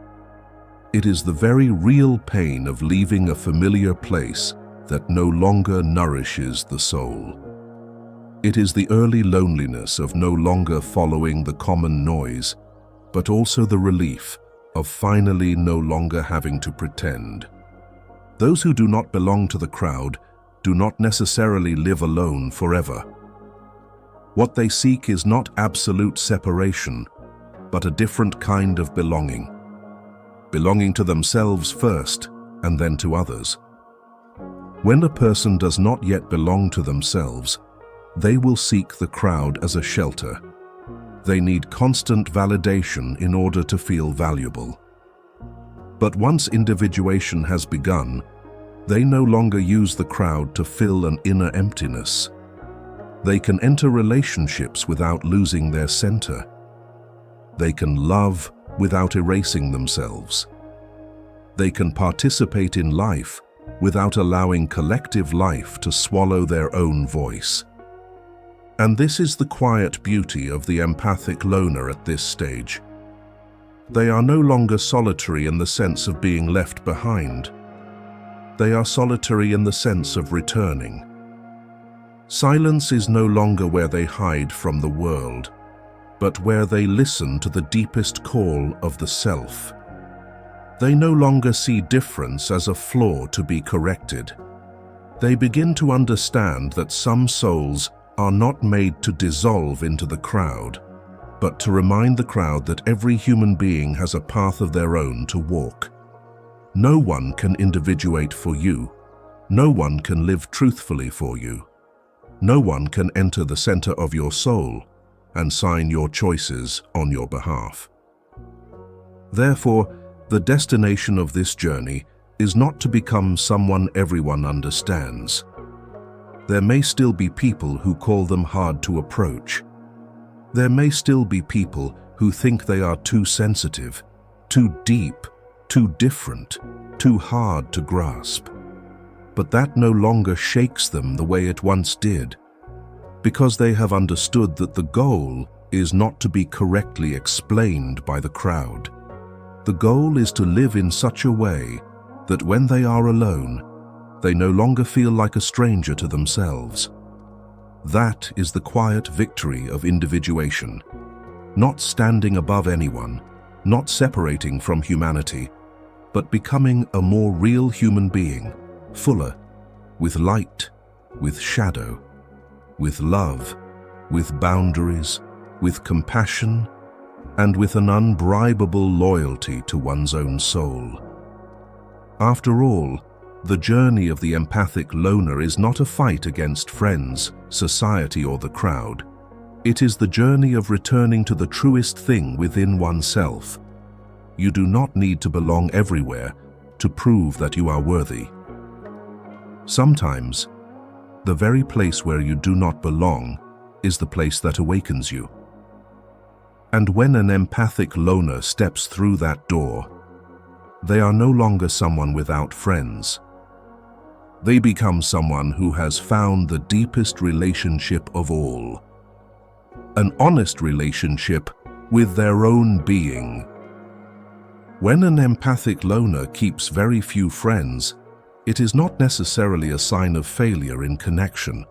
Speaker 1: It is the very real pain of leaving a familiar place that no longer nourishes the soul. It is the early loneliness of no longer following the common noise, but also the relief of finally no longer having to pretend. Those who do not belong to the crowd do not necessarily live alone forever. What they seek is not absolute separation, but a different kind of belonging. Belonging to themselves first, and then to others. When a person does not yet belong to themselves, they will seek the crowd as a shelter. They need constant validation in order to feel valuable. But once individuation has begun, they no longer use the crowd to fill an inner emptiness. They can enter relationships without losing their center. They can love without erasing themselves. They can participate in life without allowing collective life to swallow their own voice. And this is the quiet beauty of the empathic loner at this stage. They are no longer solitary in the sense of being left behind. They are solitary in the sense of returning. Silence is no longer where they hide from the world, but where they listen to the deepest call of the self. They no longer see difference as a flaw to be corrected. They begin to understand that some souls are not made to dissolve into the crowd, but to remind the crowd that every human being has a path of their own to walk. No one can individuate for you. No one can live truthfully for you. No one can enter the center of your soul and sign your choices on your behalf. Therefore, the destination of this journey is not to become someone everyone understands. There may still be people who call them hard to approach. There may still be people who think they are too sensitive, too deep, too different, too hard to grasp. But that no longer shakes them the way it once did, because they have understood that the goal is not to be correctly explained by the crowd. The goal is to live in such a way that when they are alone, they no longer feel like a stranger to themselves. That is the quiet victory of individuation. Not standing above anyone, not separating from humanity, but becoming a more real human being, fuller, with light, with shadow, with love, with boundaries, with compassion, and with an unbribable loyalty to one's own soul. After all, The journey of the empathic loner is not a fight against friends, society, or the crowd. It is the journey of returning to the truest thing within oneself. You do not need to belong everywhere to prove that you are worthy. Sometimes, the very place where you do not belong is the place that awakens you. And when an empathic loner steps through that door, they are no longer someone without friends. They become someone who has found the deepest relationship of all. An honest relationship with their own being. When an empathic loner keeps very few friends, it is not necessarily a sign of failure in connection.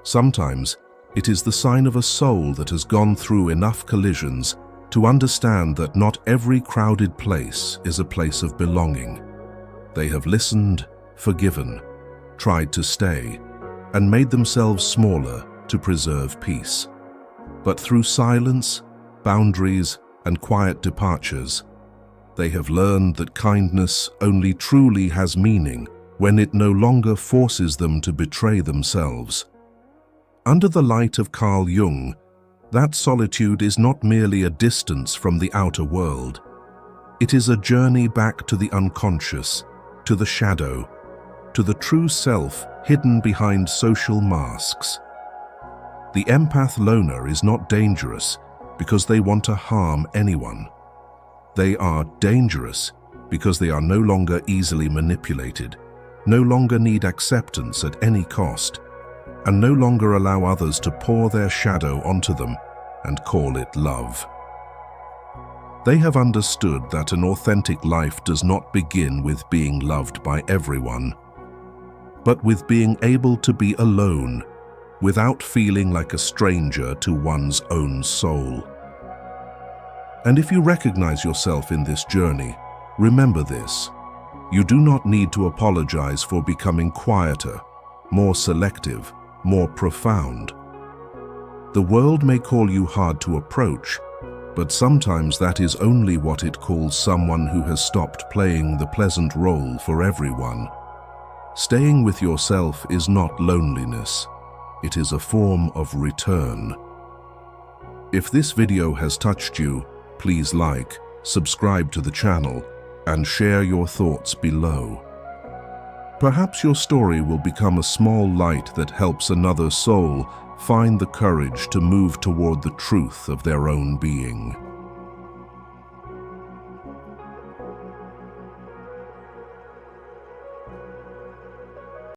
Speaker 1: Sometimes, it is the sign of a soul that has gone through enough collisions to understand that not every crowded place is a place of belonging. They have listened, forgiven, tried to stay, and made themselves smaller to preserve peace. But through silence, boundaries, and quiet departures, they have learned that kindness only truly has meaning when it no longer forces them to betray themselves. Under the light of Carl Jung, that solitude is not merely a distance from the outer world. It is a journey back to the unconscious, to the shadow, to the true self hidden behind social masks. The empath loner is not dangerous because they want to harm anyone. They are dangerous because they are no longer easily manipulated, no longer need acceptance at any cost, and no longer allow others to pour their shadow onto them and call it love. They have understood that an authentic life does not begin with being loved by everyone, but with being able to be alone without feeling like a stranger to one's own soul. And if you recognize yourself in this journey, remember this: you do not need to apologize for becoming quieter, more selective, more profound. The world may call you hard to approach, but sometimes that is only what it calls someone who has stopped playing the pleasant role for everyone. Staying with yourself is not loneliness. It is a form of return. If this video has touched you, please like, subscribe to the channel, and share your thoughts below. Perhaps your story will become a small light that helps another soul find the courage to move toward the truth of their own being.